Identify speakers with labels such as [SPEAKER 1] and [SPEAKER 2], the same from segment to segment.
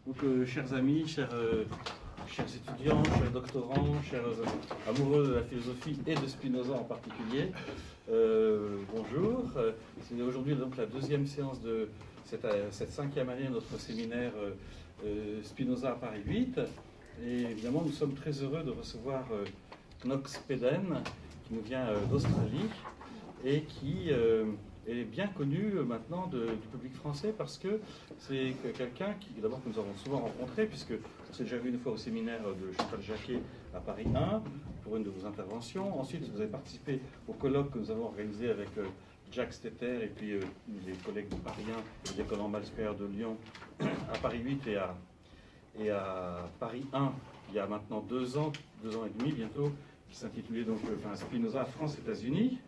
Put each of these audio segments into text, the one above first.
[SPEAKER 1] Donc, chers amis, chers étudiants, chers doctorants, chers amoureux de la philosophie et de Spinoza en particulier, bonjour. C'est aujourd'hui donc la deuxième séance de cette cinquième année de notre séminaire Spinoza à Paris 8. Et évidemment, nous sommes très heureux de recevoir Knox Peden, qui nous vient d'Australie et qui est bien connu maintenant du public français parce que c'est quelqu'un que nous avons souvent rencontré, puisque on s'est déjà vu une fois au séminaire de Chantal Jacquet à Paris 1 pour une de vos interventions. Ensuite, vous avez participé au colloque que nous avons organisé avec Jacques Stetter et puis les collègues de Paris 1 et de l'École normale supérieure de Lyon à Paris 8 et à Paris 1 il y a maintenant 2 ans et demi bientôt, qui s'intitulait donc Spinoza, France-États-Unis.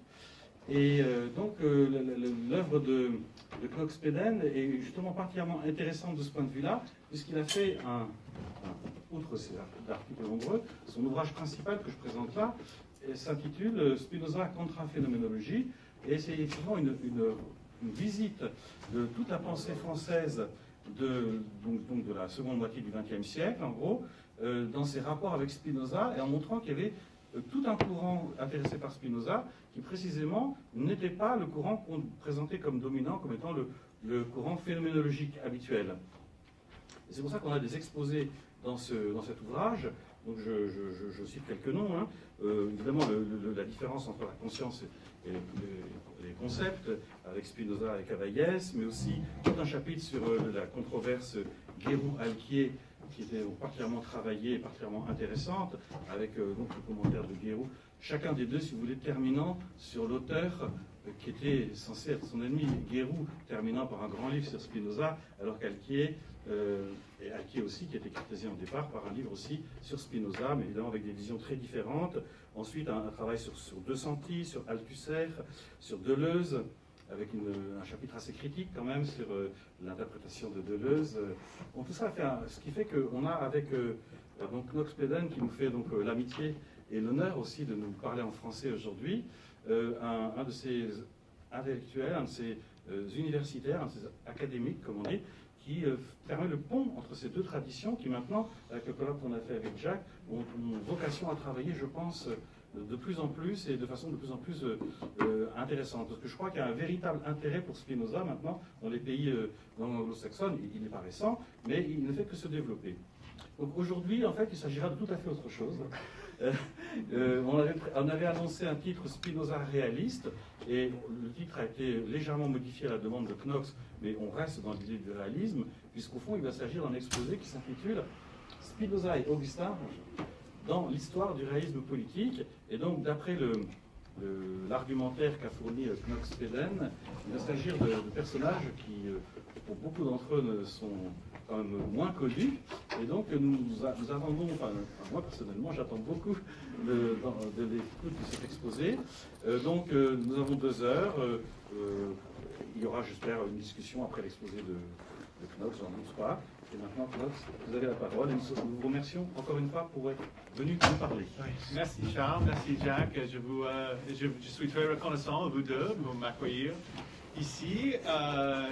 [SPEAKER 1] Et donc l'œuvre de Knox Peden est justement particulièrement intéressante de ce point de vue-là, puisqu'il a fait outre ces articles nombreux, son ouvrage principal que je présente là s'intitule Spinoza contra-phénoménologie, et c'est effectivement une visite de toute la pensée française donc de la seconde moitié du XXe siècle, en gros, dans ses rapports avec Spinoza, et en montrant qu'il y avait tout un courant intéressé par Spinoza qui précisément n'était pas le courant qu'on présentait comme dominant, comme étant le courant phénoménologique habituel. Et c'est pour ça qu'on a des exposés dans cet ouvrage. Donc je cite quelques noms. Évidemment, la différence entre la conscience et les concepts, avec Spinoza et Cavaillès, mais aussi tout un chapitre sur la controverse Guéroult-Alquier, qui était particulièrement travaillée et particulièrement intéressante, avec donc le commentaire de Guéroult. Chacun des deux, si vous voulez, terminant sur l'auteur qui était censé être son ennemi, Guéroult terminant par un grand livre sur Spinoza, alors qu'Alquier, et Alquier aussi, qui était cartésien au départ, par un livre aussi sur Spinoza, mais évidemment avec des visions très différentes. Ensuite, un travail sur De Santi, sur Althusser, sur Deleuze, avec un chapitre assez critique quand même sur l'interprétation de Deleuze. Bon, tout ça fait ce qui fait qu'on a avec donc Knox Peden, qui nous fait donc l'amitié et l'honneur aussi de nous parler en français aujourd'hui, un de ces intellectuels, un de ces universitaires, un de ces académiques, comme on dit, qui permet le pont entre ces deux traditions qui maintenant, avec le colloque qu'on a fait avec Jacques, ont vocation à travailler, je pense, de plus en plus et de façon de plus en plus intéressante. Parce que je crois qu'il y a un véritable intérêt pour Spinoza maintenant dans les pays anglo-saxons. Il n'est pas récent, mais il ne fait que se développer. Donc aujourd'hui, en fait, il s'agira de tout à fait autre chose. On avait annoncé un titre Spinoza réaliste, et le titre a été légèrement modifié à la demande de Knox, mais on reste dans l'idée du réalisme, puisqu'au fond, il va s'agir d'un exposé qui s'intitule Spinoza et Augustin dans l'histoire du réalisme politique. Et donc, d'après l'argumentaire qu'a fourni Knox Peden, il va s'agir de personnages qui, pour beaucoup d'entre eux, sont quand même moins connus. Et donc, nous attendons, enfin, moi personnellement, j'attends beaucoup de l'écoute de cet exposé. Donc, nous avons 2 heures. Il y aura, j'espère, une discussion après l'exposé de Knox, j'en doute pas. Et maintenant, Knox, vous avez la parole. Et nous vous remercions encore une fois pour être venu nous parler.
[SPEAKER 2] Oui. Merci Charles, merci Jacques. Je suis très reconnaissant à vous deux pour m'accueillir ici.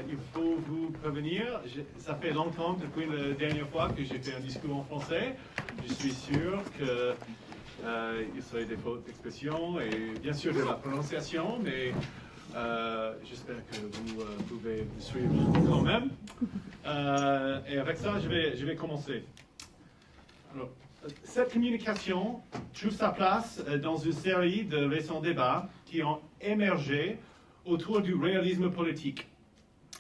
[SPEAKER 2] Il faut vous prévenir, ça fait longtemps depuis la dernière fois que j'ai fait un discours en français. Je suis sûr qu'il serait des fautes d'expression et bien sûr de la prononciation, mais j'espère que vous pouvez me suivre quand même. Et avec ça, je vais commencer. Alors, cette communication trouve sa place dans une série de récents débats qui ont émergé autour du réalisme politique,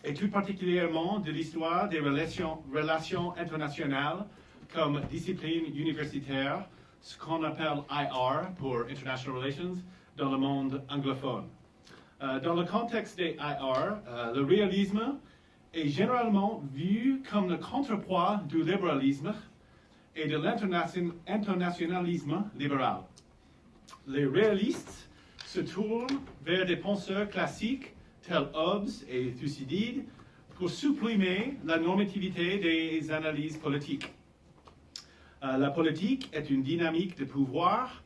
[SPEAKER 2] et tout particulièrement de l'histoire des relations internationales comme discipline universitaire, ce qu'on appelle IR pour International Relations, dans le monde anglophone. Dans le contexte des IR, le réalisme est généralement vu comme le contrepoids du libéralisme et de l'internationalisme libéral. Les réalistes se tournent vers des penseurs classiques tels Hobbes et Thucydide pour supprimer la normativité des analyses politiques. La politique est une dynamique de pouvoir,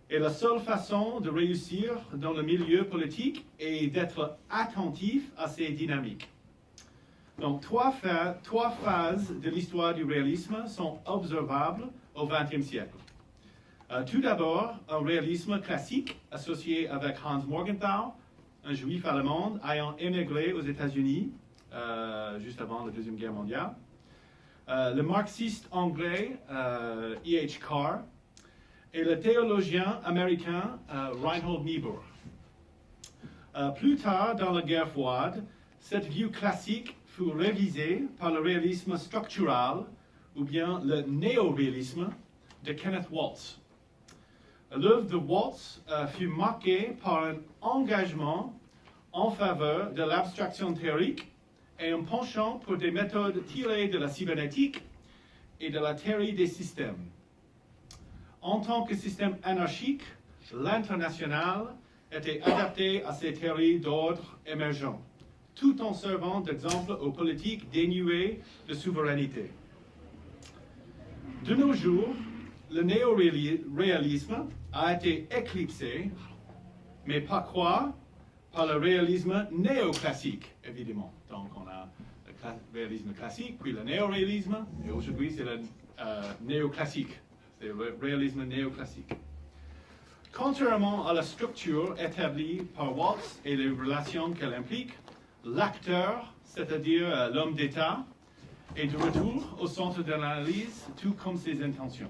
[SPEAKER 2] et la seule façon de réussir dans le milieu politique est d'être attentif à ces dynamiques. Donc, trois phases de l'histoire du réalisme sont observables au XXe siècle. Tout d'abord, un réalisme classique associé avec Hans Morgenthau, un juif allemand ayant émigré aux États-Unis juste avant la Deuxième Guerre mondiale. Le marxiste anglais E.H. Carr et le théologien américain Reinhold Niebuhr. Plus tard, dans la guerre froide, cette vue classique fut révisée par le réalisme structural ou bien le néo-réalisme de Kenneth Waltz. L'œuvre de Waltz fut marquée par un engagement en faveur de l'abstraction théorique et un penchant pour des méthodes tirées de la cybernétique et de la théorie des systèmes. En tant que système anarchique, l'international était adapté à ces théories d'ordre émergent, tout en servant d'exemple aux politiques dénuées de souveraineté. De nos jours, le néo-réalisme a été éclipsé, mais par quoi? Par le réalisme néoclassique, évidemment. Donc on a le réalisme classique, puis le néo-réalisme, et aujourd'hui c'est le néoclassique, c'est le réalisme néoclassique. Contrairement à la structure établie par Waltz et les relations qu'elle implique, l'acteur, c'est-à-dire l'homme d'État, est de retour au centre de l'analyse, tout comme ses intentions.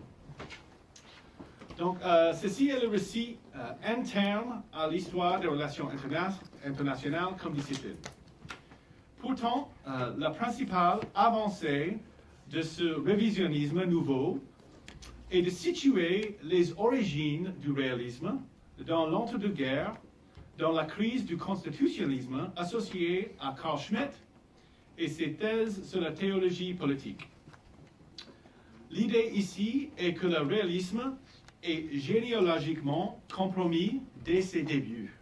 [SPEAKER 2] Donc, ceci est le récit interne à l'histoire des relations internationales comme discipline. Pourtant, la principale avancée de ce révisionnisme nouveau est de situer les origines du réalisme dans l'entre-deux-guerres, dans la crise du constitutionnalisme associée à Carl Schmitt et ses thèses sur la théologie politique. L'idée ici est que le réalisme est généalogiquement compromis dès ses débuts.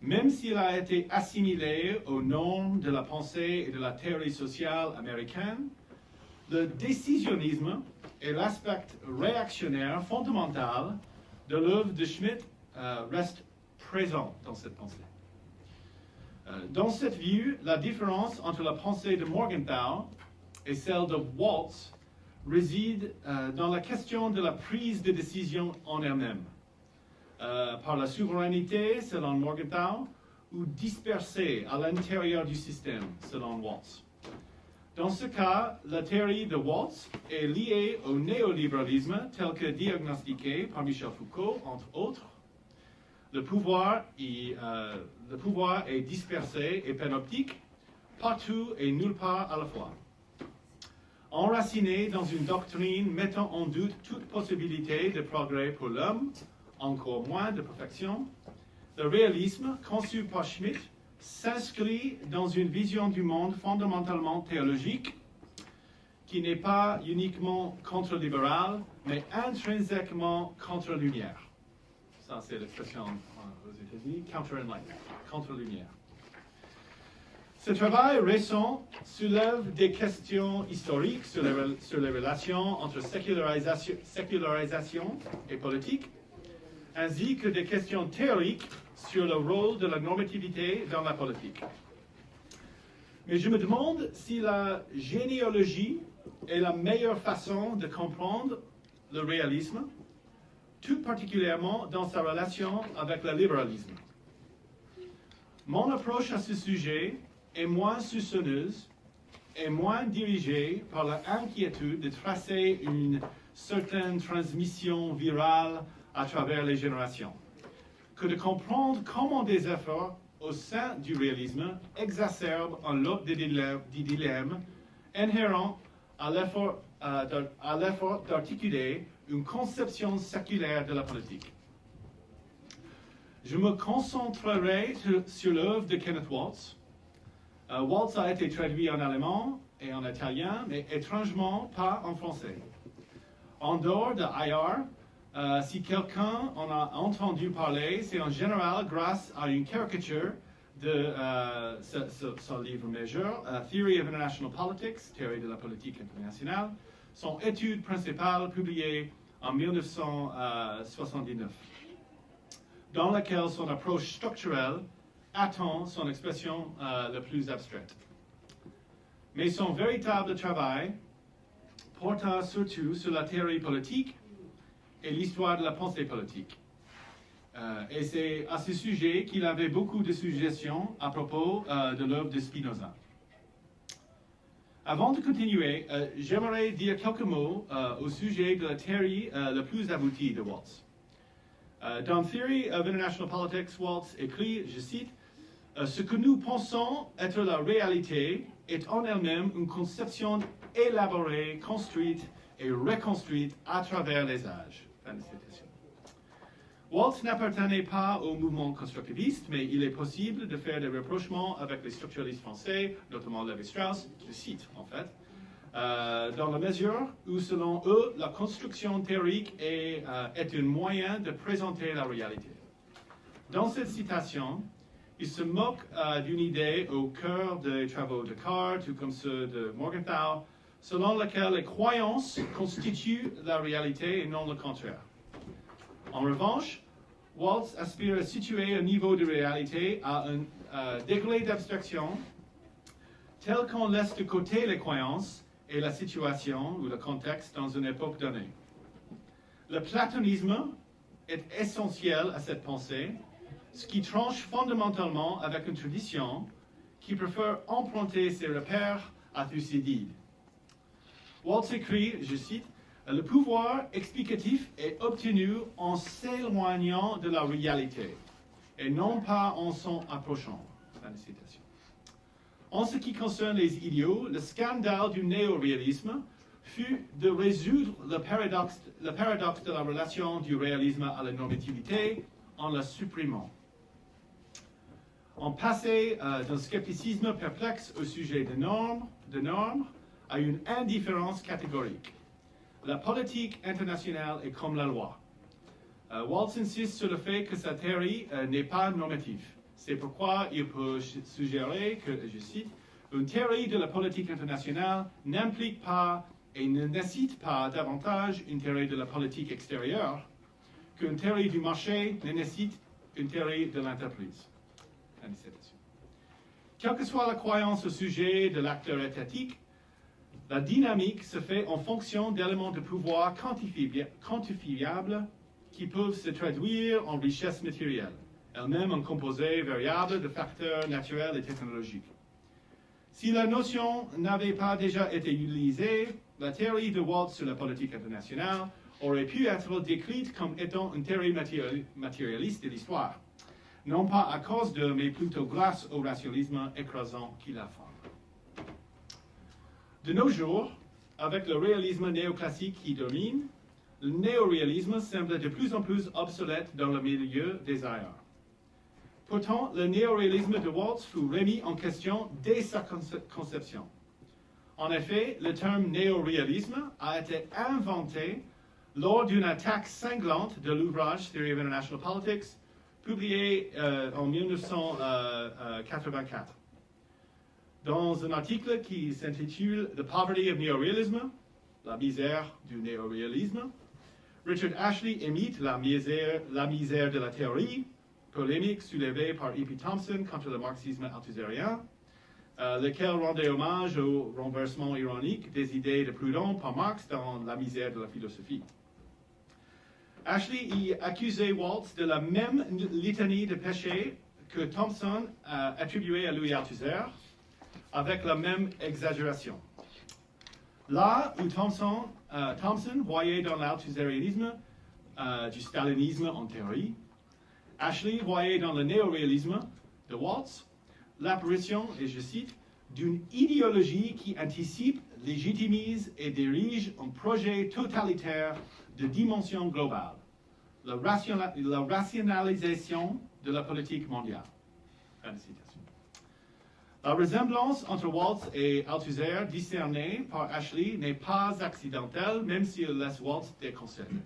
[SPEAKER 2] Même s'il a été assimilé aux normes de la pensée et de la théorie sociale américaine, le décisionnisme et l'aspect réactionnaire fondamental de l'œuvre de Schmitt restent présents dans cette pensée. Dans cette vue, la différence entre la pensée de Morgenthau et celle de Waltz réside dans la question de la prise de décision en elle-même, par la souveraineté selon Morgenthau ou dispersée à l'intérieur du système selon Waltz. Dans ce cas, la théorie de Waltz est liée au néolibéralisme tel que diagnostiqué par Michel Foucault, entre autres. Le pouvoir est dispersé et panoptique, partout et nulle part à la fois. Enraciné dans une doctrine mettant en doute toute possibilité de progrès pour l'homme, encore moins de perfection, le réalisme, conçu par Schmitt, s'inscrit dans une vision du monde fondamentalement théologique, qui n'est pas uniquement contre-libérale, mais intrinsèquement contre-lumière. Ça, c'est l'expression aux États-Unis, counter-enlightenment, contre-lumière. Ce travail récent soulève des questions historiques sur les relations entre sécularisation et politique, ainsi que des questions théoriques sur le rôle de la normativité dans la politique. Mais je me demande si la généalogie est la meilleure façon de comprendre le réalisme, tout particulièrement dans sa relation avec le libéralisme. Mon approche à ce sujet est moins soupçonneuse et moins dirigée par l'inquiétude de tracer une certaine transmission virale à travers les générations, que de comprendre comment des efforts au sein du réalisme exacerbent un lot de dilemmes inhérents à l'effort d'articuler une conception séculaire de la politique. Je me concentrerai sur l'œuvre de Kenneth Waltz. Waltz a été traduit en allemand et en italien, mais étrangement pas en français. En dehors de IR, si quelqu'un en a entendu parler, c'est en général grâce à une caricature de son livre majeur, Theory of International Politics, théorie de la politique internationale, son étude principale publiée en 1979, dans laquelle son approche structurelle attend son expression la plus abstraite. Mais son véritable travail porta surtout sur la théorie politique et l'histoire de la pensée politique. Et c'est à ce sujet qu'il avait beaucoup de suggestions à propos de l'œuvre de Spinoza. Avant de continuer, j'aimerais dire quelques mots au sujet de la théorie la plus aboutie de Waltz. Dans Theory of International Politics, Waltz écrit, je cite, « Ce que nous pensons être la réalité est en elle-même une conception élaborée, construite et reconstruite à travers les âges. » Fin de citation. Waltz n'appartenait pas au mouvement constructiviste, mais il est possible de faire des rapprochements avec les structuralistes français, notamment Lévi-Strauss, je cite en fait, dans la mesure où, selon eux, la construction théorique est un moyen de présenter la réalité. Dans cette citation, il se moque d'une idée au cœur des travaux de Descartes, tout comme ceux de Morgenthau, selon laquelle les croyances constituent la réalité et non le contraire. En revanche, Waltz aspire à situer un niveau de réalité à un degré d'abstraction tel qu'on laisse de côté les croyances et la situation ou le contexte dans une époque donnée. Le platonisme est essentiel à cette pensée, ce qui tranche fondamentalement avec une tradition qui préfère emprunter ses repères à Thucydide. Waltz écrit, je cite, « Le pouvoir explicatif est obtenu en s'éloignant de la réalité, et non pas en s'en approchant. » Fin de citation. En ce qui concerne les idiots, le scandale du néo-réalisme fut de résoudre le paradoxe de la relation du réalisme à la normativité en la supprimant. On passait d'un scepticisme perplexe au sujet de normes à une indifférence catégorique. La politique internationale est comme la loi. Waltz insiste sur le fait que sa théorie n'est pas normative. C'est pourquoi il peut suggérer que, je cite, une théorie de la politique internationale n'implique pas et ne nécessite pas davantage une théorie de la politique extérieure qu'une théorie du marché ne nécessite une théorie de l'entreprise. Quelle que soit la croyance au sujet de l'acteur étatique, la dynamique se fait en fonction d'éléments de pouvoir quantifiables qui peuvent se traduire en richesse matérielle, elle-même un composé variable de facteurs naturels et technologiques. Si la notion n'avait pas déjà été utilisée, la théorie de Waltz sur la politique internationale aurait pu être décrite comme étant une théorie matérialiste de l'histoire, non pas à cause de, mais plutôt grâce au rationalisme écrasant qui la forme. De nos jours, avec le réalisme néoclassique qui domine, le néoréalisme semble de plus en plus obsolète dans le milieu des arts. Pourtant, le néoréalisme de Waltz fut remis en question dès sa conception. En effet, le terme néoréalisme a été inventé lors d'une attaque cinglante de l'ouvrage Theory of International Politics, publié en 1984. Dans un article qui s'intitule The Poverty of Neorealism, la misère du néoréalisme, Richard Ashley imite la misère de la théorie, polémique soulevée par E.P. Thompson contre le marxisme althusserien, lequel rendait hommage au renversement ironique des idées de Proudhon par Marx dans La misère de la philosophie. Ashley y accusait Waltz de la même litanie de péchés que Thompson attribuait à Louis Althusser, avec la même exagération. Là où Thompson voyait dans l'althusérianisme du stalinisme en théorie, Ashley voyait dans le néoréalisme de Waltz l'apparition, et je cite, d'une idéologie qui anticipe, légitimise et dirige un projet totalitaire de dimension globale, la rationalisation de la politique mondiale. Fin de citation. La ressemblance entre Waltz et Althusser discernée par Ashley n'est pas accidentelle, même si elle laisse Waltz déconcerté.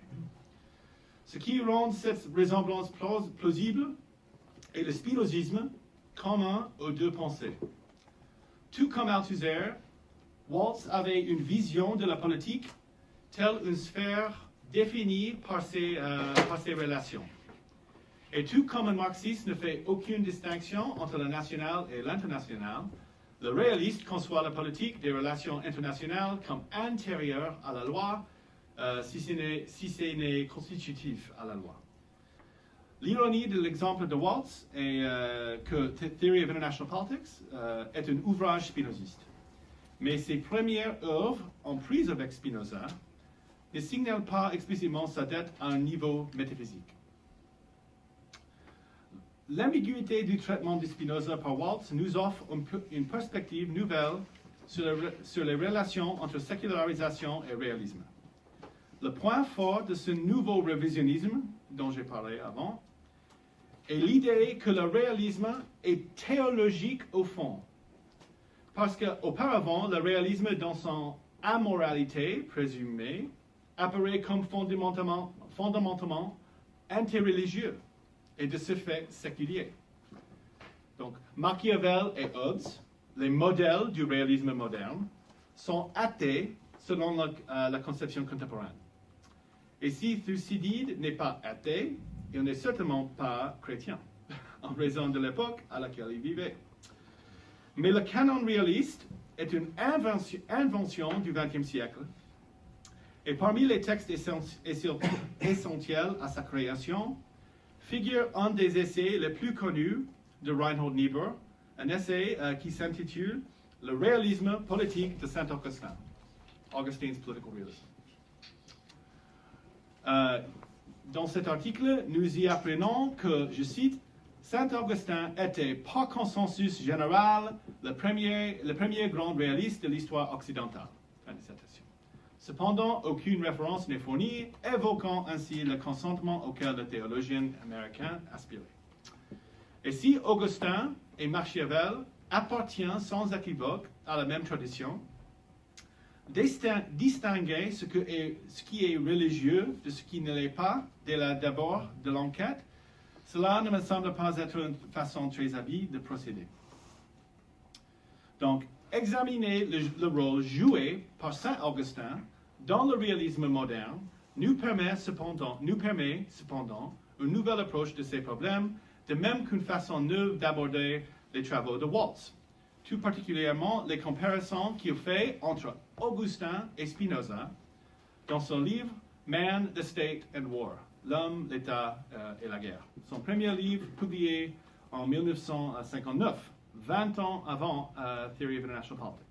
[SPEAKER 2] Ce qui rend cette ressemblance plausible est le spinozisme commun aux deux pensées. Tout comme Althusser, Waltz avait une vision de la politique telle une sphère définie par ses relations. Et tout comme un marxiste ne fait aucune distinction entre le national et l'international, Le réaliste conçoit la politique des relations internationales comme antérieure à la loi, si ce n'est constitutif à la loi. L'ironie de l'exemple de Waltz est que Theory of International Politics est un ouvrage spinoziste. Mais ses premières œuvres, en prise avec Spinoza, ne signalent pas explicitement sa dette à un niveau métaphysique. L'ambiguïté du traitement de Spinoza par Waltz nous offre une perspective nouvelle sur les relations entre sécularisation et réalisme. Le point fort de ce nouveau révisionnisme dont j'ai parlé avant est l'idée que le réalisme est théologique au fond. Parce qu'auparavant, le réalisme dans son amoralité présumée apparaît comme fondamentalement antireligieux et de ce fait séculier. Donc, Machiavel et Hobbes, les modèles du réalisme moderne, sont athées selon la conception contemporaine. Et si Thucydide n'est pas athée, il n'est certainement pas chrétien, en raison de l'époque à laquelle il vivait. Mais le canon réaliste est une invention du XXe siècle, et parmi les textes essentiels à sa création, figure un des essais les plus connus de Reinhold Niebuhr, un essai qui s'intitule « Le réalisme politique de Saint Augustin », Augustine's Political Realism. Dans cet article, nous y apprenons que, je cite, « Saint Augustin était, par consensus général, le premier grand réaliste de l'histoire occidentale. » Fin de citation. Cependant, aucune référence n'est fournie, évoquant ainsi le consentement auquel le théologien américain aspirait. Et si Augustin et Machiavel appartiennent sans équivoque à la même tradition, distinguer ce qui est religieux de ce qui ne l'est pas dès d'abord de l'enquête, cela ne me semble pas être une façon très habile de procéder. Donc, examiner le rôle joué par Saint Augustin dans le réalisme moderne nous permet cependant une nouvelle approche de ces problèmes, de même qu'une façon neuve d'aborder les travaux de Waltz, tout particulièrement les comparaisons qu'il fait entre Augustin et Spinoza dans son livre Man, the State and War, L'homme, l'État et la guerre. Son premier livre publié en 1959, 20 ans avant Theory of International Politics.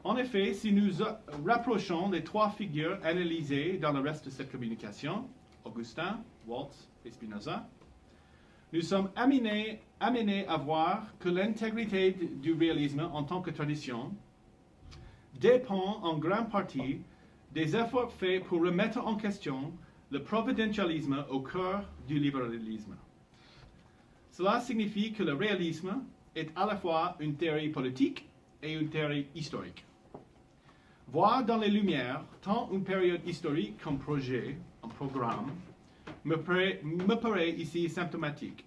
[SPEAKER 2] En effet, si nous rapprochons les trois figures analysées dans le reste de cette communication, Augustin, Waltz et Spinoza, nous sommes amenés à voir que l'intégrité du réalisme en tant que tradition dépend en grande partie des efforts faits pour remettre en question le providentialisme au cœur du libéralisme. Cela signifie que le réalisme est à la fois une théorie politique et une théorie historique. Voir dans les Lumières tant une période historique comme projet, un programme, me paraît ici symptomatique.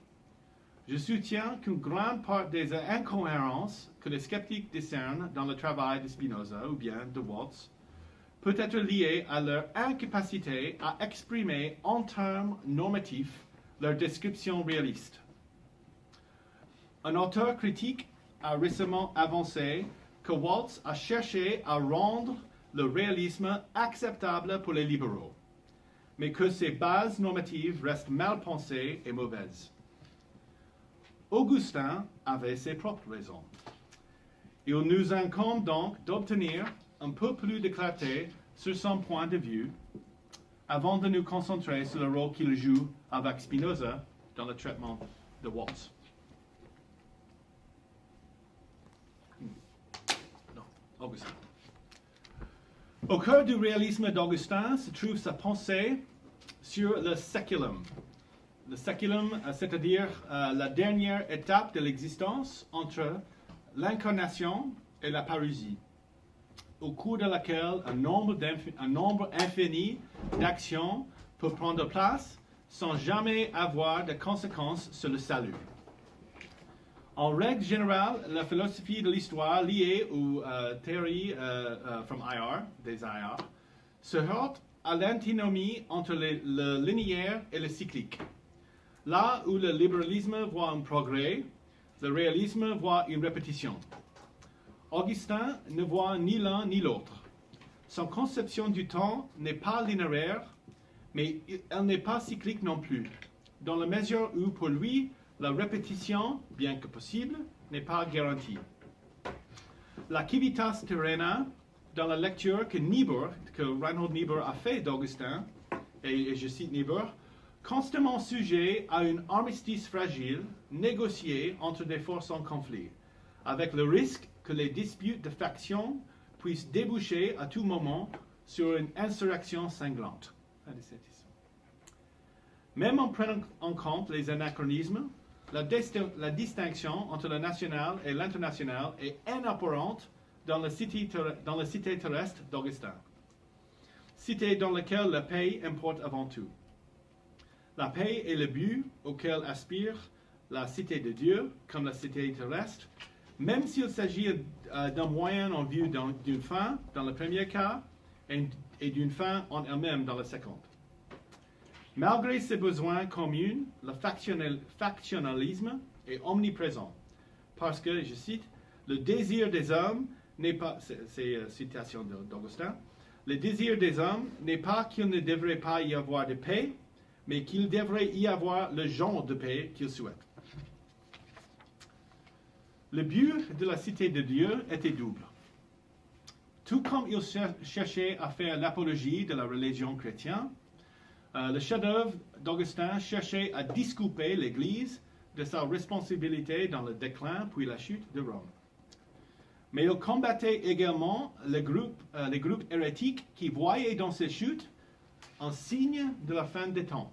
[SPEAKER 2] Je soutiens qu'une grande part des incohérences que les sceptiques discernent dans le travail de Spinoza ou bien de Waltz peut être liée à leur incapacité à exprimer en termes normatifs leur description réaliste. Un auteur critique a récemment avancé que Waltz a cherché à rendre le réalisme acceptable pour les libéraux, mais que ses bases normatives restent mal pensées et mauvaises. Augustin avait ses propres raisons. Il nous incombe donc d'obtenir un peu plus de clarté sur son point de vue avant de nous concentrer sur le rôle qu'il joue avec Spinoza dans le traitement de Waltz. Augustin. Au cœur du réalisme d'Augustin se trouve sa pensée sur le saeculum. Le saeculum, c'est-à-dire la dernière étape de l'existence entre l'incarnation et la parousie, au cours de laquelle un nombre infini d'actions peut prendre place sans jamais avoir de conséquences sur le salut. En règle générale, la philosophie de l'histoire liée aux théories from IR, des IR, se heurte à l'antinomie entre le linéaire et le cyclique. Là où le libéralisme voit un progrès, le réalisme voit une répétition. Augustin ne voit ni l'un ni l'autre. Son conception du temps n'est pas linéaire, mais elle n'est pas cyclique non plus, dans la mesure où pour lui, la répétition, bien que possible, n'est pas garantie. La civitas terrena, dans la lecture que Reinhold Niebuhr a fait d'Augustin, et je cite Niebuhr, constamment sujet à un armistice fragile, négocié entre des forces en conflit, avec le risque que les disputes de faction puissent déboucher à tout moment sur une insurrection cinglante. Même en prenant en compte les anachronismes, la distinction entre le national et l'international est inapparente dans la cité terrestre d'Augustin, cité dans laquelle la paix importe avant tout. La paix est le but auquel aspire la cité de Dieu, comme la cité terrestre, même s'il s'agit d'un moyen en vue d'une fin dans le premier cas et d'une fin en elle-même dans le second. Malgré ses besoins communs, le factionnalisme est omniprésent, parce que, je cite, le désir des hommes n'est pas, c'est citation d'Augustin, le désir des hommes n'est pas qu'il ne devrait pas y avoir de paix, mais qu'il devrait y avoir le genre de paix qu'ils souhaitent. Le but de la cité de Dieu était double. Tout comme il cherchait à faire l'apologie de la religion chrétienne, le chef-d'œuvre d'Augustin cherchait à disculper l'Église de sa responsabilité dans le déclin puis la chute de Rome. Mais il combattait également les groupes hérétiques qui voyaient dans ces chutes un signe de la fin des temps.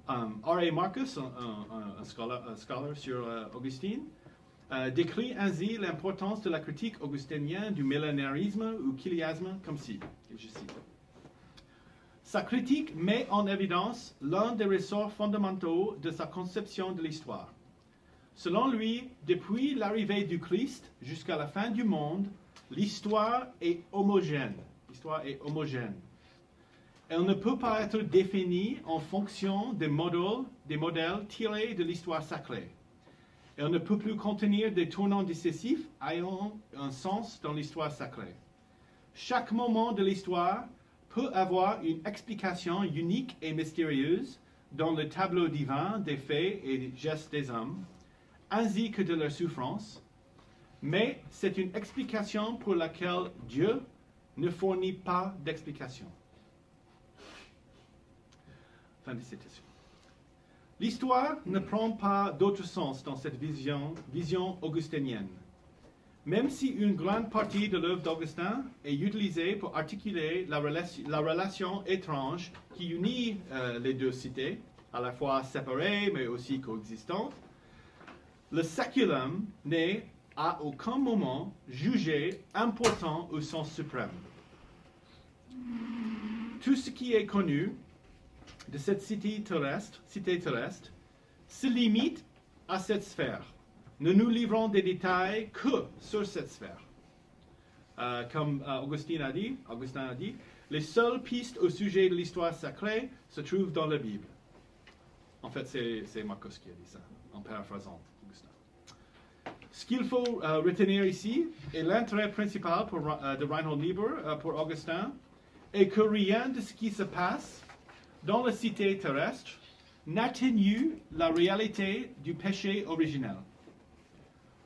[SPEAKER 2] R.A. Marcus, un scholar sur Augustine, décrit ainsi l'importance de la critique augustinienne du millénarisme ou chiasme comme ci, et je cite. Sa critique met en évidence l'un des ressorts fondamentaux de sa conception de l'histoire. Selon lui, depuis l'arrivée du Christ jusqu'à la fin du monde, l'histoire est homogène. Elle ne peut pas être définie en fonction des modèles tirés de l'histoire sacrée. Elle ne peut plus contenir des tournants décisifs ayant un sens dans l'histoire sacrée. Chaque moment de l'histoire peut avoir une explication unique et mystérieuse dans le tableau divin des faits et des gestes des hommes, ainsi que de leurs souffrances, mais c'est une explication pour laquelle Dieu ne fournit pas d'explication. Fin de citation. L'histoire ne prend pas d'autre sens dans cette vision augustinienne. Même si une grande partie de l'œuvre d'Augustin est utilisée pour articuler la relation étrange qui unit les deux cités, à la fois séparées mais aussi coexistantes, le saculum n'est à aucun moment jugé important au sens suprême. Tout ce qui est connu de cette cité terrestre se limite à cette sphère. Nous nous livrons des détails que sur cette sphère. Comme Augustin a dit, les seules pistes au sujet de l'histoire sacrée se trouvent dans la Bible. En fait, c'est Marcus qui a dit ça, en paraphrasant Augustin. Ce qu'il faut retenir ici, et l'intérêt principal de Reinhold Niebuhr pour Augustin, est que rien de ce qui se passe dans la cité terrestre n'atténue la réalité du péché originel.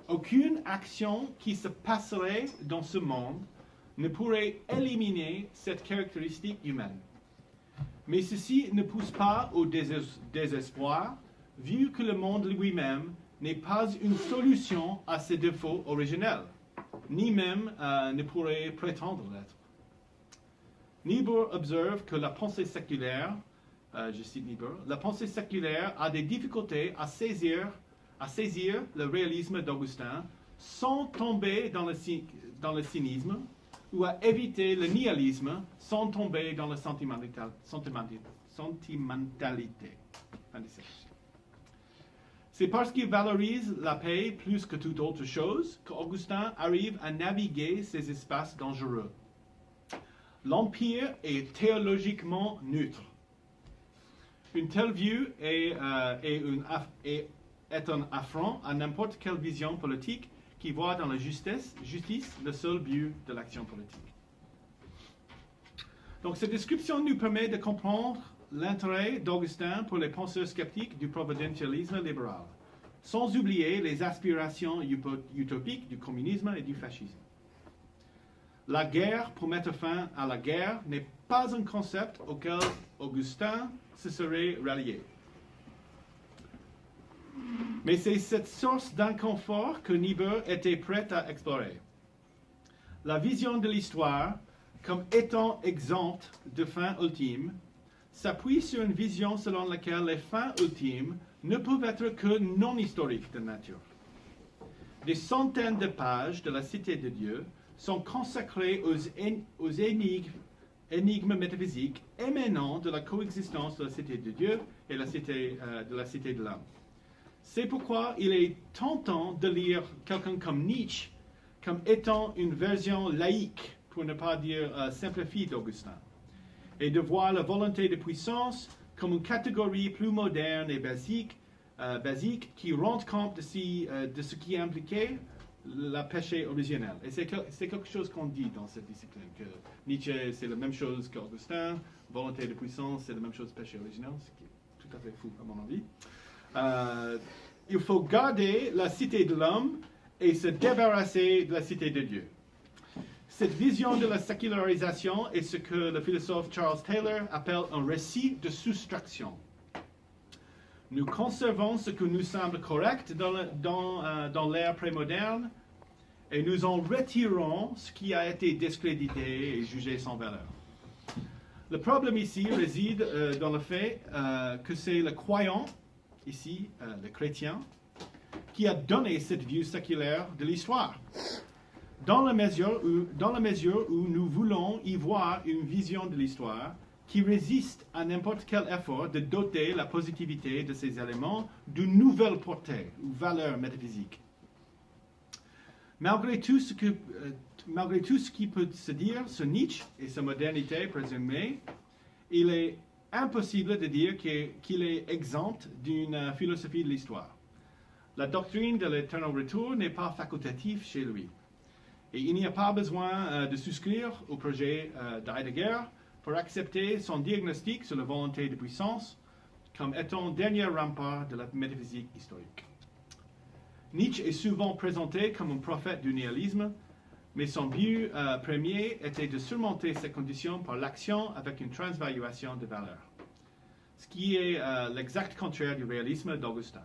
[SPEAKER 2] Aucune action qui se passerait dans ce monde ne pourrait éliminer cette caractéristique humaine. Mais ceci ne pousse pas au désespoir, vu que le monde lui-même n'est pas une solution à ses défauts originels, ni même ne pourrait prétendre l'être. Niebuhr observe que la pensée séculaire, je cite Niebuhr, la pensée séculaire a des difficultés à saisir le réalisme d'Augustin sans tomber dans le cynisme ou à éviter le nihilisme sans tomber dans la sentimentalité. C'est parce qu'il valorise la paix plus que toute autre chose qu'Augustin arrive à naviguer ces espaces dangereux. L'Empire est théologiquement neutre. Une telle vue est un affront à n'importe quelle vision politique qui voit dans la justice le seul but de l'action politique. Donc cette description nous permet de comprendre l'intérêt d'Augustin pour les penseurs sceptiques du providentialisme libéral, sans oublier les aspirations utopiques du communisme et du fascisme. La guerre pour mettre fin à la guerre n'est pas un concept auquel Augustin se serait rallié. Mais c'est cette source d'inconfort que Niebuhr était prêt à explorer. La vision de l'histoire, comme étant exempte de fin ultime, s'appuie sur une vision selon laquelle les fins ultimes ne peuvent être que non historiques de nature. Des centaines de pages de la Cité de Dieu sont consacrées aux énigmes métaphysiques émanant de la coexistence de la Cité de Dieu et de la Cité de l'homme. C'est pourquoi il est tentant de lire quelqu'un comme Nietzsche comme étant une version laïque, pour ne pas dire simplifiée d'Augustin, et de voir la volonté de puissance comme une catégorie plus moderne et basique qui rend compte de ce qui impliquait le péché originel. Et c'est quelque chose qu'on dit dans cette discipline, que Nietzsche c'est la même chose qu'Augustin, volonté de puissance c'est la même chose que péché originel, ce qui est tout à fait fou à mon avis. Il faut garder la cité de l'homme et se débarrasser de la cité de Dieu. Cette vision de la sécularisation est ce que le philosophe Charles Taylor appelle un récit de soustraction. Nous conservons ce que nous semble correct dans l'ère prémoderne et nous en retirons ce qui a été discrédité et jugé sans valeur. Le problème ici réside dans le fait que c'est le croyant, ici le chrétien, qui a donné cette vue séculaire de l'histoire. Dans la mesure où nous voulons y voir une vision de l'histoire qui résiste à n'importe quel effort de doter la positivité de ces éléments d'une nouvelle portée ou valeur métaphysique. Malgré tout ce qui peut se dire sur Nietzsche et sa modernité présumée, il est impossible de dire qu'il est exempt d'une philosophie de l'histoire. La doctrine de l'éternel retour n'est pas facultative chez lui. Et il n'y a pas besoin de souscrire au projet d'Heidegger pour accepter son diagnostic sur la volonté de puissance comme étant le dernier rempart de la métaphysique historique. Nietzsche est souvent présenté comme un prophète du nihilisme, mais son but premier était de surmonter ces conditions par l'action avec une transvaluation de valeur, ce qui est l'exact contraire du réalisme d'Augustin,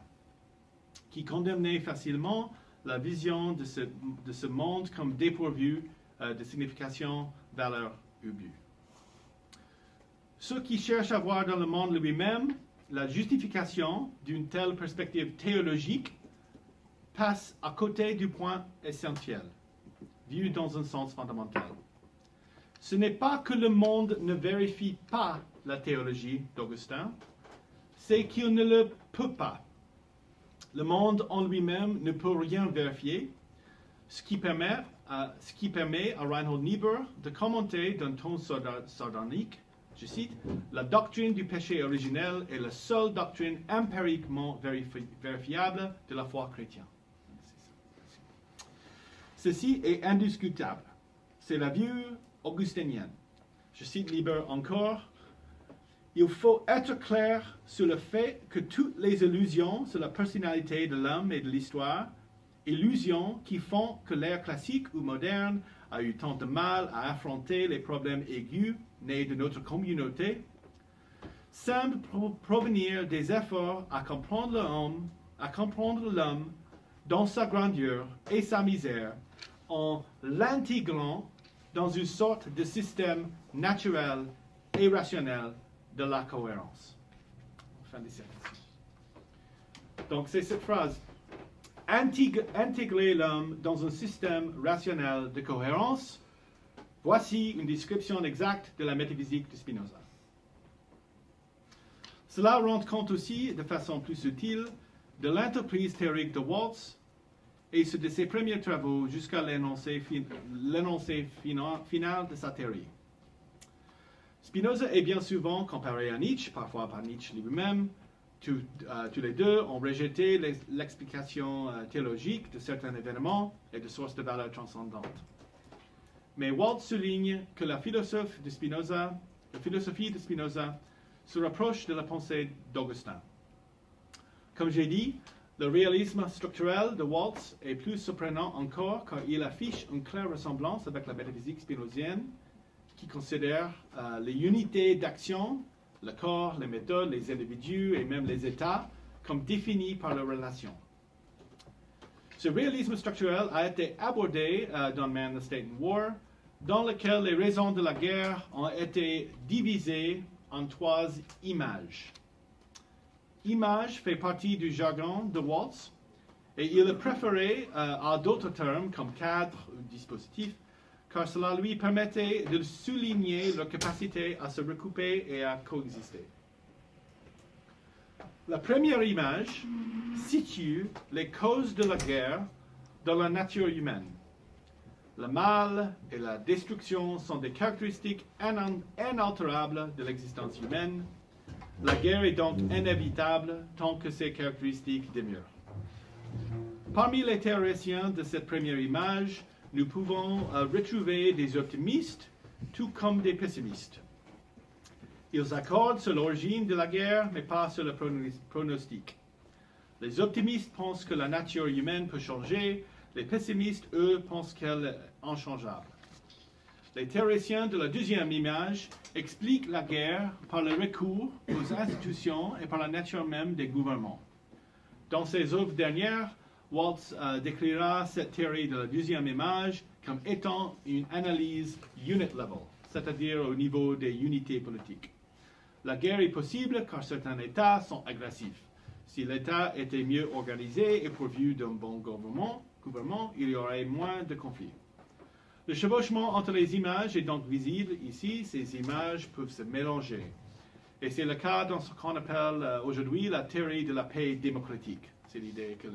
[SPEAKER 2] qui condamnait facilement la vision de ce monde comme dépourvu de signification, valeur ou but. Ceux qui cherchent à voir dans le monde lui-même la justification d'une telle perspective théologique passent à côté du point essentiel, vu dans un sens fondamental. Ce n'est pas que le monde ne vérifie pas la théologie d'Augustin, c'est qu'il ne le peut pas. Le monde en lui-même ne peut rien vérifier, ce qui permet à Reinhold Niebuhr de commenter d'un ton sardonique, je cite, « La doctrine du péché originel est la seule doctrine empiriquement vérifiable de la foi chrétienne. » Ceci est indiscutable. C'est la vue augustinienne. Je cite Niebuhr encore. Il faut être clair sur le fait que toutes les illusions sur la personnalité de l'homme et de l'histoire, illusions qui font que l'ère classique ou moderne a eu tant de mal à affronter les problèmes aigus nés de notre communauté, semblent provenir des efforts à comprendre l'homme dans sa grandeur et sa misère, en l'intégrant dans une sorte de système naturel et rationnel de la cohérence. Fin des citations. Donc c'est cette phrase. Intégrer l'homme dans un système rationnel de cohérence, voici une description exacte de la métaphysique de Spinoza. Cela rend compte aussi, de façon plus subtile, de l'entreprise théorique de Waltz et de ses premiers travaux jusqu'à l'énoncé final de sa théorie. Spinoza est bien souvent comparé à Nietzsche, parfois par Nietzsche lui-même, Tous les deux ont rejeté l'explication théologique de certains événements et de sources de valeur transcendantes. Mais Walt souligne que la philosophie de Spinoza se rapproche de la pensée d'Augustin. Comme j'ai dit, le réalisme structurel de Walt est plus surprenant encore car il affiche une claire ressemblance avec la métaphysique spinozienne qui considère les unités d'action, le corps, les méthodes, les individus et même les états comme définis par leurs relations. Ce réalisme structurel a été abordé dans Man, the State and War, dans lequel les raisons de la guerre ont été divisées en 3 images. Image fait partie du jargon de Waltz et il est préféré à d'autres termes comme cadre ou dispositif car cela lui permettait de souligner leur capacité à se recouper et à coexister. La première image situe les causes de la guerre dans la nature humaine. Le mal et la destruction sont des caractéristiques inaltérables de l'existence humaine. La guerre est donc inévitable tant que ces caractéristiques demeurent. Parmi les théoriciens de cette première image, nous pouvons retrouver des optimistes tout comme des pessimistes. Ils accordent sur l'origine de la guerre, mais pas sur le pronostic. Les optimistes pensent que la nature humaine peut changer. Les pessimistes, eux, pensent qu'elle est inchangeable. Les théoriciens de la deuxième image expliquent la guerre par le recours aux institutions et par la nature même des gouvernements. Dans ses œuvres dernières, Waltz décrira cette théorie de la deuxième image comme étant une analyse unit level, c'est-à-dire au niveau des unités politiques. La guerre est possible car certains États sont agressifs. Si l'État était mieux organisé et pourvu d'un bon gouvernement, il y aurait moins de conflits. Le chevauchement entre les images est donc visible ici. Ces images peuvent se mélanger. Et c'est le cas dans ce qu'on appelle aujourd'hui la théorie de la paix démocratique. C'est l'idée que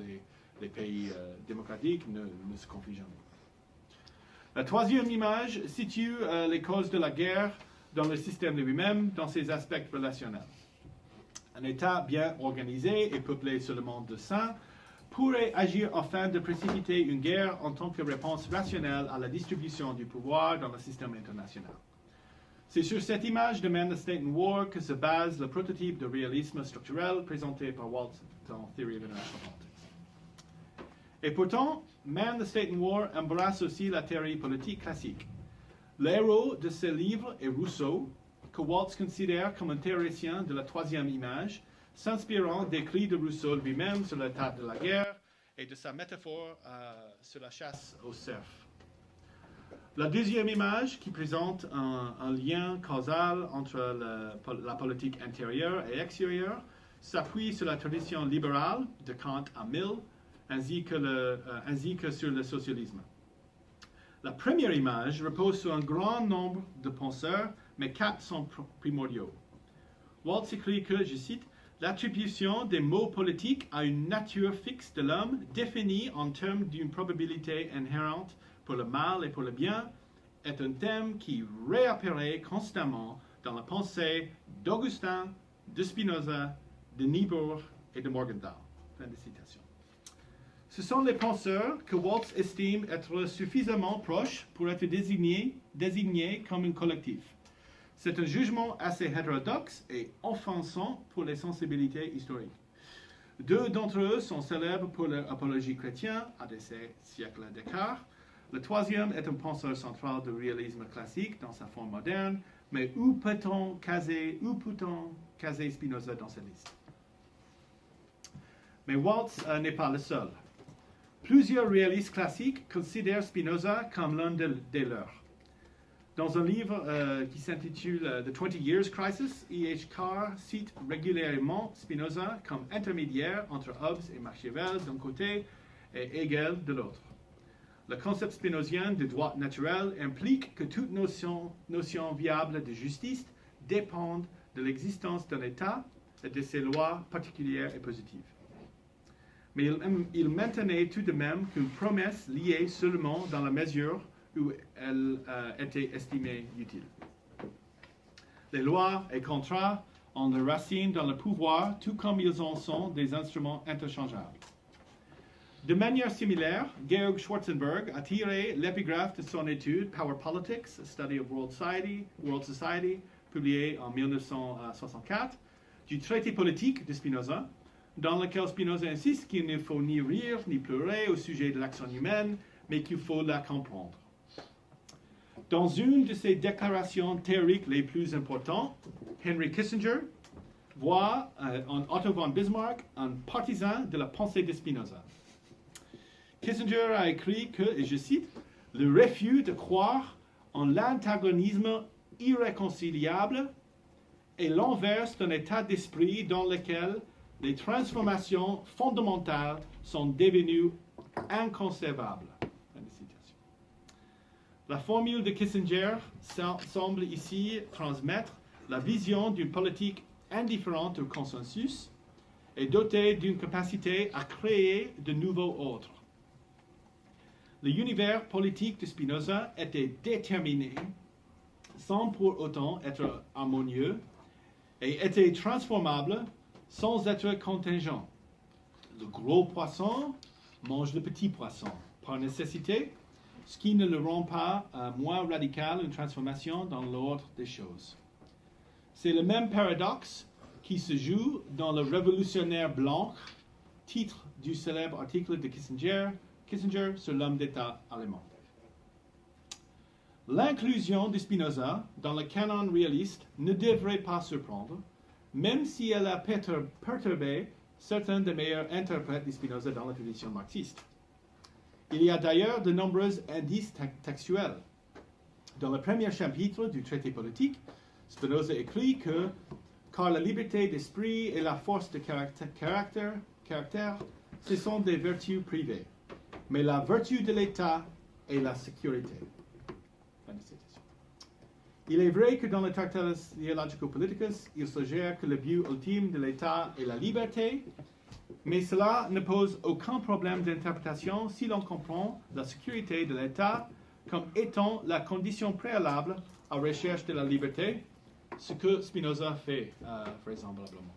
[SPEAKER 2] les pays démocratiques ne se conflient jamais. La troisième image situe les causes de la guerre dans le système lui-même, dans ses aspects relationnels. Un État bien organisé et peuplé seulement de saints pourrait agir afin de précipiter une guerre en tant que réponse rationnelle à la distribution du pouvoir dans le système international. C'est sur cette image de Man, the State and War que se base le prototype de réalisme structurel présenté par Waltz dans Theory of International Politics. Et pourtant, Man, the State and War embrasse aussi la théorie politique classique. L'héros de ce livre est Rousseau, que Waltz considère comme un théoricien de la troisième image, s'inspirant des écrits de Rousseau lui-même sur l'état de la guerre et de sa métaphore sur la chasse aux cerfs. La deuxième image, qui présente un lien causal entre la politique intérieure et extérieure, s'appuie sur la tradition libérale de Kant à Mill, ainsi que sur le socialisme. La première image repose sur un grand nombre de penseurs, mais 4 sont primordiaux. Waltz écrit que, je cite, « L'attribution des mots politiques à une nature fixe de l'homme définie en termes d'une probabilité inhérente pour le mal et pour le bien est un thème qui réapparaît constamment dans la pensée d'Augustin, de Spinoza, de Niebuhr et de Morgenthau. » Fin de citation. Ce sont les penseurs que Waltz estime être suffisamment proches pour être désignés comme un collectif. C'est un jugement assez hétérodoxe et offensant pour les sensibilités historiques. 2 d'entre eux sont célèbres pour leur apologie chrétienne à des siècles d'écart. Le troisième est un penseur central du réalisme classique dans sa forme moderne, mais où peut-on caser Spinoza dans cette liste? Mais Waltz n'est pas le seul. Plusieurs réalistes classiques considèrent Spinoza comme l'un des leurs. Dans un livre qui s'intitule The 20 Years Crisis, E.H. Carr cite régulièrement Spinoza comme intermédiaire entre Hobbes et Machiavel d'un côté et Hegel de l'autre. Le concept spinozien de droit naturel implique que toute notion viable de justice dépend de l'existence d'un État et de ses lois particulières et positives. Mais il maintenait tout de même qu'une promesse liée seulement dans la mesure où elle était estimée utile. Les lois et contrats ont leurs racines dans le pouvoir, tout comme ils en sont des instruments interchangeables. De manière similaire, Georg Schwarzenberg a tiré l'épigraphe de son étude Power Politics, a Study of World Society, publiée en 1964, du traité politique de Spinoza, dans lequel Spinoza insiste qu'il ne faut ni rire ni pleurer au sujet de l'action humaine, mais qu'il faut la comprendre. Dans une de ses déclarations théoriques les plus importantes, Henry Kissinger voit en Otto von Bismarck un partisan de la pensée de Spinoza. Kissinger a écrit que, et je cite, « Le refus de croire en l'antagonisme irréconciliable est l'inverse d'un état d'esprit dans lequel les transformations fondamentales sont devenues inconcevables. » La formule de Kissinger semble ici transmettre la vision d'une politique indifférente au consensus et dotée d'une capacité à créer de nouveaux ordres. L'univers politique de Spinoza était déterminé sans pour autant être harmonieux et était transformable sans être contingent. Le gros poisson mange le petit poisson par nécessité, ce qui ne le rend pas moins radical une transformation dans l'ordre des choses. C'est le même paradoxe qui se joue dans Le Révolutionnaire blanc, titre du célèbre article de Kissinger sur l'homme d'État allemand. L'inclusion de Spinoza dans le canon réaliste ne devrait pas surprendre, même si elle a perturbé certains des meilleurs interprètes de Spinoza dans la tradition marxiste. Il y a d'ailleurs de nombreux indices textuels. Dans le premier chapitre du traité politique, Spinoza écrit que « Car la liberté d'esprit et la force de caractère, ce sont des vertus privées, mais la vertu de l'État est la sécurité. » Il est vrai que dans le Tractatus Theologico-Politicus, il suggère que le but ultime de l'État est la liberté, mais cela ne pose aucun problème d'interprétation si l'on comprend la sécurité de l'État comme étant la condition préalable à la recherche de la liberté, ce que Spinoza fait vraisemblablement.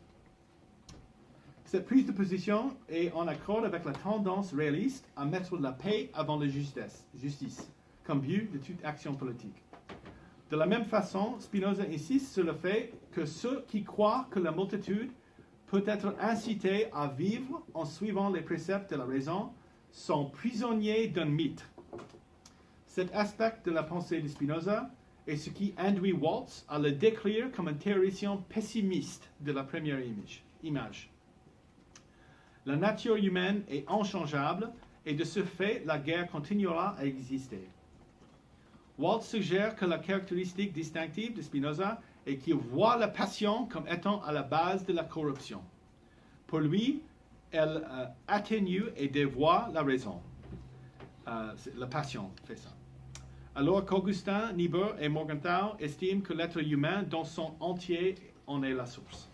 [SPEAKER 2] Cette prise de position est en accord avec la tendance réaliste à mettre la paix avant la justice comme but de toute action politique. De la même façon, Spinoza insiste sur le fait que ceux qui croient que la multitude peut être incitée à vivre en suivant les préceptes de la raison sont prisonniers d'un mythe. Cet aspect de la pensée de Spinoza est ce qui induit Waltz à le décrire comme une théoricien pessimiste de la première image. La nature humaine est inchangeable et de ce fait, la guerre continuera à exister. Waltz suggère que la caractéristique distinctive de Spinoza est qu'il voit la passion comme étant à la base de la corruption. Pour lui, elle atténue et dévoie la raison. La passion fait ça. Alors qu'Augustin, Niebuhr et Morgenthau estiment que l'être humain dans son entier en est la source.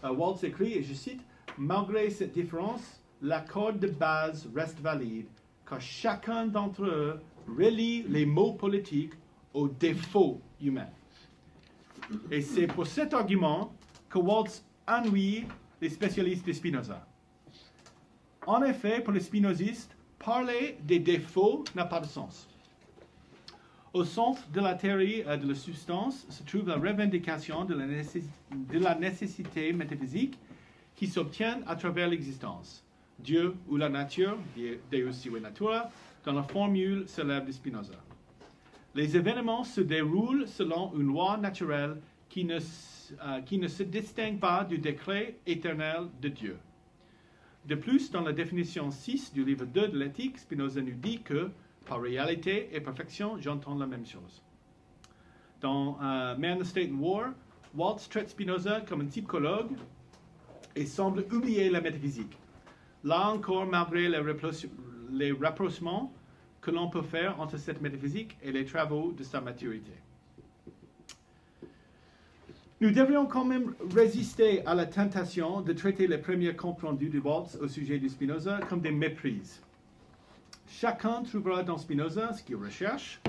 [SPEAKER 2] Waltz écrit, et je cite, « Malgré cette différence, l'accord de base reste valide, car chacun d'entre eux relie les mots politiques aux défauts humains. » Et c'est pour cet argument que Waltz ennuie les spécialistes de Spinoza. En effet, pour les spinozistes, parler des défauts n'a pas de sens. Au centre de la théorie de la substance se trouve la revendication de la nécessité métaphysique qui s'obtient à travers l'existence. Dieu ou la nature, Deus sive natura, dans la formule célèbre de Spinoza. Les événements se déroulent selon une loi naturelle qui ne se distingue pas du décret éternel de Dieu. De plus, dans la définition 6 du livre 2 de l'éthique, Spinoza nous dit que, par réalité et perfection, j'entends la même chose. Dans Man, the State and War, Waltz traite Spinoza comme un psychologue et semble oublier la métaphysique. Là encore, malgré les rapprochements que l'on peut faire entre cette métaphysique et les travaux de sa maturité. Nous devrions quand même résister à la tentation de traiter les premiers comptes rendus de Waltz au sujet de Spinoza comme des méprises. Chacun trouvera dans Spinoza ce qu'il recherche,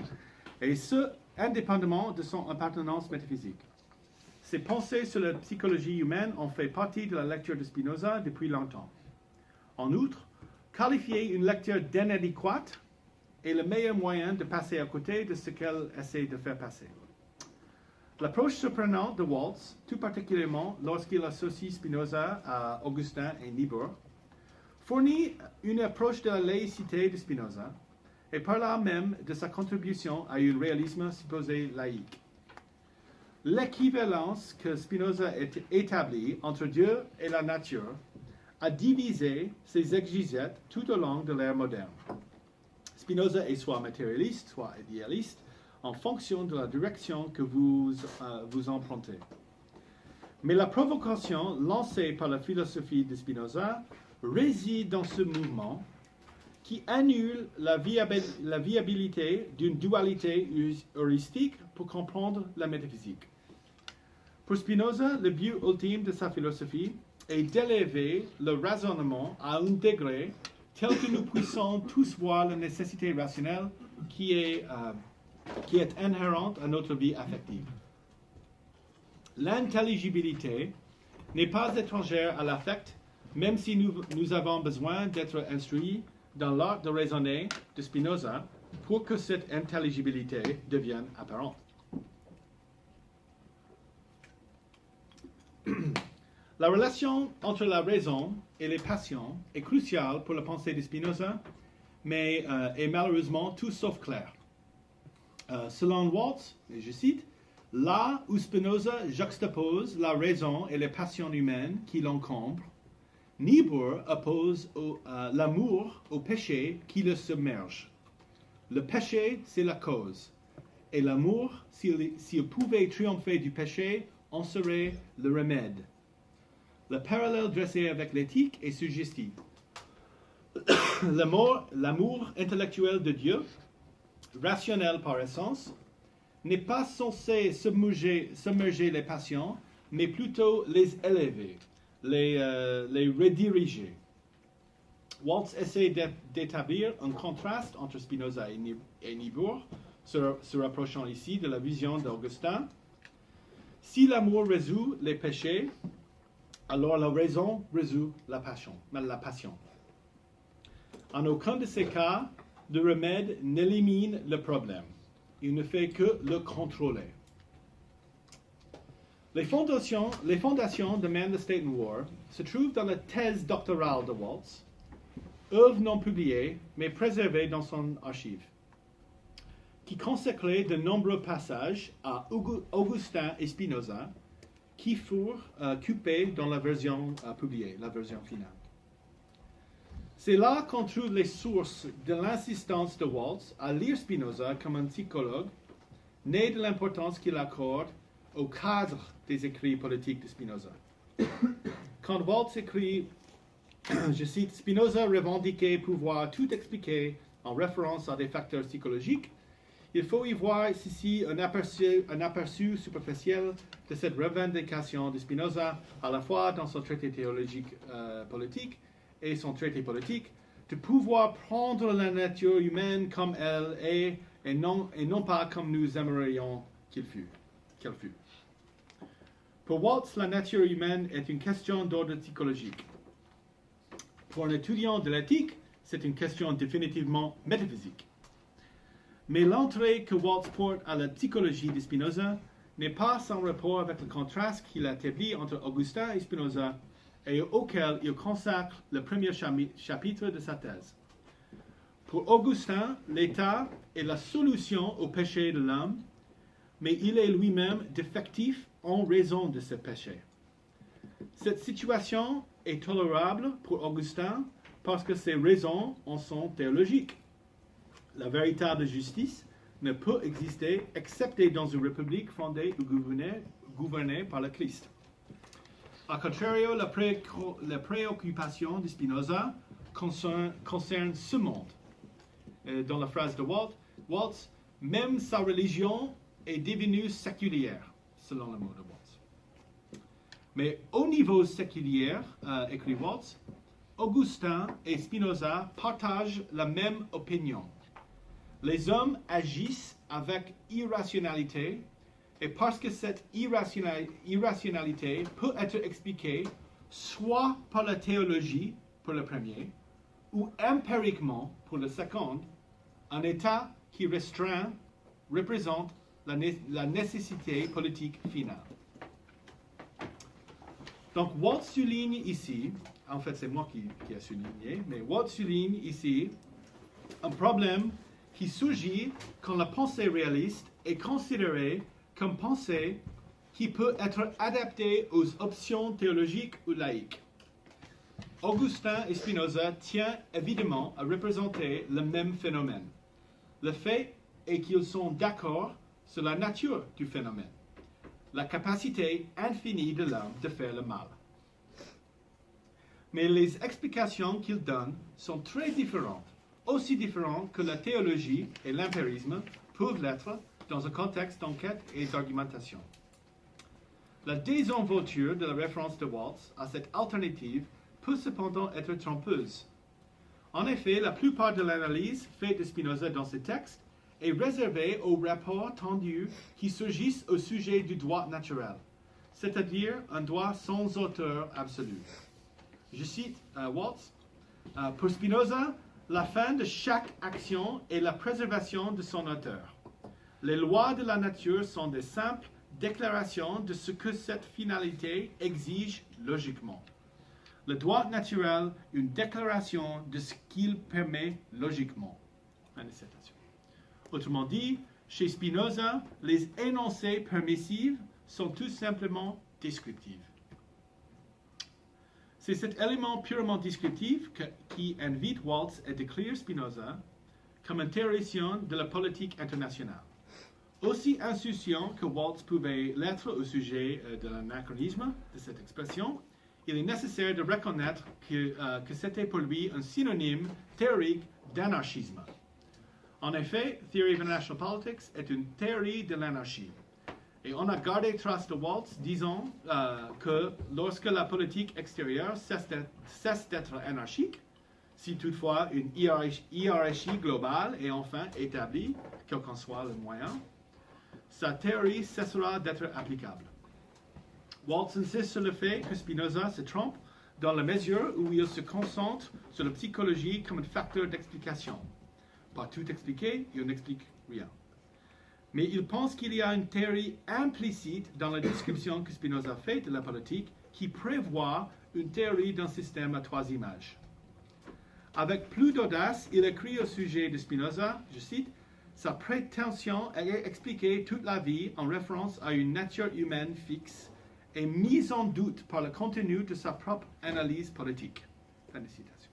[SPEAKER 2] et ce, indépendamment de son appartenance métaphysique.
[SPEAKER 3] Ses pensées sur la psychologie humaine ont fait partie de la lecture de Spinoza depuis longtemps. En outre, qualifier une lecture d'inadéquate est le meilleur moyen de passer à côté de ce qu'elle essaie de faire passer. L'approche surprenante de Waltz, tout particulièrement lorsqu'il associe Spinoza à Augustin et Niebuhr, fournit une approche de la laïcité de Spinoza et par là même de sa contribution à un réalisme supposé laïque. L'équivalence que Spinoza a établie entre Dieu et la nature a divisé ses exégètes tout au long de l'ère moderne. Spinoza est soit matérialiste, soit idéaliste, en fonction de la direction que vous empruntez. Mais la provocation lancée par la philosophie de Spinoza réside dans ce mouvement qui annule la viabilité d'une dualité heuristique pour comprendre la métaphysique. Pour Spinoza, le but ultime de sa philosophie est d'élever le raisonnement à un degré tel que nous puissions tous voir la nécessité rationnelle qui est inhérente à notre vie affective. L'intelligibilité n'est pas étrangère à l'affect, même si nous avons besoin d'être instruits dans l'art de raisonner de Spinoza pour que cette intelligibilité devienne apparente. La relation entre la raison et les passions est cruciale pour la pensée de Spinoza, mais est malheureusement tout sauf claire. Selon Waltz, et je cite, « Là où Spinoza juxtapose la raison et les passions humaines qui l'encombrent, Niebuhr oppose l'amour au péché qui le submerge. Le péché, c'est la cause, et l'amour, s'il pouvait triompher du péché, en serait le remède. Le parallèle dressé avec l'éthique est suggestif. L'amour intellectuel de Dieu, rationnel par essence, n'est pas censé submerger les passions, mais plutôt les élever, les rediriger. Waltz essaie d'établir un contraste entre Spinoza et Niebuhr, se rapprochant ici de la vision d'Augustin. Si l'amour résout les péchés, alors la raison résout la passion. En aucun de ces cas, le remède n'élimine le problème. Il ne fait que le contrôler. Les fondations de Man, the State and War se trouvent dans la thèse doctorale de Waltz, œuvre non publiée, mais préservée dans son archive, qui consacrait de nombreux passages à Augustin et Spinoza, qui furent coupés dans la version publiée, la version finale. C'est là qu'on trouve les sources de l'insistance de Waltz à lire Spinoza comme un psychologue, né de l'importance qu'il accorde au cadre des écrits politiques de Spinoza. Quand Waltz écrit, je cite, « Spinoza revendiquait pouvoir tout expliquer en référence à des facteurs psychologiques », il faut y voir ici un aperçu superficiel de cette revendication de Spinoza, à la fois dans son traité théologique politique et son traité politique, de pouvoir prendre la nature humaine comme elle est et non pas comme nous aimerions qu'elle fût. Pour Waltz, la nature humaine est une question d'ordre psychologique. Pour un étudiant de l'éthique, c'est une question définitivement métaphysique. Mais l'entrée que Waltz porte à la psychologie de Spinoza n'est pas sans rapport avec le contraste qu'il a établi entre Augustin et Spinoza et auquel il consacre le premier chapitre de sa thèse. Pour Augustin, l'État est la solution au péché de l'homme, mais il est lui-même défectif en raison de ce péché. Cette situation est tolérable pour Augustin parce que ses raisons en sont théologiques. La véritable justice ne peut exister excepté dans une république fondée ou gouvernée par le Christ. A contrario, la préoccupation de Spinoza concerne ce monde. Dans la phrase de Waltz, même sa religion est devenue séculière, selon le mot de Waltz. Mais au niveau séculier, écrit Waltz, Augustin et Spinoza partagent la même opinion. Les hommes agissent avec irrationalité et parce que cette irrationalité peut être expliquée soit par la théologie pour le premier, ou empiriquement pour le second, un état qui restreint représente la nécessité politique finale. Donc, Waltz souligne ici, en fait c'est moi qui ai souligné, mais Waltz souligne ici un problème qui surgit quand la pensée réaliste est considérée comme pensée qui peut être adaptée aux options théologiques ou laïques. Augustin et Spinoza tiennent évidemment à représenter le même phénomène. Le fait est qu'ils sont d'accord sur la nature du phénomène, la capacité infinie de l'homme de faire le mal. Mais les explications qu'ils donnent sont très différentes, aussi différentes que la théologie et l'empirisme peuvent l'être dans un contexte d'enquête et d'argumentation. La désinvolture de la référence de Waltz à cette alternative peut cependant être trompeuse. En effet, la plupart de l'analyse faite de Spinoza dans ce texte est réservée aux rapports tendus qui surgissent au sujet du droit naturel, c'est-à-dire un droit sans auteur absolu. Je cite Waltz, pour Spinoza, la fin de chaque action est la préservation de son auteur. Les lois de la nature sont des simples déclarations de ce que cette finalité exige logiquement. Le droit naturel, une déclaration de ce qu'il permet logiquement. Fin de citation. Autrement dit, chez Spinoza, les énoncés permissifs sont tout simplement descriptifs. C'est cet élément purement descriptif qui invite Waltz à décrire Spinoza comme un théoricien de la politique internationale. Aussi insouciant que Waltz pouvait l'être au sujet de l'anachronisme de cette expression, il est nécessaire de reconnaître que c'était pour lui un synonyme théorique d'anarchisme. En effet, Theory of International Politics est une théorie de l'anarchie. Et on a gardé trace de Waltz disant que lorsque la politique extérieure cesse d'être anarchique, si toutefois une hiérarchie globale est enfin établie, quel qu'en soit le moyen, sa théorie cessera d'être applicable. Waltz insiste sur le fait que Spinoza se trompe dans la mesure où il se concentre sur la psychologie comme un facteur d'explication. Pas tout expliquer, il n'explique rien. Mais il pense qu'il y a une théorie implicite dans la description que Spinoza fait de la politique qui prévoit une théorie d'un système à trois images. Avec plus d'audace, il écrit au sujet de Spinoza, je cite, « Sa prétention est expliquer toute la vie en référence à une nature humaine fixe et mise en doute par le contenu de sa propre analyse politique. » Fin de citation.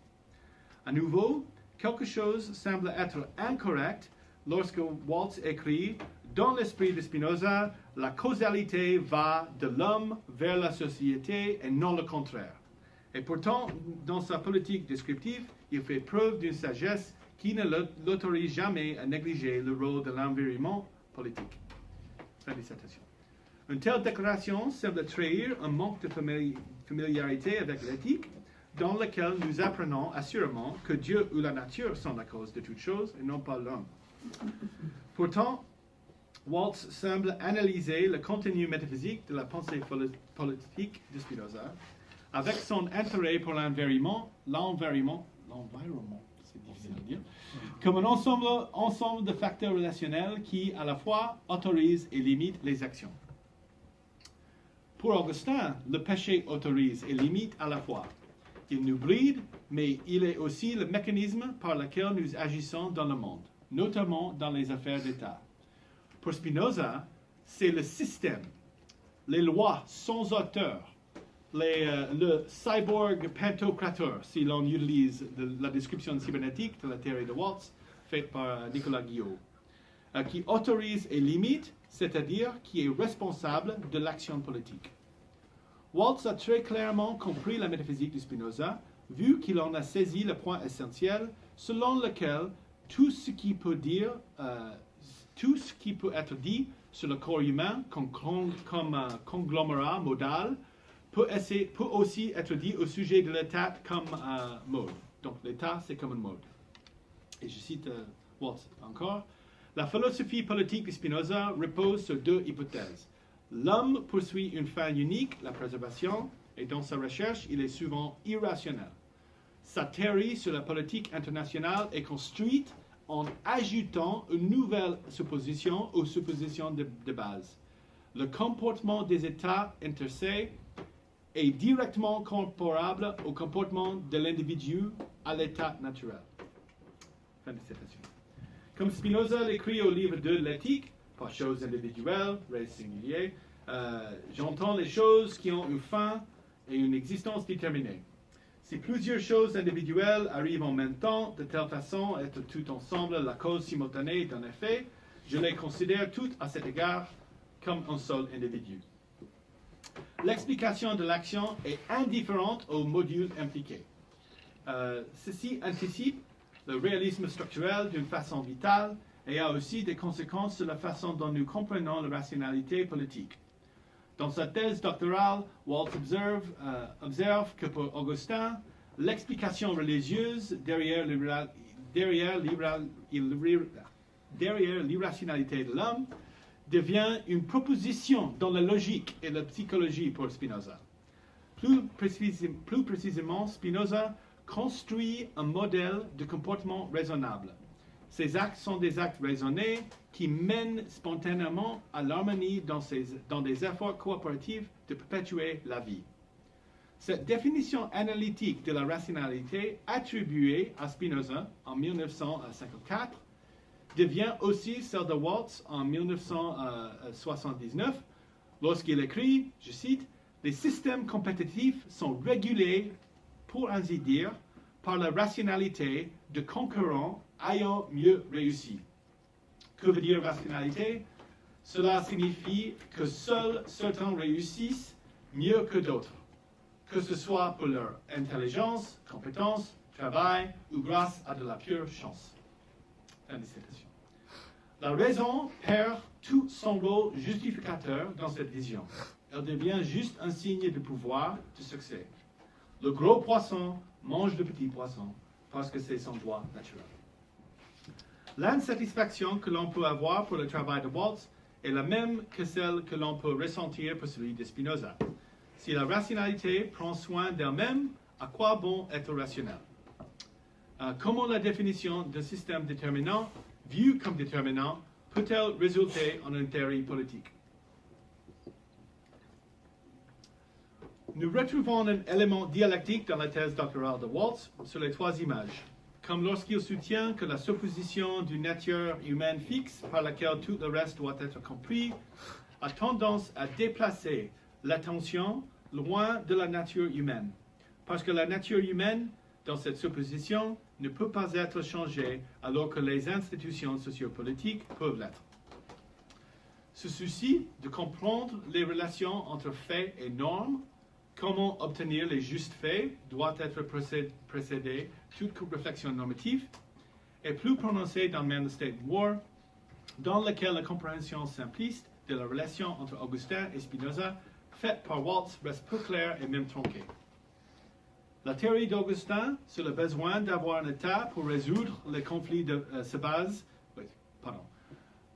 [SPEAKER 3] À nouveau, quelque chose semble être incorrect lorsque Waltz écrit « Dans l'esprit de Spinoza, la causalité va de l'homme vers la société et non le contraire. » Et pourtant, dans sa politique descriptive, il fait preuve d'une sagesse qui ne l'autorise jamais à négliger le rôle de l'environnement politique. Fin de citation. Une telle déclaration semble trahir un manque de familiarité avec l'éthique, dans lequel nous apprenons assurément que Dieu ou la nature sont la cause de toutes choses et non pas l'homme. Pourtant, Waltz semble analyser le contenu métaphysique de la pensée politique de Spinoza avec son intérêt pour l'environnement, c'est difficile à dire, comme un ensemble de facteurs relationnels qui, à la fois, autorisent et limitent les actions. Pour Augustin, le péché autorise et limite à la fois. Il nous bride, mais il est aussi le mécanisme par lequel nous agissons dans le monde, notamment dans les affaires d'État. Pour Spinoza, c'est le système, les lois sans auteur, le cyborg pantocrator, si l'on utilise la description cybernétique de la théorie de Waltz, faite par Nicolas Guillot, qui autorise et limite, c'est-à-dire qui est responsable de l'action politique. Waltz a très clairement compris la métaphysique de Spinoza, vu qu'il en a saisi le point essentiel selon lequel tout ce qui peut être dit sur le corps humain comme conglomérat modal peut aussi être dit au sujet de l'État comme mode. Donc l'État, c'est comme un mode. Et je cite Waltz encore. La philosophie politique de Spinoza repose sur deux hypothèses. L'homme poursuit une fin unique, la préservation, et dans sa recherche, il est souvent irrationnel. Sa théorie sur la politique internationale est construite en ajoutant une nouvelle supposition aux suppositions de base. Le comportement des États intersés est directement comparable au comportement de l'individu à l'état naturel. Fin de citation. Comme Spinoza l'écrit au livre 2 de l'éthique, par choses individuelles, res singulier, j'entends les choses qui ont une fin et une existence déterminée. Si plusieurs choses individuelles arrivent en même temps, de telle façon à être tout ensemble la cause simultanée d'un effet, je les considère toutes à cet égard comme un seul individu. L'explication de l'action est indifférente au module impliqué. Ceci anticipe le réalisme structurel d'une façon vitale et a aussi des conséquences sur la façon dont nous comprenons la rationalité politique. Dans sa thèse doctorale, Walt observe que pour Augustin, l'explication religieuse derrière l'irrationalité de l'homme devient une proposition dans la logique et la psychologie pour Spinoza. Plus précisément, Spinoza construit un modèle de comportement raisonnable. Ces actes sont des actes raisonnés qui mènent spontanément à l'harmonie dans des efforts coopératifs de perpétuer la vie. Cette définition analytique de la rationalité attribuée à Spinoza en 1954 devient aussi celle de Waltz en 1979, lorsqu'il écrit, je cite, « Les systèmes compétitifs sont régulés, pour ainsi dire, par la rationalité de concurrents ayant mieux réussi. » Que veut dire rationalité? Cela signifie que seuls certains réussissent mieux que d'autres, que ce soit pour leur intelligence, compétence, travail ou grâce à de la pure chance. Fin de citation. La raison perd tout son rôle justificateur dans cette vision. Elle devient juste un signe de pouvoir, de succès. Le gros poisson mange le petit poisson parce que c'est son droit naturel. L'insatisfaction que l'on peut avoir pour le travail de Waltz est la même que celle que l'on peut ressentir pour celui de Spinoza. Si la rationalité prend soin d'elle-même, à quoi bon être rationnel? Comment la définition d'un système déterminant, vu comme déterminant, peut-elle résulter en une théorie politique? Nous retrouvons un élément dialectique dans la thèse doctorale de Waltz sur les trois images. Comme lorsqu'il soutient que la supposition d'une nature humaine fixe par laquelle tout le reste doit être compris a tendance à déplacer l'attention loin de la nature humaine, parce que la nature humaine, dans cette supposition, ne peut pas être changée alors que les institutions sociopolitiques peuvent l'être. Ce souci de comprendre les relations entre faits et normes, comment obtenir les justes faits, doit être précédé toute réflexion normative, est plus prononcé dans Man the State and War, dans lequel la compréhension simpliste de la relation entre Augustin et Spinoza, faite par Waltz, reste peu claire et même tronquée. La théorie d'Augustin sur le besoin d'avoir un État pour résoudre les conflits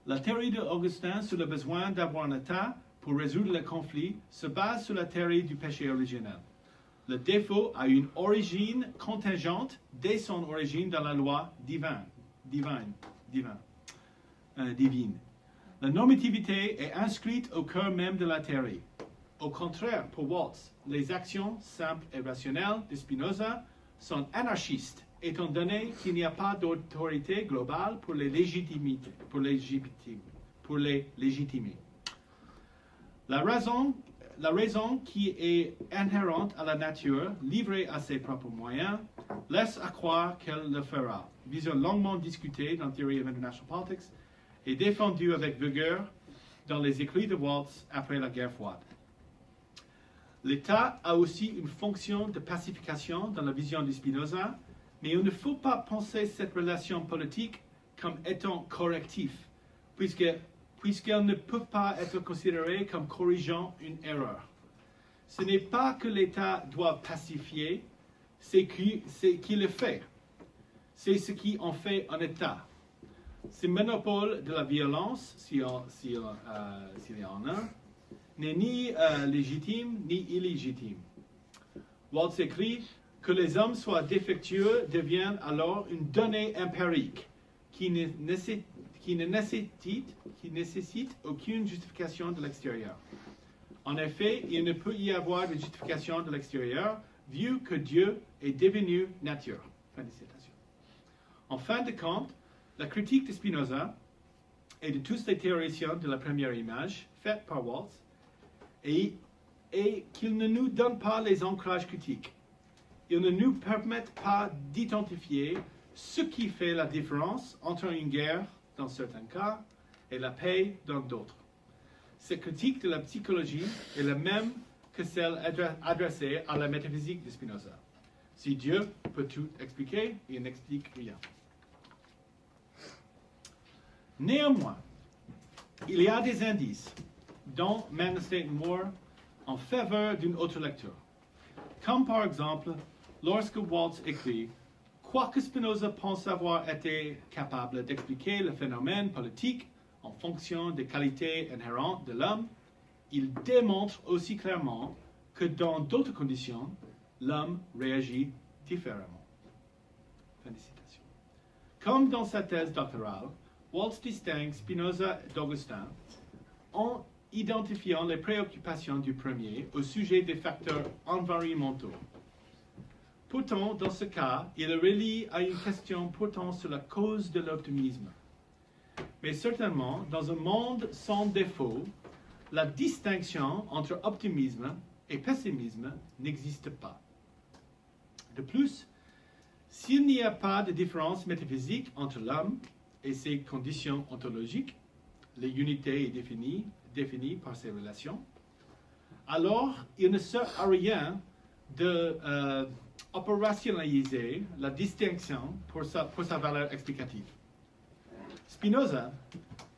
[SPEAKER 3] La théorie d'Augustin sur le besoin d'avoir un État pour résoudre les conflits se base sur la théorie du péché originel. Le défaut a une origine contingente dès son origine dans la loi divine. La normativité est inscrite au cœur même de la théorie. Au contraire, pour Waltz, les actions simples et rationnelles de Spinoza sont anarchistes, étant donné qu'il n'y a pas d'autorité globale pour les légitimer. La raison qui est inhérente à la nature, livrée à ses propres moyens, laisse à croire qu'elle le fera. Vision longuement discutée dans Theory of International Politics et défendue avec vigueur dans les écrits de Waltz après la guerre froide. L'État a aussi une fonction de pacification dans la vision de Spinoza, mais il ne faut pas penser cette relation politique comme étant correctif, puisqu'elle ne peut pas être considérée comme corrigeant une erreur. Ce n'est pas que l'État doit pacifier, c'est qu'il le fait. C'est ce qui en fait un État. ce monopole de la violence, s'il y en a, n'est ni légitime ni illégitime. Waltz écrit que les hommes soient défectueux devient alors une donnée empirique qui nécessite aucune justification de l'extérieur. En effet, il ne peut y avoir de justification de l'extérieur vu que Dieu est devenu nature. Fin de citation. En fin de compte, la critique de Spinoza et de tous les théoriciens de la première image faite par Waltz est qu'ils ne nous donnent pas les ancrages critiques. Ils ne nous permettent pas d'identifier ce qui fait la différence entre une guerre, dans certains cas, et la paix dans d'autres. Cette critique de la psychologie est la même que celle adressée à la métaphysique de Spinoza. Si Dieu peut tout expliquer, il n'explique rien. Néanmoins, il y a des indices, dont Man State More, en faveur d'une autre lecture. Comme par exemple, lorsque Waltz écrit « Quoique Spinoza pense avoir été capable d'expliquer le phénomène politique en fonction des qualités inhérentes de l'homme, il démontre aussi clairement que dans d'autres conditions, l'homme réagit différemment. » Fin de citation. Comme dans sa thèse doctorale, Waltz distingue Spinoza d'Augustin en identifiant les préoccupations du premier au sujet des facteurs environnementaux. Pourtant, dans ce cas, il le relie à une question portant sur la cause de l'optimisme. Mais certainement, dans un monde sans défaut, la distinction entre optimisme et pessimisme n'existe pas. De plus, s'il n'y a pas de différence métaphysique entre l'homme et ses conditions ontologiques, l'unité est définie par ses relations, alors il ne sert à rien de opérationnaliser la distinction pour sa valeur explicative. Spinoza,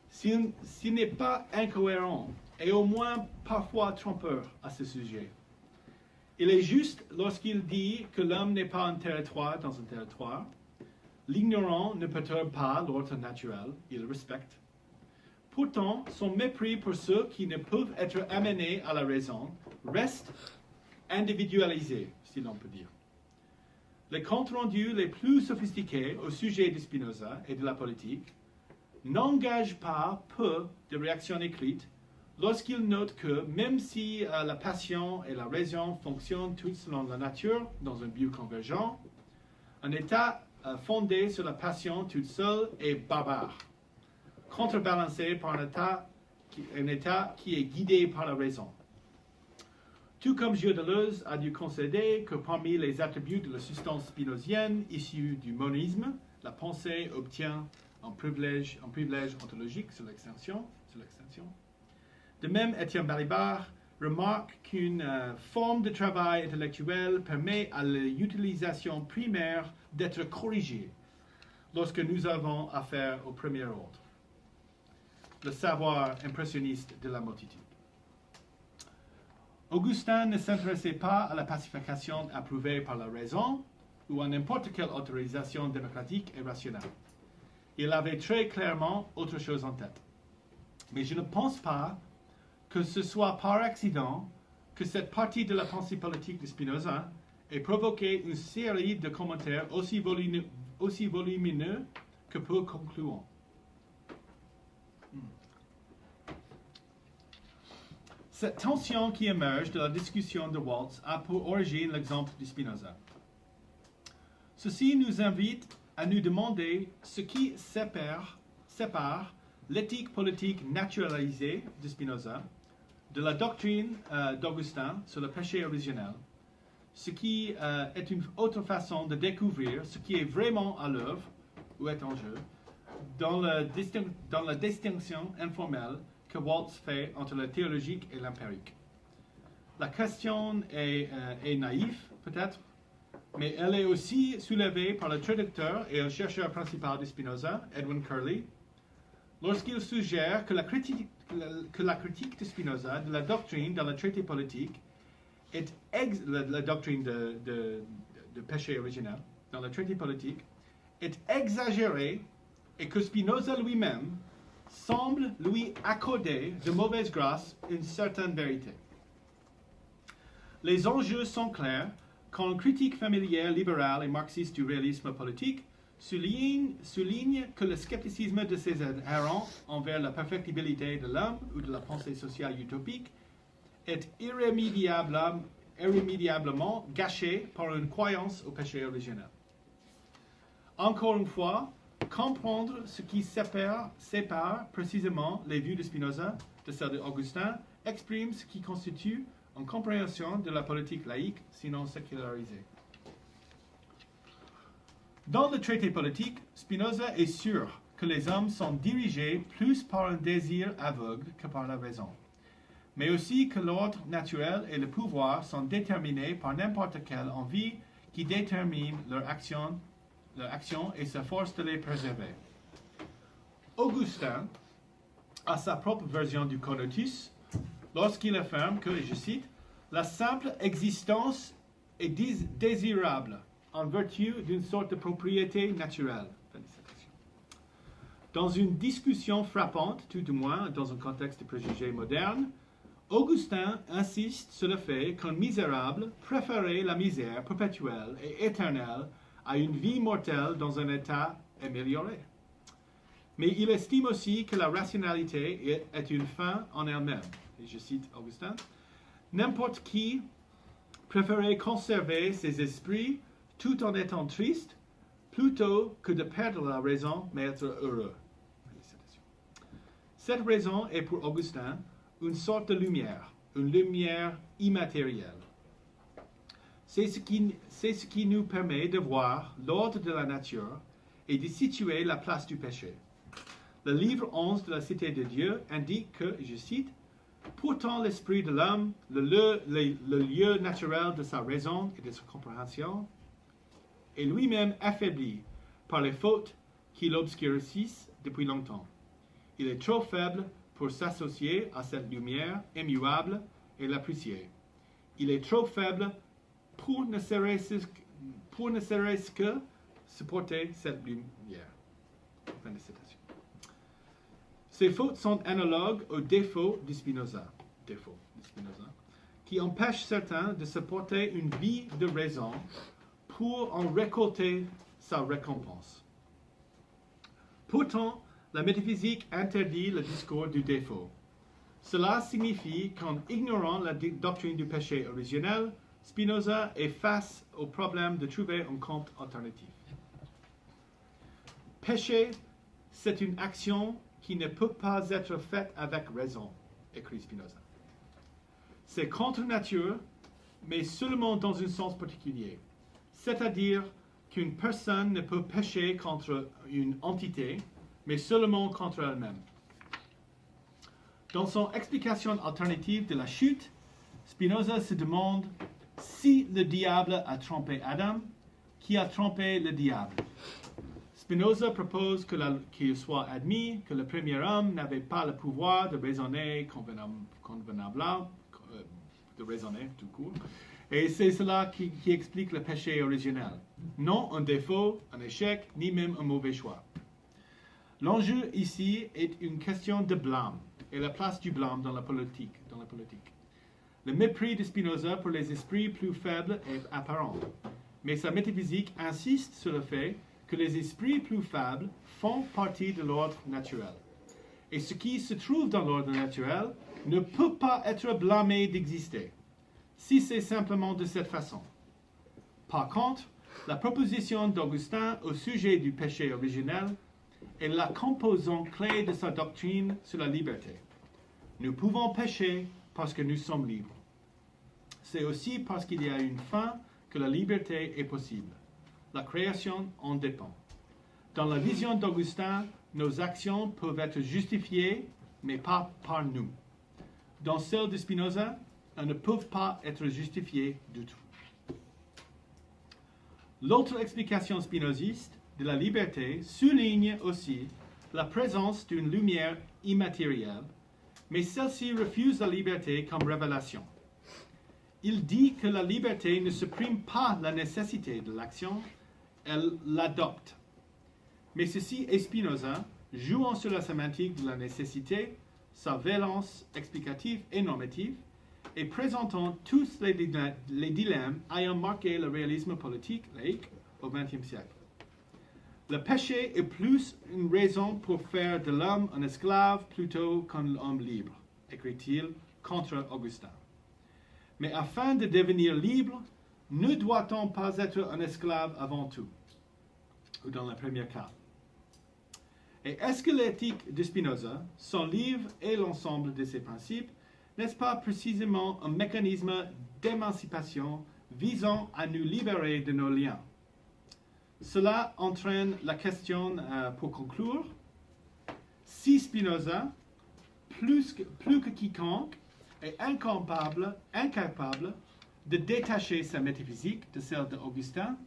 [SPEAKER 3] s'il n'est pas incohérent et au moins parfois trompeur à ce sujet, il est juste lorsqu'il dit que l'homme n'est pas un territoire dans un territoire. L'ignorant ne perturbe pas l'ordre naturel, il respecte. Pourtant, son mépris pour ceux qui ne peuvent être amenés à la raison reste individualisé, si l'on peut dire. Les comptes rendus les plus sophistiqués au sujet de Spinoza et de la politique n'engagent pas peu de réactions écrites lorsqu'ils notent que même si la passion et la raison fonctionnent toutes selon la nature dans un but convergent, un état fondé sur la passion toute seule est barbare, contrebalancé par un état qui est guidé par la raison. Tout comme Gilles Deleuze a dû concéder que parmi les attributs de la substance spinozienne issue du monisme, la pensée obtient un privilège ontologique sur l'extinction. De même, Étienne Balibar remarque qu'une forme de travail intellectuel permet à l'utilisation primaire d'être corrigée lorsque nous avons affaire au premier ordre, le savoir impressionniste de la multitude. Augustin ne s'intéressait pas à la pacification approuvée par la raison ou à n'importe quelle autorisation démocratique et rationnelle. Il avait très clairement autre chose en tête. Mais je ne pense pas que ce soit par accident que cette partie de la pensée politique de Spinoza ait provoqué une série de commentaires aussi volumineux que peu concluants. Cette tension qui émerge de la discussion de Waltz a pour origine l'exemple de Spinoza. Ceci nous invite à nous demander ce qui sépare l'éthique politique naturalisée de Spinoza de la doctrine d'Augustin sur le péché originel, ce qui est une autre façon de découvrir ce qui est vraiment à l'œuvre ou est en jeu dans la distinction informelle que Waltz fait entre le théologique et l'empirique. La question est naïve, peut-être, mais elle est aussi soulevée par le traducteur et le chercheur principal de Spinoza, Edwin Curley, lorsqu'il suggère que la critique de Spinoza de la doctrine dans le traité politique la doctrine de péché originel dans le traité politique est exagérée et que Spinoza lui-même semble lui accorder de mauvaise grâce une certaine vérité. Les enjeux sont clairs quand une critique familière, libérale et marxiste du réalisme politique souligne que le scepticisme de ses adhérents envers la perfectibilité de l'homme ou de la pensée sociale utopique est irrémédiablement gâché par une croyance au péché originel. Encore une fois, comprendre ce qui sépare précisément les vues de Spinoza de celles d'Augustin exprime ce qui constitue une compréhension de la politique laïque, sinon sécularisée. Dans le traité politique, Spinoza est sûr que les hommes sont dirigés plus par un désir aveugle que par la raison, mais aussi que l'ordre naturel et le pouvoir sont déterminés par n'importe quelle envie qui détermine leur action et s'efforce de les préserver. Augustin a sa propre version du conatus lorsqu'il affirme que, et je cite, « la simple existence est désirable en vertu d'une sorte de propriété naturelle ». Dans une discussion frappante, tout du moins dans un contexte de préjugés modernes, Augustin insiste sur le fait qu'un misérable préférait la misère perpétuelle et éternelle à une vie mortelle dans un état amélioré. Mais il estime aussi que la rationalité est une fin en elle-même. Et je cite Augustin, « N'importe qui préférait conserver ses esprits tout en étant triste, plutôt que de perdre la raison mais être heureux. » Cette raison est pour Augustin une sorte de lumière, une lumière immatérielle. C'est ce qui nous permet de voir l'ordre de la nature et de situer la place du péché. Le livre 11 de la Cité de Dieu indique que, je cite, « Pourtant l'esprit de l'homme, le lieu naturel de sa raison et de sa compréhension, est lui-même affaibli par les fautes qui l'obscurcissent depuis longtemps. Il est trop faible pour s'associer à cette lumière immuable et l'apprécier. Il est trop faible pour ne serait-ce que supporter cette lumière. » Fin de citation. Ces fautes sont analogues aux défauts de Spinoza, qui empêchent certains de supporter une vie de raison pour en récolter sa récompense. Pourtant, la métaphysique interdit le discours du défaut. Cela signifie qu'en ignorant la doctrine du péché originel, Spinoza est face au problème de trouver un compte alternatif. Péché, c'est une action qui ne peut pas être faite avec raison, écrit Spinoza. C'est contre nature, mais seulement dans un sens particulier. C'est-à-dire qu'une personne ne peut pécher contre une entité, mais seulement contre elle-même. Dans son explication alternative de la chute, Spinoza se demande si le diable a trompé Adam, qui a trompé le diable. Spinoza propose qu'il soit admis que le premier homme n'avait pas le pouvoir de raisonner convenablement, de raisonner tout court, et c'est cela qui explique le péché originel. Non un défaut, un échec, ni même un mauvais choix. L'enjeu ici est une question de blâme et la place du blâme dans la politique. Le mépris de Spinoza pour les esprits plus faibles est apparent, mais sa métaphysique insiste sur le fait que les esprits plus faibles font partie de l'ordre naturel. Et ce qui se trouve dans l'ordre naturel ne peut pas être blâmé d'exister, si c'est simplement de cette façon. Par contre, la proposition d'Augustin au sujet du péché originel est la composante clé de sa doctrine sur la liberté. Nous pouvons pécher parce que nous sommes libres. C'est aussi parce qu'il y a une fin que la liberté est possible. La création en dépend. Dans la vision d'Augustin, nos actions peuvent être justifiées, mais pas par nous. Dans celle de Spinoza, elles ne peuvent pas être justifiées du tout. L'autre explication spinoziste de la liberté souligne aussi la présence d'une lumière immatérielle, mais celle-ci refuse la liberté comme révélation. Il dit que la liberté ne supprime pas la nécessité de l'action, elle l'adopte. Mais ceci est Spinoza, jouant sur la sémantique de la nécessité, sa valence explicative et normative, et présentant tous les dilemmes ayant marqué le réalisme politique laïque au XXe siècle. Le péché est plus une raison pour faire de l'homme un esclave plutôt qu'un homme libre, écrit-il contre Augustin. Mais afin de devenir libre, ne doit-on pas être un esclave avant tout, ou dans le premier cas? Et est-ce que l'éthique de Spinoza, son livre et l'ensemble de ses principes, n'est-ce pas précisément un mécanisme d'émancipation visant à nous libérer de nos liens? Cela entraîne la question, pour conclure, si Spinoza, plus que quiconque, est incapable de détacher sa métaphysique de celle d'Augustin,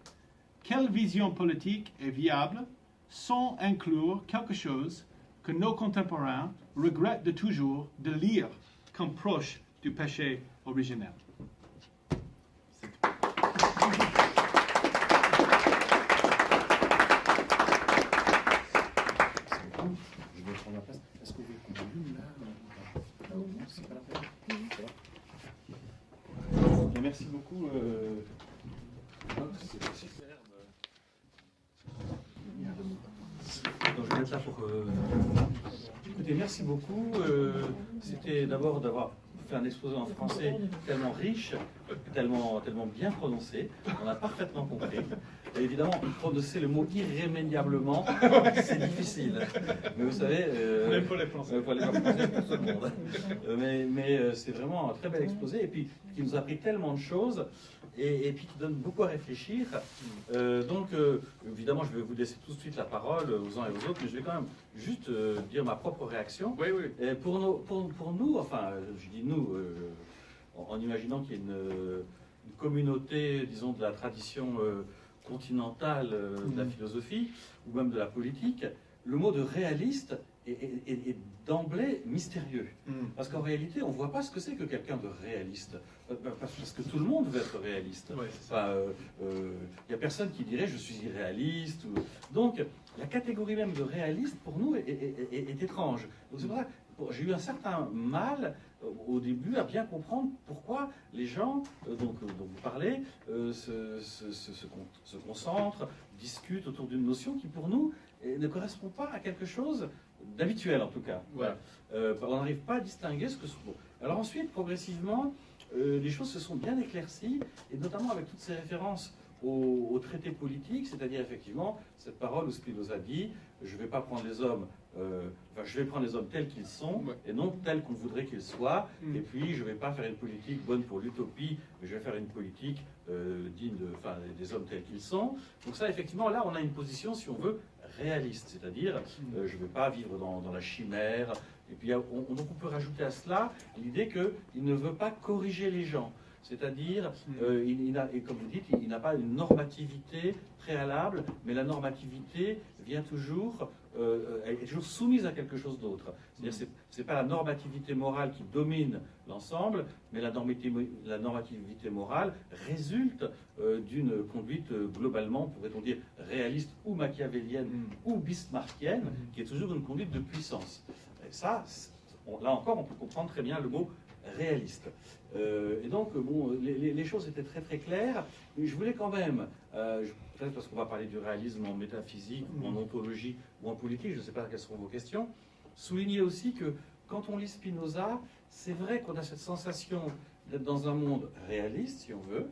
[SPEAKER 3] quelle vision politique est viable sans inclure quelque chose que nos contemporains regrettent de toujours de lire comme proche du péché originel?
[SPEAKER 1] Je vais prendre la place. Est-ce que vous voulez qu'on allume là ou non? C'est pas la peine. Bien, merci beaucoup. C'est superbe. Donc, je vais être là pour. Écoutez, merci beaucoup. C'était d'abord d'avoir fait un exposé en français tellement riche, tellement bien prononcé. On a parfaitement compris. Et évidemment, prononcer le mot irrémédiablement, c'est difficile. Mais vous savez,
[SPEAKER 2] Même pour les Français.
[SPEAKER 1] pour les Français, pour tout le monde. Mais c'est vraiment un très bel exposé et puis qui nous a appris tellement de choses et puis qui donne beaucoup à réfléchir. Donc, évidemment, je vais vous laisser tout de suite la parole aux uns et aux autres, mais je vais quand même juste dire ma propre réaction.
[SPEAKER 2] Oui, oui.
[SPEAKER 1] Et pour nous, enfin, je dis nous, en imaginant qu'il y a une communauté, disons, de la tradition continentale de la philosophie, ou même de la politique, le mot de réaliste est d'emblée mystérieux. Parce qu'en réalité, on ne voit pas ce que c'est que quelqu'un de réaliste. Parce que tout le monde veut être réaliste.
[SPEAKER 2] Ouais, c'est ça.
[SPEAKER 1] Il n'y a personne qui dirait je suis irréaliste. Donc, la catégorie même de réaliste, pour nous, est étrange. Donc, c'est pour ça que j'ai eu un certain mal au début à bien comprendre pourquoi les gens dont vous parlez se concentrent, discutent autour d'une notion qui, pour nous, ne correspond pas à quelque chose d'habituel, en tout cas.
[SPEAKER 2] Ouais.
[SPEAKER 1] On n'arrive pas à distinguer ce que... Alors ensuite, progressivement, les choses se sont bien éclaircies, et notamment avec toutes ces références au traité politique, c'est-à-dire effectivement cette parole où Spinoza dit je ne vais pas prendre les hommes, je vais prendre les hommes tels qu'ils sont,
[SPEAKER 2] Ouais.
[SPEAKER 1] et non tels qu'on voudrait qu'ils soient, et puis je ne vais pas faire une politique bonne pour l'utopie, mais je vais faire une politique digne des hommes tels qu'ils sont. Donc ça, effectivement, là, on a une position, si on veut, réaliste, c'est-à-dire je ne vais pas vivre dans la chimère, et puis donc on peut rajouter à cela l'idée qu'il ne veut pas corriger les gens. C'est-à-dire, et comme vous dites, il n'a pas une normativité préalable, mais la normativité vient toujours, elle est toujours soumise à quelque chose d'autre. C'est-à-dire, c'est pas la normativité morale qui domine l'ensemble, mais la normativité morale résulte d'une conduite globalement, pourrait-on dire, réaliste ou machiavélienne ou bismarckienne, qui est toujours une conduite de puissance. Et ça, là encore, on peut comprendre très bien le mot réaliste. Et donc, bon, les choses étaient très très claires, mais je voulais quand même, peut-être parce qu'on va parler du réalisme en métaphysique, ou en ontologie, ou en politique, je ne sais pas quelles seront vos questions, souligner aussi que quand on lit Spinoza, c'est vrai qu'on a cette sensation d'être dans un monde réaliste, si on veut,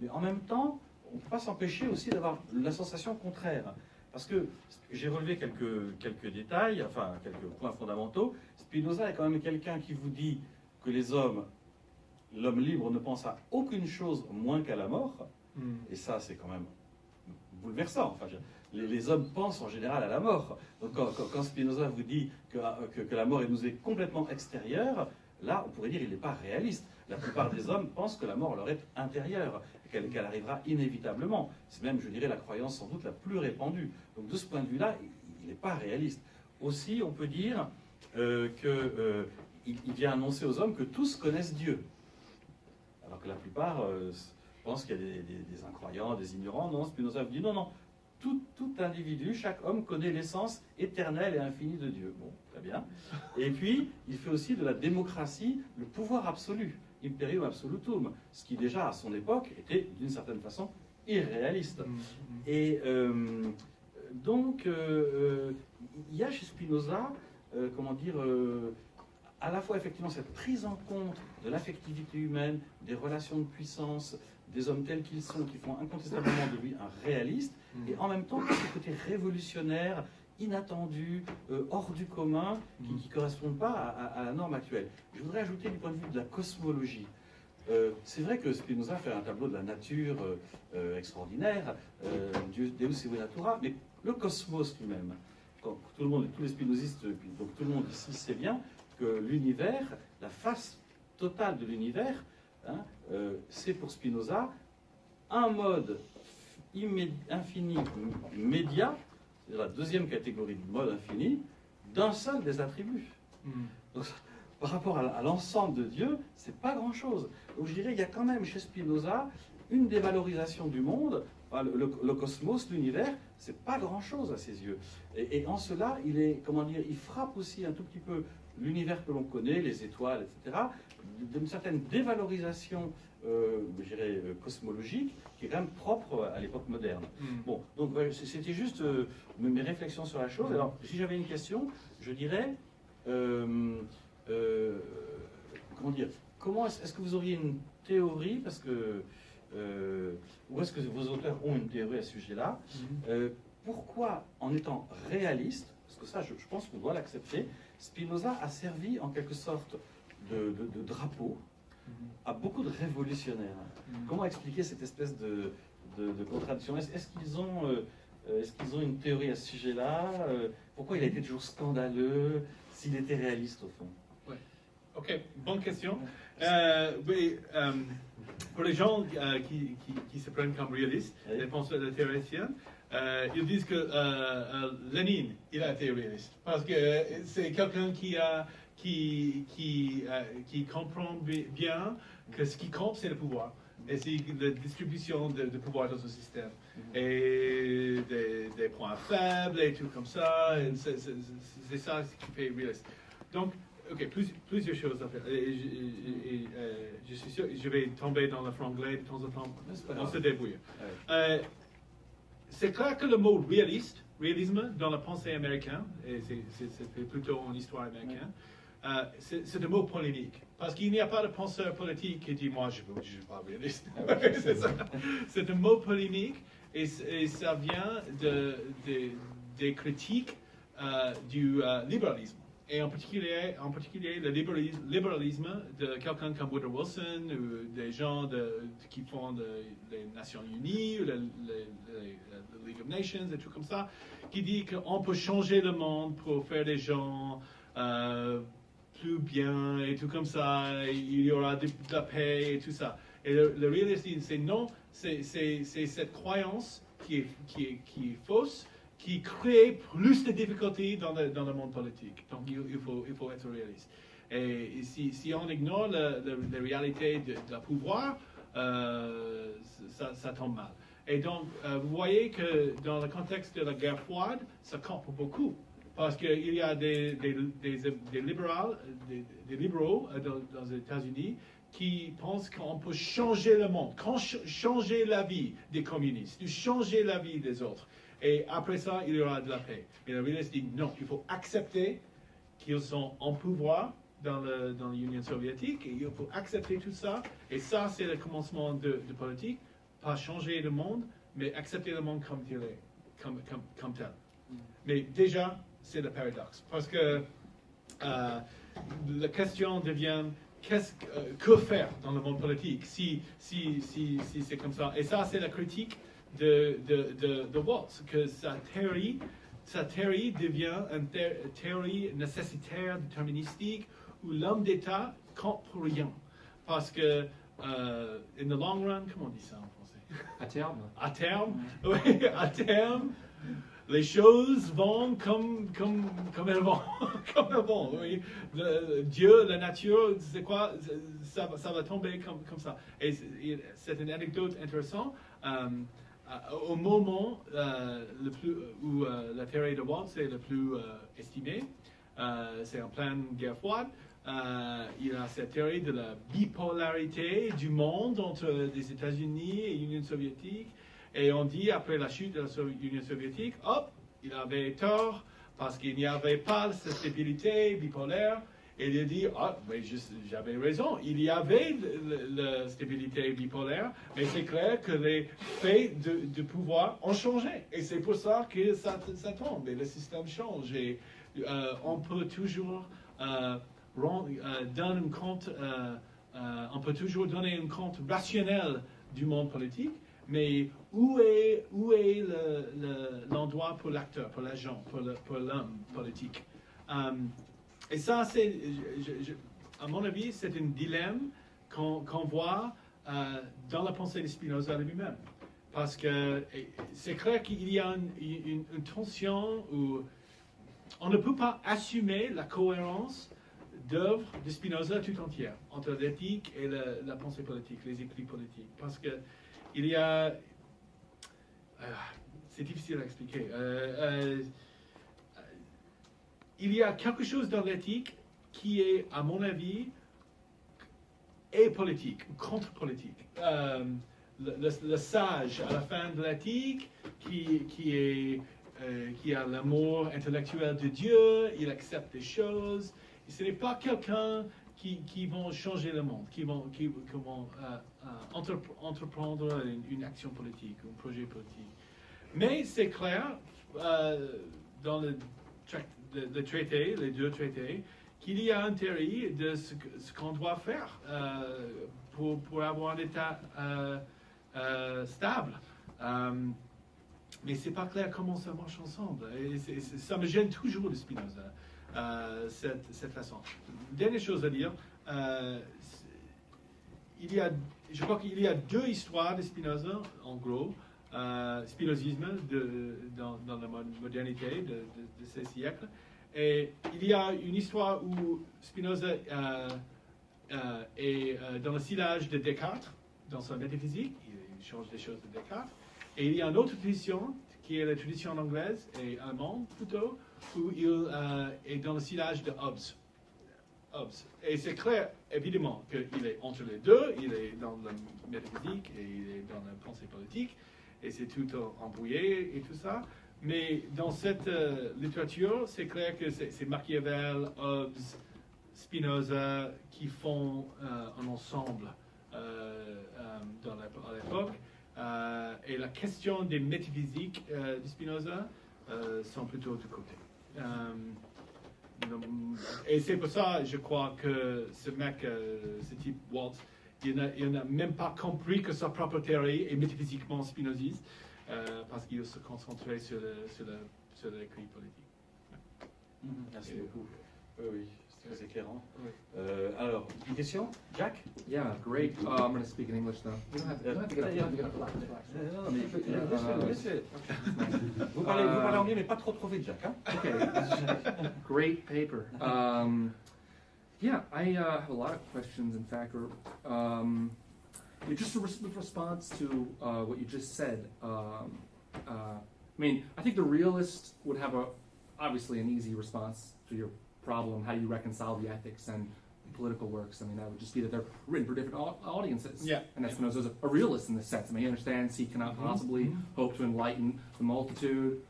[SPEAKER 1] mais en même temps, on ne peut pas s'empêcher aussi d'avoir la sensation contraire. Parce que j'ai relevé quelques détails, enfin quelques points fondamentaux. Spinoza est quand même quelqu'un qui vous dit que l'homme libre ne pense à aucune chose moins qu'à la mort, et ça c'est quand même bouleversant. Enfin, les hommes pensent en général à la mort. Donc quand Spinoza vous dit que la mort nous est complètement extérieure, là on pourrait dire qu'il n'est pas réaliste. La plupart des hommes pensent que la mort leur est intérieure, qu'elle arrivera inévitablement. C'est même, je dirais, la croyance sans doute la plus répandue. Donc de ce point de vue-là, il n'est pas réaliste. Aussi, on peut dire qu'il vient annoncer aux hommes que tous connaissent Dieu. Alors que la plupart pensent qu'il y a des incroyants, des ignorants. Non, Spinoza dit non, tout individu, chaque homme connaît l'essence éternelle et infinie de Dieu. Bon, très bien. Et puis, il fait aussi de la démocratie le pouvoir absolu, imperium absolutum, ce qui déjà à son époque était d'une certaine façon irréaliste. Et donc, il y a chez Spinoza, à la fois effectivement cette prise en compte de l'affectivité humaine, des relations de puissance, des hommes tels qu'ils sont, qui font incontestablement de lui un réaliste, et en même temps ce côté révolutionnaire, inattendu, hors du commun, qui ne correspondent pas à la norme actuelle. Je voudrais ajouter du point de vue de la cosmologie. C'est vrai que Spinoza fait un tableau de la nature extraordinaire, Deus et natura, mais le cosmos lui-même, quand tous les spinozistes, donc tout le monde ici sait bien que l'univers, la face totale de l'univers, hein, c'est pour Spinoza un mode infini média, c'est la deuxième catégorie de mode infini, d'un seul des attributs. Donc, par rapport à l'ensemble de Dieu, c'est pas grand-chose. Donc je dirais qu'il y a quand même chez Spinoza une dévalorisation du monde. Enfin, le cosmos, l'univers, c'est pas grand-chose à ses yeux. Et en cela, il frappe aussi un tout petit peu l'univers que l'on connaît, les étoiles, etc., d'une certaine dévalorisation, je dirais, cosmologique, qui est quand même propre à l'époque moderne. Bon, donc c'était juste mes réflexions sur la chose. Alors, si j'avais une question, je dirais, comment est-ce que vous auriez une théorie, parce que, ou est-ce que vos auteurs ont une théorie à ce sujet-là, pourquoi, en étant réaliste, parce que ça, je pense qu'on doit l'accepter, Spinoza a servi en quelque sorte de drapeau à beaucoup de révolutionnaires. Comment expliquer cette espèce de contradiction? Est-ce qu'ils ont une théorie à ce sujet-là? Pourquoi il a été toujours scandaleux, s'il était réaliste au fond?
[SPEAKER 3] Ouais. Ok, bonne question. Oui, pour les gens qui se prennent comme réalistes,
[SPEAKER 1] Oui.
[SPEAKER 3] les penseurs de théoriciens, ils disent que Lénine, il a été réaliste. Parce que c'est quelqu'un qui comprend bien que ce qui compte, c'est le pouvoir. Et c'est la distribution de pouvoir dans ce système. Et des points faibles et tout comme ça. C'est ça ce qui fait réaliste. Donc, ok, plusieurs choses à faire. Je suis sûr, je vais tomber dans le franglais de temps en temps. On se débrouille.
[SPEAKER 1] Ouais.
[SPEAKER 3] C'est clair que le mot réalisme dans la pensée américaine, et c'est plutôt en histoire américaine, c'est un mot polémique. Parce qu'il n'y a pas de penseur politique qui dit moi je ne suis pas réaliste. C'est ça. C'est un mot polémique et ça vient des critiques du libéralisme. Et en particulier le libéralisme de quelqu'un comme Woodrow Wilson ou des gens qui font les Nations Unies ou la League of Nations et tout comme ça, qui dit qu'on peut changer le monde pour faire des gens plus bien et tout comme ça, il y aura de la paix et tout ça. Et le réalisme, c'est non, c'est cette croyance qui est fausse, qui crée plus de difficultés dans le monde politique. Donc il faut être réaliste. Et si on ignore la réalité de pouvoir, ça tombe mal. Et donc, vous voyez que dans le contexte de la guerre froide, ça compte beaucoup. Parce qu'il y a des libéraux dans les États-Unis qui pensent qu'on peut changer le monde, changer la vie des communistes, changer la vie des autres. Et après ça, il y aura de la paix. Et le réaliste dit non, il faut accepter qu'ils sont en pouvoir dans l'Union soviétique, et il faut accepter tout ça. Et ça, c'est le commencement de politique. Pas changer le monde, mais accepter le monde comme tel. Mais déjà, c'est le paradoxe. Parce que la question devient que faire dans le monde politique si c'est comme ça. Et ça, c'est la critique de Waltz, que sa théorie devient une théorie nécessitaire, déterministique, où l'homme d'État compte pour rien. Parce que, in the long run, comment on dit ça en français?
[SPEAKER 4] À terme.
[SPEAKER 3] À terme, oui, à terme, les choses vont comme elles vont. Comme elles vont, oui. Dieu, la nature, c'est quoi? Ça va tomber comme ça. Et c'est une anecdote intéressante. au moment où la théorie de Waltz est le plus estimée, c'est en pleine guerre froide. Il a cette théorie de la bipolarité du monde entre les États-Unis et l'Union soviétique. Et on dit, après la chute de l'Union soviétique, hop, il avait tort parce qu'il n'y avait pas cette stabilité bipolaire. Et il a dit, ah, mais j'avais raison, il y avait la stabilité bipolaire, mais c'est clair que les faits de pouvoir ont changé. Et c'est pour ça que ça tombe et le système change. Et on peut toujours donner un compte, on peut toujours donner un compte rationnel du monde politique, mais où est l'endroit pour l'acteur, pour l'agent, pour l'homme politique? Et ça, c'est, à mon avis, c'est un dilemme qu'on voit dans la pensée de Spinoza lui-même. Parce que c'est clair qu'il y a une tension où on ne peut pas assumer la cohérence d'œuvres de Spinoza tout entière, entre l'éthique et la pensée politique, les écrits politiques. Parce que il y a... c'est difficile à expliquer. Il y a quelque chose dans l'éthique qui est, à mon avis, est politique, contre-politique. Le sage, à la fin de l'éthique, qui a l'amour intellectuel de Dieu, il accepte des choses. Ce n'est pas quelqu'un qui vont changer le monde, qui vont entreprendre une action politique, un projet politique. Mais c'est clair, dans le traité, les deux traités, qu'il y a une théorie de ce qu'on doit faire pour avoir un État stable. Mais c'est pas clair comment ça marche ensemble. Et ça me gêne toujours de Spinoza, cette façon. Dernière chose à dire, je crois qu'il y a deux histoires de Spinoza, en gros. Spinozisme dans la modernité de ces siècles. Et il y a une histoire où Spinoza est dans le sillage de Descartes, dans sa métaphysique, il change des choses de Descartes. Et il y a une autre tradition, qui est la tradition anglaise et allemande plutôt, où il est dans le sillage de Hobbes. Et c'est clair, évidemment, qu'il est entre les deux, il est dans la métaphysique et il est dans la pensée politique. Et c'est tout embrouillé et tout ça. Mais dans cette littérature, c'est clair que c'est Machiavel, Hobbes, Spinoza qui font un ensemble à l'époque. Et la question des métaphysiques de Spinoza sont plutôt de côté. Et c'est pour ça, je crois, que ce mec, ce type Waltz, il n'a même pas compris que sa propre théorie est métaphysiquement spinoziste, parce qu'il se concentrait sur l'écrit politique.
[SPEAKER 1] Merci beaucoup. Oui, c'est très éclairant. Alors, une question, Jack?
[SPEAKER 4] Yeah, great. I'm going to speak in English though. You don't have to get up.
[SPEAKER 1] Vous parlez anglais, mais pas trop vite, Jack. Hein?
[SPEAKER 4] Okay. Great paper. Yeah, I have a lot of questions, in fact. Just with response to what you just said, I mean, I think the realist would have obviously an easy response to your problem. How do you reconcile the ethics and political works? I mean, that would just be that they're written for different audiences. Yeah. And that's Spinoza's a realist in this sense. I mean, he understands he cannot possibly hope to enlighten the multitude.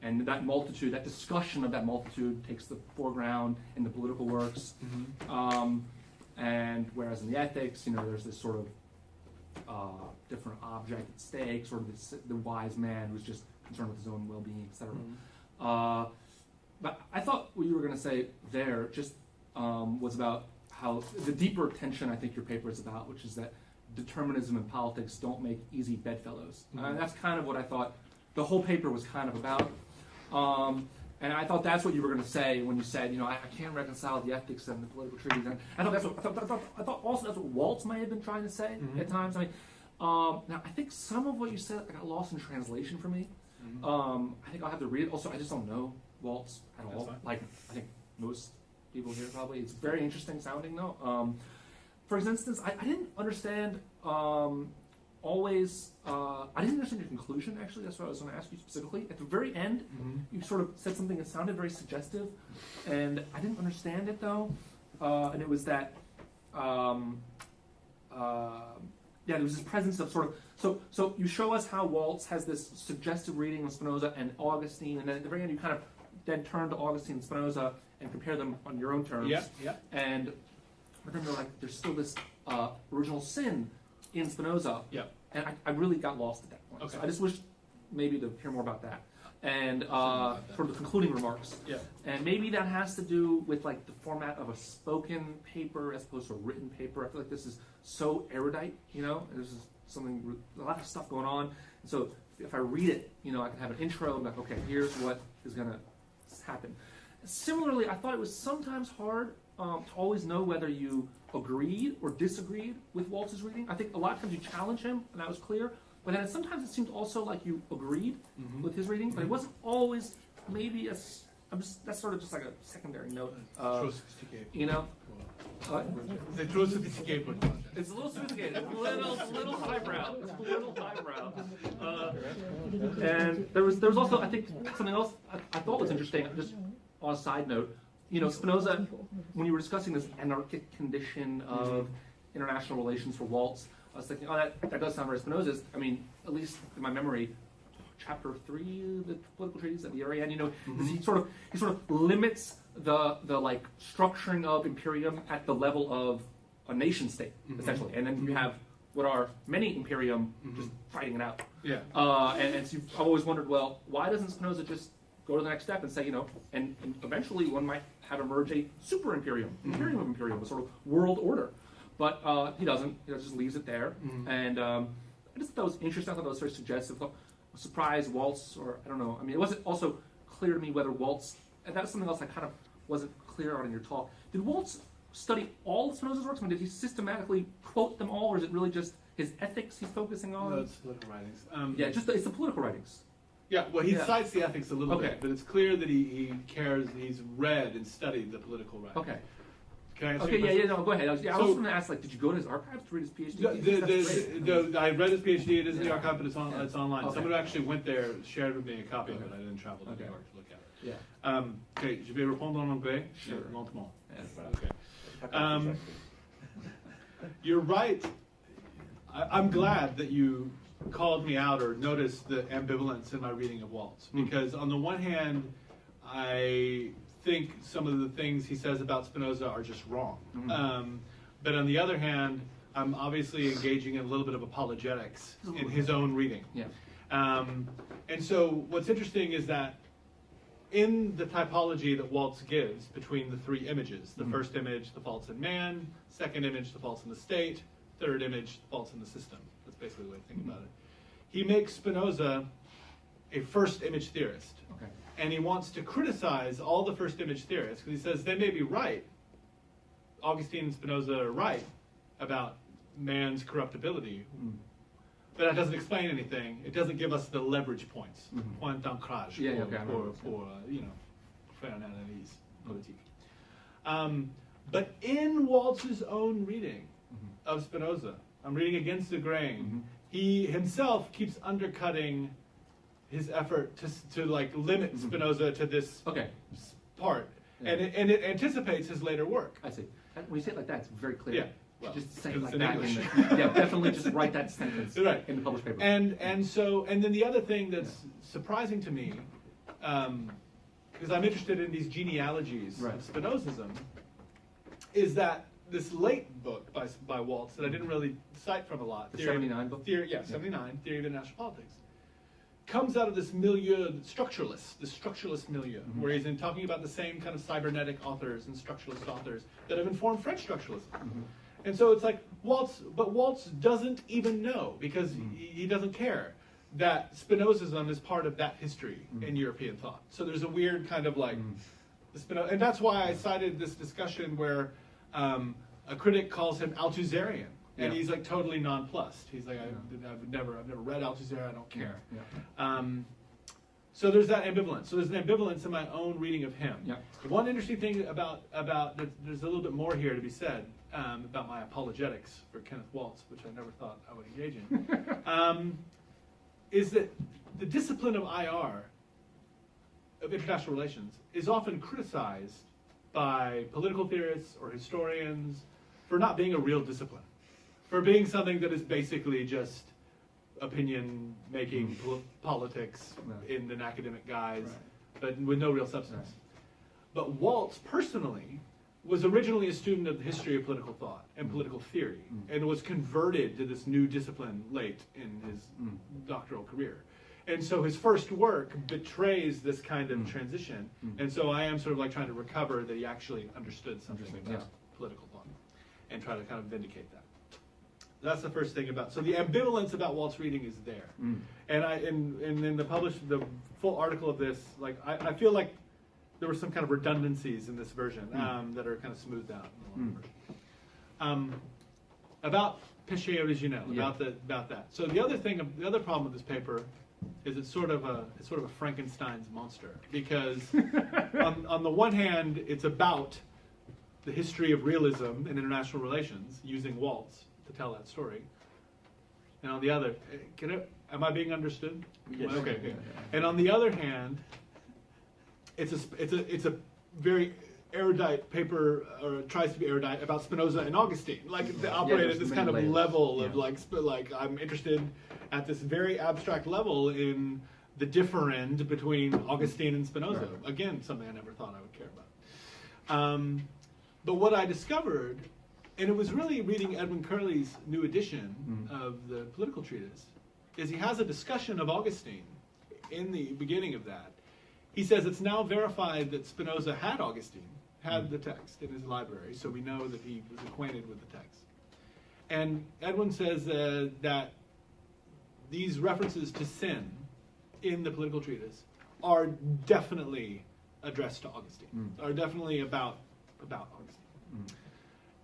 [SPEAKER 4] And that multitude, that discussion of that multitude takes the foreground in the political works. And whereas in the ethics, there's this sort of different object at stake, sort of the wise man who's just concerned with his own well-being, etc. But I thought what you were going to say there just was about how the deeper tension I think your paper is about, which is that determinism and politics don't make easy bedfellows. That's kind of what I thought the whole paper was kind of about. And I thought that's what you were going to say when you said, I can't reconcile the ethics and the political treaties. And I thought also that's what Waltz might have been trying to say at times. I mean, now I think some of what you said got lost in translation for me. I think I'll have to read it. Also, I just don't know Waltz at all. Like I think most people here probably. It's very interesting sounding though. For instance, I didn't understand always, I didn't understand your conclusion, actually. That's what I was going to ask you specifically. At the very end, you sort of said something that sounded very suggestive, and I didn't understand it, though. And it was that, there was this presence of sort of, so you show us how Waltz has this suggestive reading of Spinoza and Augustine, and then at the very end you kind of then turn to Augustine and Spinoza and compare them on your own terms.
[SPEAKER 2] Yeah, yeah.
[SPEAKER 4] And but then they're like, there's still this original sin in Spinoza.
[SPEAKER 2] Yeah.
[SPEAKER 4] And I really got lost at that point.
[SPEAKER 2] Okay.
[SPEAKER 4] So I just wish maybe to hear more about that. And sort of the concluding remarks.
[SPEAKER 2] Yeah.
[SPEAKER 4] And maybe that has to do with like the format of a spoken paper as opposed to a written paper. I feel like this is so erudite, you know. There's just something, a lot of stuff going on. And so if I read it, you know, I can have an intro and be like, okay, here's what is going to happen. Similarly, I thought it was sometimes hard to always know whether you agreed or disagreed with Waltz's reading. I think a lot of times you challenge him, and that was clear. But then sometimes it seemed also like you agreed with his reading, but it wasn't always maybe that's sort of just like a secondary note.
[SPEAKER 2] Trop sophistiqué.
[SPEAKER 4] You know?
[SPEAKER 2] C'est trop sophistiqué pour toi.
[SPEAKER 4] It's a little sophisticated. It's a little highbrow. It's a little highbrow. And there was also, I think, something else I thought was interesting, just on a side note. You know, Spinoza, when you were discussing this anarchic condition of international relations for Waltz, I was thinking, oh, that does sound very Spinoza's. I mean, at least in my memory, chapter 3 of the political treatise at the very end, you know, he sort of limits the like structuring of imperium at the level of a nation state, essentially, and then you have what are many imperium just fighting it out.
[SPEAKER 2] Yeah.
[SPEAKER 4] And so I've always wondered, well, why doesn't Spinoza just go to the next step and say, you know, and eventually one might have emerge a super imperium, imperium of imperium, a sort of world order. But he doesn't. He just leaves it there. And I just thought that was interesting. I thought that was very suggestive. I was surprised Waltz, or I don't know. I mean, it wasn't also clear to me whether Waltz, and that was something else I kind of wasn't clear on in your talk. Did Waltz study all of Spinoza's works? I mean, did he systematically quote them all, or is it really just his ethics he's focusing on?
[SPEAKER 2] No, it's political writings.
[SPEAKER 4] It's the political writings.
[SPEAKER 2] Yeah, well, he cites the ethics a little
[SPEAKER 4] Okay.
[SPEAKER 2] bit, but it's clear that he cares, he's read and studied the political writings.
[SPEAKER 4] Okay.
[SPEAKER 2] Can I answer
[SPEAKER 4] Okay,
[SPEAKER 2] your question?
[SPEAKER 4] no, go ahead. I was
[SPEAKER 2] So-
[SPEAKER 4] going to ask, like, did you go to his archives to read his PhD? That's great.
[SPEAKER 2] I read his PhD. It is in the
[SPEAKER 4] Yeah.
[SPEAKER 2] archive, but it's online.
[SPEAKER 4] Okay.
[SPEAKER 2] Someone who actually went there shared with me a copy of it.
[SPEAKER 4] Okay.
[SPEAKER 2] I didn't travel to
[SPEAKER 4] Okay.
[SPEAKER 2] New York to look at it.
[SPEAKER 4] Yeah.
[SPEAKER 2] Ok, je vais répondre en anglais.
[SPEAKER 4] Sure.
[SPEAKER 2] Lentement.
[SPEAKER 4] Yeah.
[SPEAKER 2] Okay. You're right. I'm glad that you called me out or noticed the ambivalence in my reading of Waltz. Because on the one hand, I think some of the things he says about Spinoza are just wrong. But on the other hand, I'm obviously engaging in a little bit of apologetics in his own reading.
[SPEAKER 4] Yeah.
[SPEAKER 2] And so what's interesting is that in the typology that Waltz gives between the three images, the first image, the faults in man, second image, the faults in the state, third image, the faults in the system. That's basically the way to think about it. He makes Spinoza a first image theorist.
[SPEAKER 4] Okay.
[SPEAKER 2] And he wants to criticize all the first image theorists because he says they may be right. Augustine and Spinoza are right about man's corruptibility. But that doesn't explain anything. It doesn't give us the leverage points. Point d'ancrage for faire une analyse politique. But in Waltz's own reading of Spinoza, I'm reading against the grain, he himself keeps undercutting his effort to like limit Spinoza to this part.
[SPEAKER 4] Yeah.
[SPEAKER 2] And it anticipates his later work.
[SPEAKER 4] I see. When you say it like that, it's very clear.
[SPEAKER 2] Yeah. Well,
[SPEAKER 4] just say it
[SPEAKER 2] it's
[SPEAKER 4] like
[SPEAKER 2] in
[SPEAKER 4] that.
[SPEAKER 2] English.
[SPEAKER 4] Yeah, definitely just write that sentence
[SPEAKER 2] Right.
[SPEAKER 4] in the published paper.
[SPEAKER 2] And then the other thing that's surprising to me, because I'm interested in these genealogies
[SPEAKER 4] Right.
[SPEAKER 2] of Spinozism, is that this late book by Waltz that I didn't really cite from a lot,
[SPEAKER 4] The 79 book?
[SPEAKER 2] 79, Theory of International Politics, comes out of this milieu, this structuralist milieu, where he's talking about the same kind of cybernetic authors and structuralist authors that have informed French structuralism. And so it's like Waltz doesn't even know, because he doesn't care, that Spinozism is part of that history in European thought. So there's a weird kind of like, and that's why I cited this discussion where a critic calls him Althuserian. And he's like totally nonplussed. He's like, I've never read Althusser. I don't care. So there's that ambivalence. So there's an ambivalence in my own reading of him.
[SPEAKER 4] Yeah.
[SPEAKER 2] One interesting thing about there's a little bit more here to be said about my apologetics for Kenneth Waltz, which I never thought I would engage in, is that the discipline of IR, of international relations, is often criticized by political theorists or historians for not being a real discipline, for being something that is basically just opinion making politics in an academic guise, but with no real substance. But Waltz personally was originally a student of the history of political thought and political theory, and was converted to this new discipline late in his doctoral career. And so his first work betrays this kind of transition, and so I am sort of like trying to recover that he actually understood something about political thought and try to kind of vindicate that. That's the first thing about. So the ambivalence about Walt's reading is there, and in the full article of this, like I feel like there were some kind of redundancies in this version that are kind of smoothed out in the longer version. About Péché Originel, about that. So the other problem with this paper is it's sort of a Frankenstein's monster, because on the one hand it's about the history of realism in international relations using Waltz to tell that story, and on the other, am I being understood?
[SPEAKER 1] Yes.
[SPEAKER 2] Okay. And on the other hand, it's a very erudite paper, or tries to be erudite, about Spinoza and Augustine. Like they operate at this kind of level of like I'm interested at this very abstract level in the differend between Augustine and Spinoza. Again, something I never thought I would care about. But what I discovered, and it was really reading Edwin Curley's new edition of the political treatise, is he has a discussion of Augustine in the beginning of that. He says it's now verified that Spinoza had Augustine, had the text in his library, so we know that he was acquainted with the text. And Edwin says that these references to sin in the political treatise are definitely addressed to Augustine, are definitely about Augustine.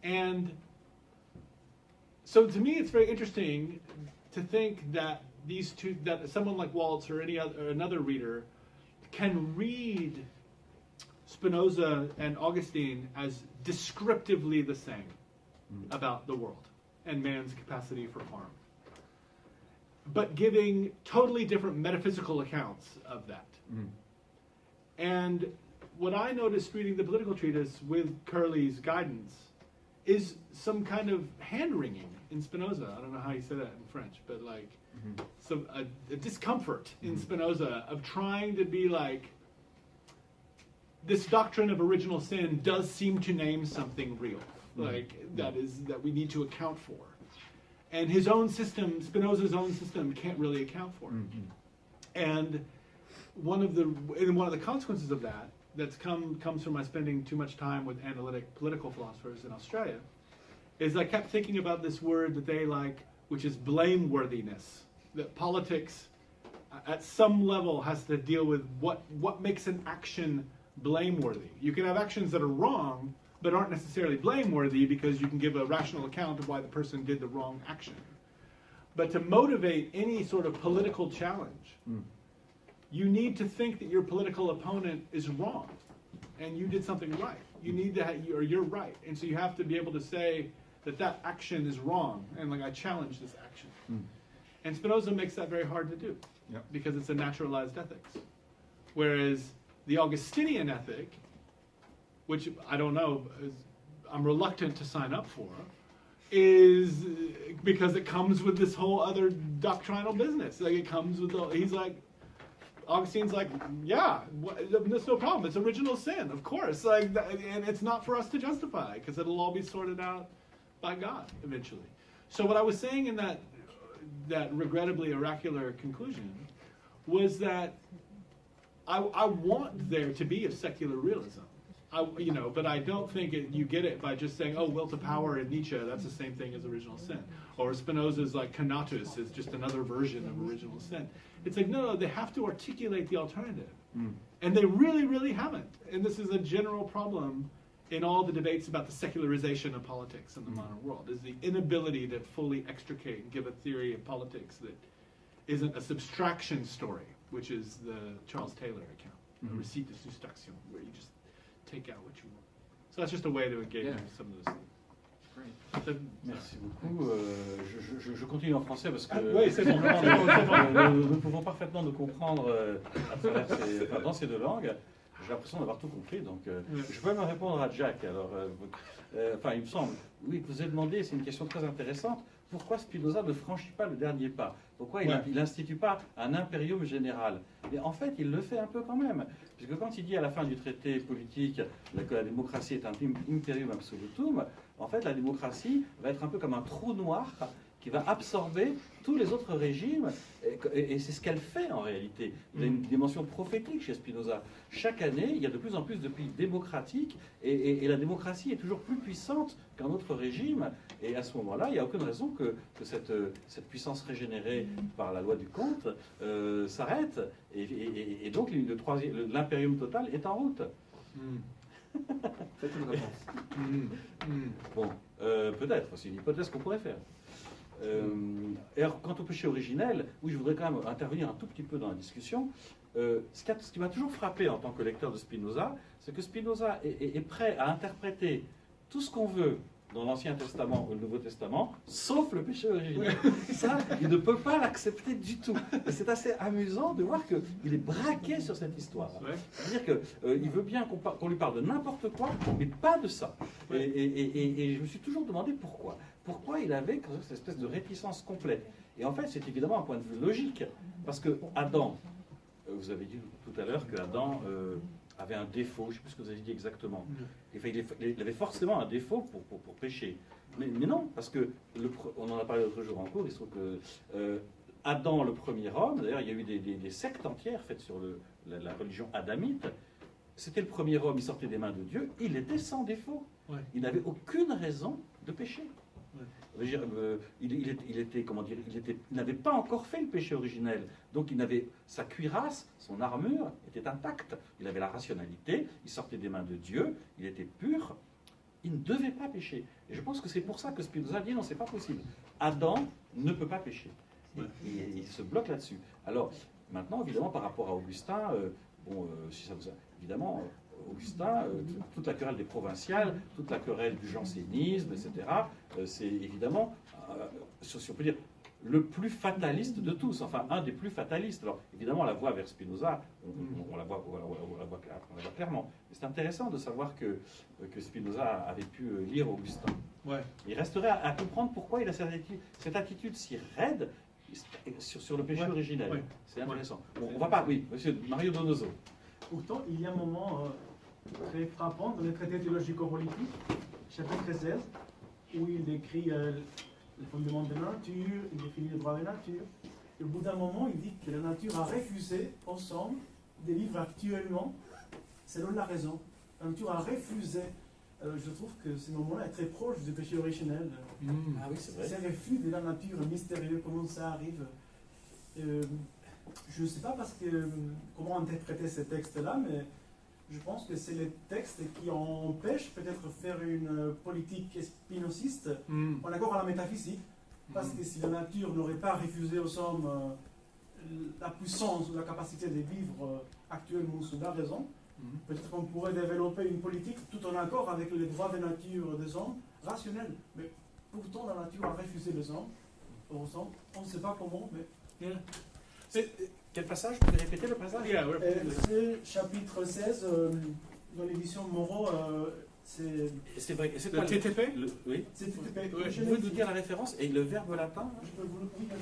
[SPEAKER 2] And so to me it's very interesting to think that these two, that someone like Waltz or another reader can read Spinoza and Augustine as descriptively the same about the world and man's capacity for harm, but giving totally different metaphysical accounts of that. And what I noticed reading the political treatise with Curley's guidance is some kind of hand-wringing in Spinoza. I don't know how you say that in French, but like a discomfort in Spinoza of trying to be like, this doctrine of original sin does seem to name something real, like that we need to account for. And his own system, Spinoza's own system, can't really account for it. And one of the consequences of that's comes from my spending too much time with analytic political philosophers in Australia, is I kept thinking about this word that they like, which is blameworthiness. That politics, at some level, has to deal with what makes an action blameworthy. You can have actions that are wrong, but aren't necessarily blameworthy because you can give a rational account of why the person did the wrong action. But to motivate any sort of political challenge, you need to think that your political opponent is wrong and you did something right. You need to or you're right. And so you have to be able to say that action is wrong, and like I challenge this action. And Spinoza makes that very hard to do because it's a naturalized ethics. Whereas the Augustinian ethic, which I don't know, I'm reluctant to sign up for, is because it comes with this whole other doctrinal business. Like it comes with Augustine's like, there's no problem. It's original sin, of course. Like, and it's not for us to justify because it'll all be sorted out by God eventually. So what I was saying in that regrettably oracular conclusion was that I want there to be a secular realism. But I don't think you get it by just saying, will to power in Nietzsche, that's the same thing as original sin. Or Spinoza's like conatus is just another version of original sin. It's like, no, they have to articulate the alternative. And they really, really haven't. And this is a general problem in all the debates about the secularization of politics in the modern world, is the inability to fully extricate and give a theory of politics that isn't a subtraction story which is the Charles Taylor account,
[SPEAKER 4] Mhm.
[SPEAKER 2] the receipt de soustraction, where you just take out what you want. So that's just a way to engage
[SPEAKER 4] Yeah.
[SPEAKER 2] with some of those things.
[SPEAKER 4] Great.
[SPEAKER 1] Merci beaucoup. Je continue en français parce que
[SPEAKER 2] Oui, c'est bon, c'est bon, c'est bon.
[SPEAKER 1] nous pouvons parfaitement nous comprendre à travers dans ces deux langues. J'ai l'impression d'avoir tout compris, donc je peux me répondre à Jack. Alors, il me semble, oui, que vous avez demandé, c'est une question très intéressante. Pourquoi Spinoza ne franchit pas le dernier pas? Pourquoi il n'institue pas un impérium général? Mais en fait, il le fait un peu quand même. Puisque quand il dit à la fin du traité politique que la démocratie est un imperium absolutum, en fait, la démocratie va être un peu comme un trou noir qui va absorber tous les autres régimes, et c'est ce qu'elle fait en réalité. Il y a une dimension prophétique chez Spinoza. Chaque année, il y a de plus en plus de pays démocratiques, et la démocratie est toujours plus puissante qu'un autre régime, et à ce moment-là, il n'y a aucune raison que cette puissance régénérée par la loi du Comte s'arrête, et donc l'impérium total est en route.
[SPEAKER 4] C'est une réponse.
[SPEAKER 1] Bon, peut-être, c'est une hypothèse qu'on pourrait faire. Et alors, quant au péché originel, oui, je voudrais quand même intervenir un tout petit peu dans la discussion. Ce qui m'a toujours frappé en tant que lecteur de Spinoza, c'est que Spinoza est prêt à interpréter tout ce qu'on veut dans l'Ancien Testament ou le Nouveau Testament, sauf le péché originel. Ça, il ne peut pas l'accepter du tout. Et c'est assez amusant de voir qu'il est braqué sur cette histoire. C'est-à-dire qu'il veut bien qu'on lui parle de n'importe quoi, mais pas de ça. Et je me suis toujours demandé pourquoi. Pourquoi il avait cette espèce de réticence complète. Et en fait, c'est évidemment un point de vue logique. Parce que Adam, vous avez dit tout à l'heure que Adam avait un défaut, je ne sais plus ce que vous avez dit exactement. Il avait forcément un défaut pour pécher. Mais non, parce que, on en a parlé l'autre jour en cours, il se trouve que Adam, le premier homme, d'ailleurs il y a eu des sectes entières faites sur la religion adamite, c'était le premier homme, il sortait des mains de Dieu, il était sans défaut.
[SPEAKER 2] Ouais.
[SPEAKER 1] Il n'avait aucune raison de pécher.
[SPEAKER 2] Ouais.
[SPEAKER 1] Je veux dire, il était, comment dire, il n'avait pas encore fait le péché originel. Donc sa cuirasse, son armure était intacte. Il avait la rationalité, il sortait des mains de Dieu, il était pur. Il ne devait pas pécher. Et je pense que c'est pour ça que Spinoza dit non, c'est pas possible. Adam ne peut pas pécher. Et il se bloque là-dessus. Alors, maintenant, évidemment, par rapport à Augustin, si ça vous a, évidemment, Augustin, toute la querelle des provinciales, toute la querelle du jansénisme, etc., c'est évidemment, si on peut dire, le plus fataliste de tous, enfin un des plus fatalistes. Alors évidemment, la voie vers Spinoza, on la voit clairement. Mais c'est intéressant de savoir que Spinoza avait pu lire Augustin.
[SPEAKER 2] Ouais.
[SPEAKER 1] Il resterait à comprendre pourquoi il a cette attitude si raide sur le péché originel.
[SPEAKER 2] Ouais.
[SPEAKER 1] C'est intéressant. Bon, on va pas, oui, monsieur Mario Donoso.
[SPEAKER 5] Pourtant, il y a un moment très frappant dans le traité théologico-politique, chapitre 16, où il décrit le fondement de la nature, il définit le droit de la nature. Et au bout d'un moment, il dit que la nature a refusé, ensemble, des livres actuellement, selon la raison. La nature a refusé. Je trouve que ce moment-là est très proche du péché originel.
[SPEAKER 1] Ah oui, c'est vrai.
[SPEAKER 5] Ces refus de la nature mystérieux, comment ça arrive. Je ne sais pas comment interpréter ces textes-là, mais je pense que c'est les textes qui empêchent peut-être de faire une politique spinoziste en accord à la métaphysique. Parce que si la nature n'aurait pas refusé aux hommes la puissance ou la capacité de vivre actuellement sous la raison, peut-être qu'on pourrait développer une politique tout en accord avec les droits de nature des hommes rationnels. Mais pourtant, la nature a refusé les hommes. On ne sait pas comment, mais...
[SPEAKER 1] Quel passage? Vous pouvez répéter le passage?
[SPEAKER 5] C'est chapitre 16, dans l'édition Moreau,
[SPEAKER 1] C'est vrai. C'est
[SPEAKER 2] Le TTP?
[SPEAKER 1] Oui.
[SPEAKER 5] c'est TTP.
[SPEAKER 2] Ouais,
[SPEAKER 1] Vous pouvez nous dire la référence et le verbe latin?
[SPEAKER 5] Je peux vous le dire.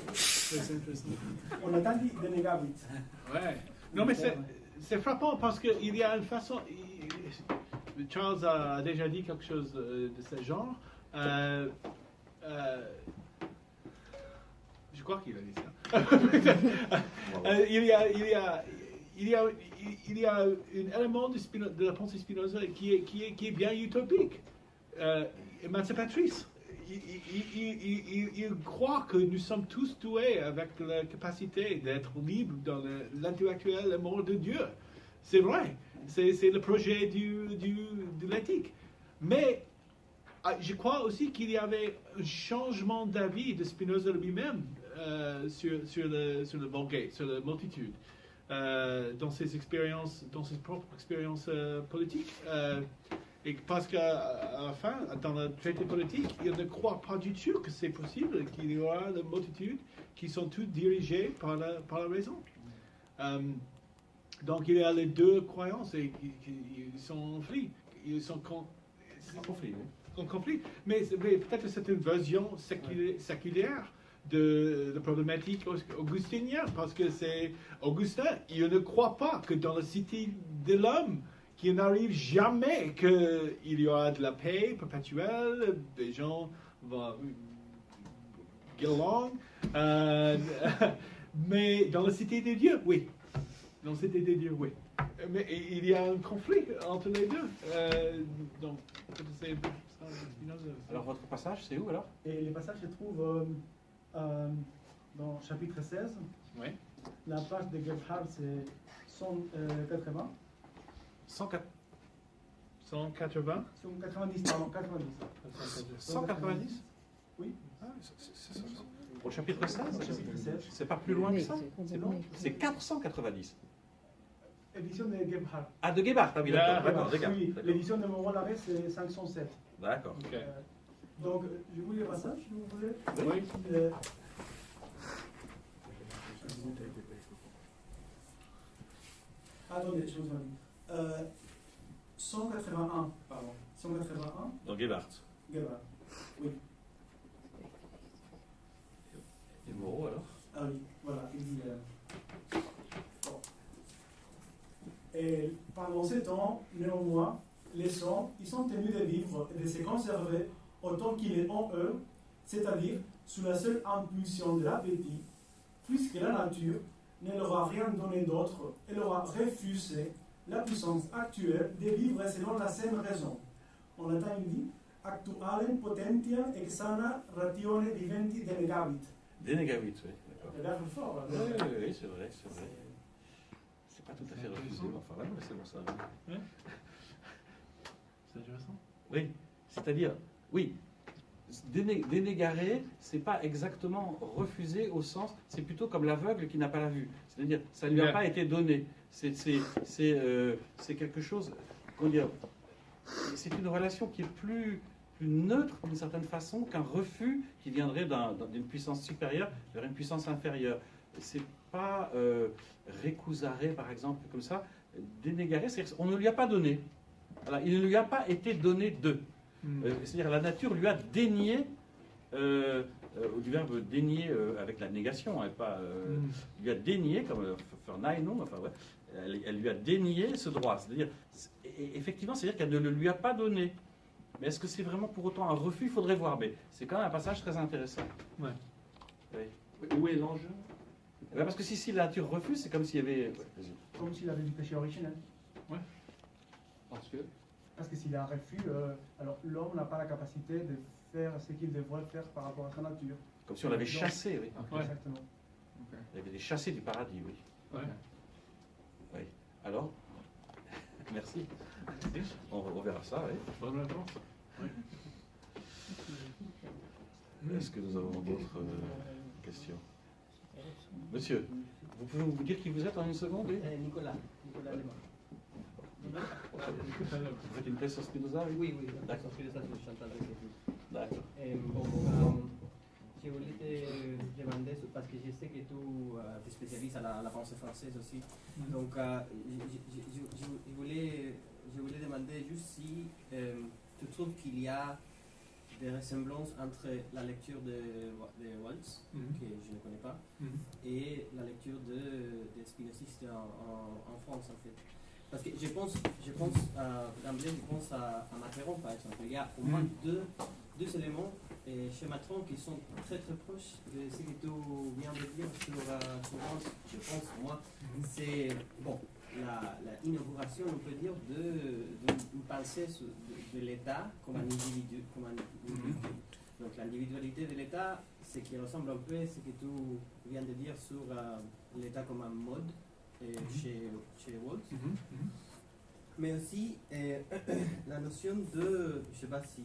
[SPEAKER 5] On a tant dit de negavit.
[SPEAKER 2] Ouais. Non, mais c'est frappant parce qu'il y a une façon. Charles a déjà dit quelque chose de ce genre. Je crois qu'il a dit ça. Il y a un élément de la pensée Spinoza qui est bien utopique, émancipatrice. Il croit que nous sommes tous doués avec la capacité d'être libres dans l'intellectuel amour de Dieu. C'est vrai, c'est le projet de l'éthique. Mais je crois aussi qu'il y avait un changement d'avis de Spinoza lui-même sur le Vulgate, sur la multitude.
[SPEAKER 3] dans ses expériences, dans ses propres expériences politiques. Et parce qu'à la fin, dans le traité politique, il ne croit pas du tout que c'est possible, qu'il y aura des multitudes qui sont toutes dirigées par la raison. Donc il y a les deux croyances et ils sont en conflit. Ils sont
[SPEAKER 1] En conflit, oui.
[SPEAKER 3] en conflit. Mais peut-être que c'est une version séculaire de la problématique augustinienne, parce que c'est Augustin, il ne croit pas que dans la cité de l'homme, qu'il n'arrive jamais qu'il y aura de la paix perpétuelle, des gens vont get along, mais dans la cité de Dieu, oui. Dans la cité de Dieu, oui. Mais il y a un conflit entre les deux. Donc, c'est un peu ça, Spinoza.
[SPEAKER 1] Alors, votre passage, c'est où alors?
[SPEAKER 5] Et les passages se trouvent dans chapitre 16.
[SPEAKER 3] Oui.
[SPEAKER 5] La page de Gebhard, c'est 180.
[SPEAKER 1] 104
[SPEAKER 3] 180.
[SPEAKER 5] 190, pardon, 90.
[SPEAKER 1] 190?
[SPEAKER 5] Oui.
[SPEAKER 1] Ah, c'est ça. Au chapitre 16?
[SPEAKER 5] Chapitre 16.
[SPEAKER 1] C'est pas plus loin que ça? C'est long? C'est 490.
[SPEAKER 5] Édition de Gebhard.
[SPEAKER 1] Ah, de Gebhardt, ah oui, d'accord, d'accord, de
[SPEAKER 5] Oui,
[SPEAKER 1] Gebhardt.
[SPEAKER 5] l'édition de Moreau Larrey, c'est 507.
[SPEAKER 1] D'accord.
[SPEAKER 3] Ok.
[SPEAKER 5] Donc, je vous lis le passage, si vous voulez.
[SPEAKER 3] Oui.
[SPEAKER 5] Attendez, je vous en dis. 181, pardon. 181,
[SPEAKER 1] Dans Gebhardt.
[SPEAKER 5] Gebhard. Oui.
[SPEAKER 1] Et Moreau alors?
[SPEAKER 5] Ah oui, voilà, il dit. Bon. Et pendant ce temps, néanmoins, les hommes, ils sont tenus de vivre et de se conserver autant qu'il est en eux, c'est-à-dire sous la seule impulsion de l'appétit, puisque la nature ne leur a rien donné d'autre et leur a refusé la puissance actuelle de vivre selon la même raison. En latin, il dit actualem potentia exana ratione viventi denegavit.
[SPEAKER 1] Denegavit, oui, d'accord.
[SPEAKER 5] C'est l'air fort, là.
[SPEAKER 1] Oui, c'est vrai, c'est vrai. C'est pas tout à fait refusé, mais enfin, ouais, c'est bon ça. Oui.
[SPEAKER 3] C'est intéressant.
[SPEAKER 1] Oui, c'est-à-dire, oui, dénégarer, c'est pas exactement refuser au sens, c'est plutôt comme l'aveugle qui n'a pas la vue. C'est-à-dire, ça lui a pas été donné. C'est quelque chose, comment dire, c'est une relation qui est plus neutre d'une certaine façon qu'un refus qui viendrait d'une puissance supérieure vers une puissance inférieure. C'est pas récusare, par exemple, comme ça. Dénégarer, c'est-à-dire on ne lui a pas donné. Voilà, il ne lui a pas été donné de. C'est-à-dire la nature lui a dénié, du verbe dénier avec la négation, hein, pas, lui a dénié, comme verneinen, enfin ouais, elle lui a dénié ce droit. C'est-à-dire, effectivement, c'est-à-dire qu'elle ne le lui a pas donné. Mais est-ce que c'est vraiment pour autant un refus? Il faudrait voir. Mais c'est quand même un passage très intéressant.
[SPEAKER 3] Ouais.
[SPEAKER 1] Oui.
[SPEAKER 4] Où est l'enjeu?
[SPEAKER 1] Parce que si la nature refuse, c'est comme s'il y avait. Ouais, vas-y.
[SPEAKER 5] Comme s'il avait du péché originel.
[SPEAKER 4] Parce que
[SPEAKER 5] Parce que s'il y a un refus, alors l'homme n'a pas la capacité de faire ce qu'il devrait faire par rapport à sa nature.
[SPEAKER 1] Comme si on l'avait chassé, oui.
[SPEAKER 3] Ouais.
[SPEAKER 5] Exactement.
[SPEAKER 1] Il avait chassé du paradis, oui.
[SPEAKER 3] Ouais.
[SPEAKER 1] Oui. Alors, merci. On verra ça, oui.
[SPEAKER 3] Bonne réponse.
[SPEAKER 1] Est-ce que nous avons d'autres questions? Monsieur, vous pouvez vous dire qui vous êtes en une seconde? Oui.
[SPEAKER 6] Nicolas Lema.
[SPEAKER 1] Vous faites une thèse sur Spinoza?
[SPEAKER 6] Oui, oui,
[SPEAKER 1] D'accord.
[SPEAKER 6] parce que ça, je suis en train de
[SPEAKER 1] D'accord.
[SPEAKER 6] je voulais te demander, parce que je sais que tu te spécialises à la pensée française aussi, donc je voulais demander juste si tu trouves qu'il y a des ressemblances entre la lecture de Waltz, que je ne connais pas, et la lecture des spinozistes en France, en fait. Parce que je pense d'emblée, je pense à Mathéron, par exemple. Il y a au moins deux éléments chez Mathéron qui sont très très proches de ce que tu viens de dire sur Waltz. Je pense, moi, c'est la inauguration, on peut dire, d'une pensée de l'État comme un individu. Donc l'individualité de l'État, c'est qui ressemble un peu à ce que tu viens de dire sur l'État comme un mode chez Waltz. Mais aussi la notion de, je ne sais pas si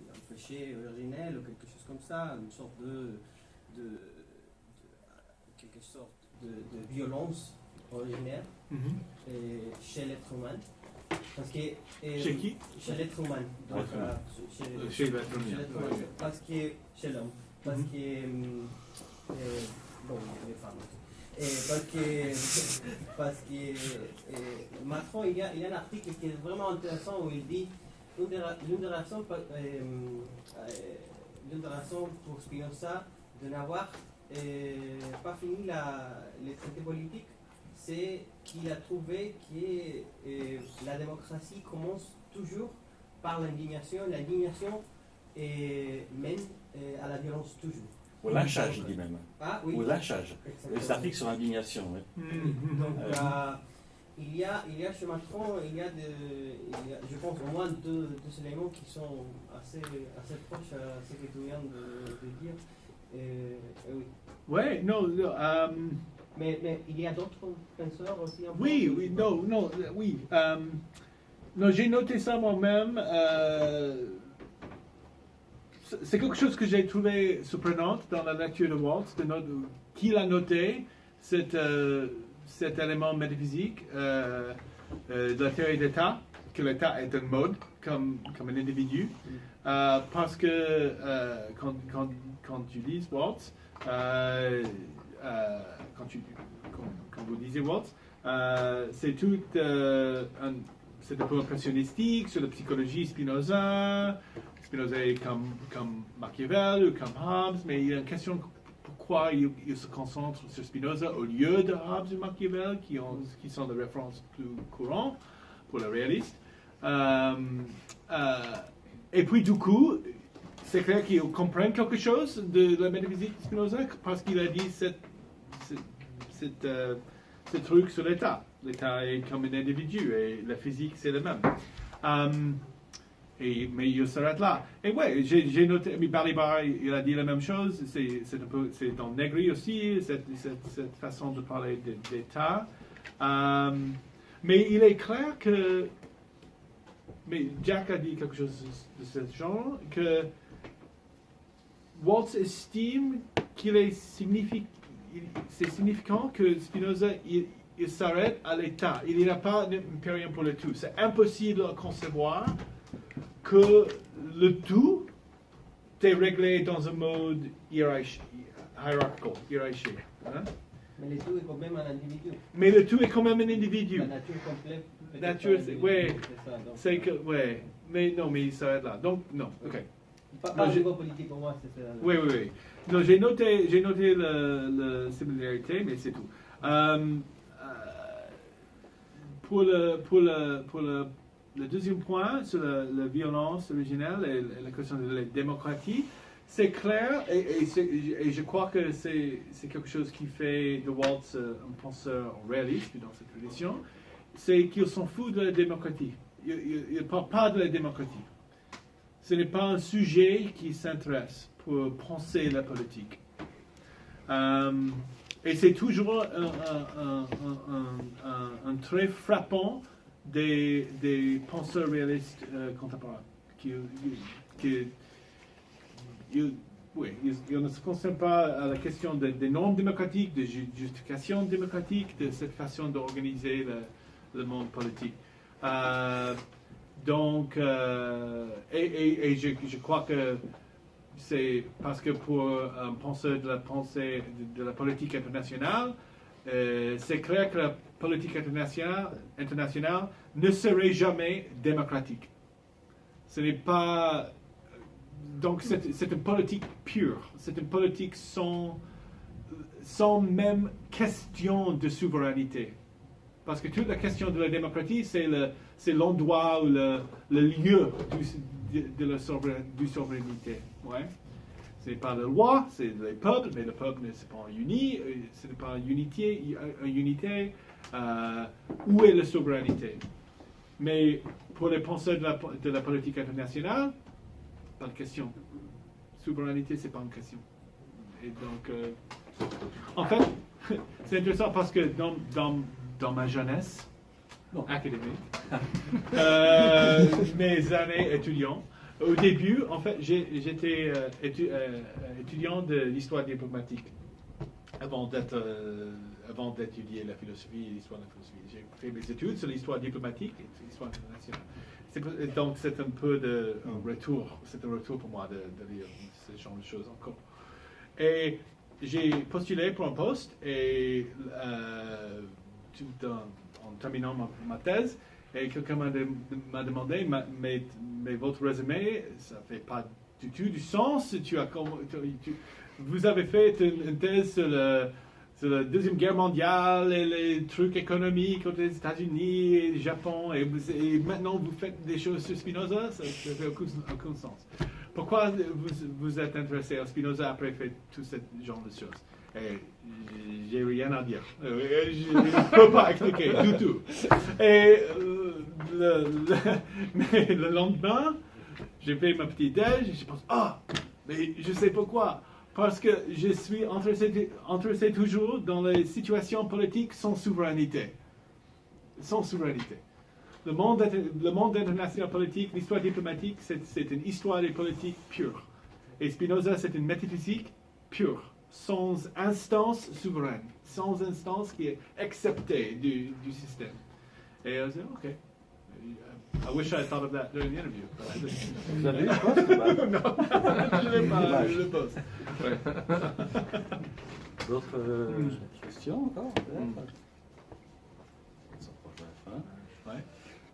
[SPEAKER 6] un péché originel ou quelque chose comme ça, une sorte de violence originaire chez l'être humain. Parce que,
[SPEAKER 3] Chez qui?
[SPEAKER 6] Chez l'être humain. Donc,
[SPEAKER 3] Chez l'être humain.
[SPEAKER 6] Parce que chez l'homme. Parce que bon, les femmes. Parce que Macron, il y a un article qui est vraiment intéressant où il dit l'une des raisons pour Spinoza de n'avoir pas fini les traités politiques, c'est qu'il a trouvé que la démocratie commence toujours par l'indignation. L'indignation mène à la violence toujours.
[SPEAKER 1] Au lynchage, il dit même.
[SPEAKER 6] Ah oui.
[SPEAKER 1] Au lynchage. Cet article sur l'indignation. Oui.
[SPEAKER 6] Donc, il y a chez Macron, je pense, au moins deux éléments qui sont assez proches à ce que tu viens de dire. Oui.
[SPEAKER 3] Ouais, non,
[SPEAKER 6] Mais il y a d'autres penseurs aussi.
[SPEAKER 3] oui, non, j'ai noté ça moi-même. C'est quelque chose que j'ai trouvé surprenant dans la lecture de Waltz, qu'il a noté cet élément métaphysique de la théorie d'État, que l'État est un mode comme un individu, parce que quand tu lis Waltz, quand vous lisez Waltz, c'est tout c'est un peu impressionnistique sur la psychologie Spinoza. Spinoza est comme Machiavel ou comme Hobbes, mais il y a une question pourquoi il se concentre sur Spinoza au lieu de Hobbes ou Machiavel, qui sont les références plus courantes pour les réalistes. Et puis du coup, c'est clair qu'ils comprennent quelque chose de la métaphysique de Spinoza parce qu'il a dit ce truc sur l'État. L'État est comme un individu et la physique c'est le même. Mais il s'arrête là. Et ouais, j'ai noté, Balibar, il a dit la même chose. C'est dans Negri aussi, cette façon de parler d'État. Mais il est clair que. Mais Jack a dit quelque chose de ce genre, que Waltz estime qu'il est significant que Spinoza il s'arrête à l'État. Il n'y a pas d'impérium pour le tout. C'est impossible à concevoir que le tout est réglé dans un mode hiérarchique. Hein?
[SPEAKER 6] Mais le tout est quand même un individu.
[SPEAKER 3] Mais le tout est quand même un individu.
[SPEAKER 6] La nature complète.
[SPEAKER 3] Nature, c'est que, ouais. Mais non, mais il s'arrête là. Donc, non, ok.
[SPEAKER 6] Pas au niveau politique pour moi, c'est ça.
[SPEAKER 3] Oui. Non, j'ai noté la similarité, mais c'est tout. Pour le deuxième point sur la violence originelle et la question de la démocratie, c'est clair, et je crois que c'est quelque chose qui fait de Waltz un penseur réaliste dans cette tradition, c'est qu'il s'en fout de la démocratie. Il ne parle pas de la démocratie. Ce n'est pas un sujet qui s'intéresse pour penser la politique. Et c'est toujours un trait frappant des penseurs réalistes contemporains. Ils ne se concentrent pas à la question des normes démocratiques, de justification démocratique, de cette façon d'organiser le monde politique. Donc, je crois que c'est parce que pour un penseur de la pensée de la politique internationale, c'est clair que la politique internationale ne serait jamais démocratique. Ce n'est pas... Donc c'est une politique pure, c'est une politique sans même question de souveraineté. Parce que toute la question de la démocratie, c'est l'endroit ou le lieu de la souveraineté. Ouais. Ce n'est pas le roi, c'est les peuples, mais le peuple ne s'est pas uni, ce n'est pas une unité. Où est la souveraineté? Mais pour les penseurs de la politique internationale, pas de question. Souveraineté, c'est pas une question. Et donc, en fait, c'est intéressant parce que dans ma jeunesse académique, mes années étudiantes, au début, en fait, j'étais étudiant de l'histoire diplomatique. avant d'étudier la philosophie et l'histoire de la philosophie. J'ai fait mes études sur l'histoire diplomatique et l'histoire internationale. Donc c'est un peu un retour, c'est un retour pour moi de lire ce genre de choses encore. Et j'ai postulé pour un poste et en terminant ma thèse, et quelqu'un m'a demandé, mais votre résumé, ça fait pas du tout du sens. Vous avez fait une thèse sur la Deuxième Guerre mondiale et les trucs économiques aux États-Unis et le Japon, et maintenant vous faites des choses sur Spinoza, ça ne fait aucun sens. Pourquoi vous êtes intéressé à Spinoza après faire tout ce genre de choses? Et j'ai rien à dire. Je ne peux pas expliquer du tout. Et mais le lendemain, j'ai fait ma petite thèse et je pense, mais je sais pourquoi. Parce que je suis intéressé toujours dans les situations politiques sans souveraineté. Sans souveraineté. Le monde international politique, l'histoire diplomatique, c'est une histoire des politiques pure. Et Spinoza, c'est une métaphysique pure, sans instance souveraine, sans instance qui est acceptée du système. Et je dis, OK. I wish I had thought of that during the interview.
[SPEAKER 1] Vous avez eu le poste ou pas?
[SPEAKER 3] Non, je n'ai pas eu le poste.
[SPEAKER 1] D'autres questions encore peut-être? On s'approche de la fin.
[SPEAKER 3] Ouais.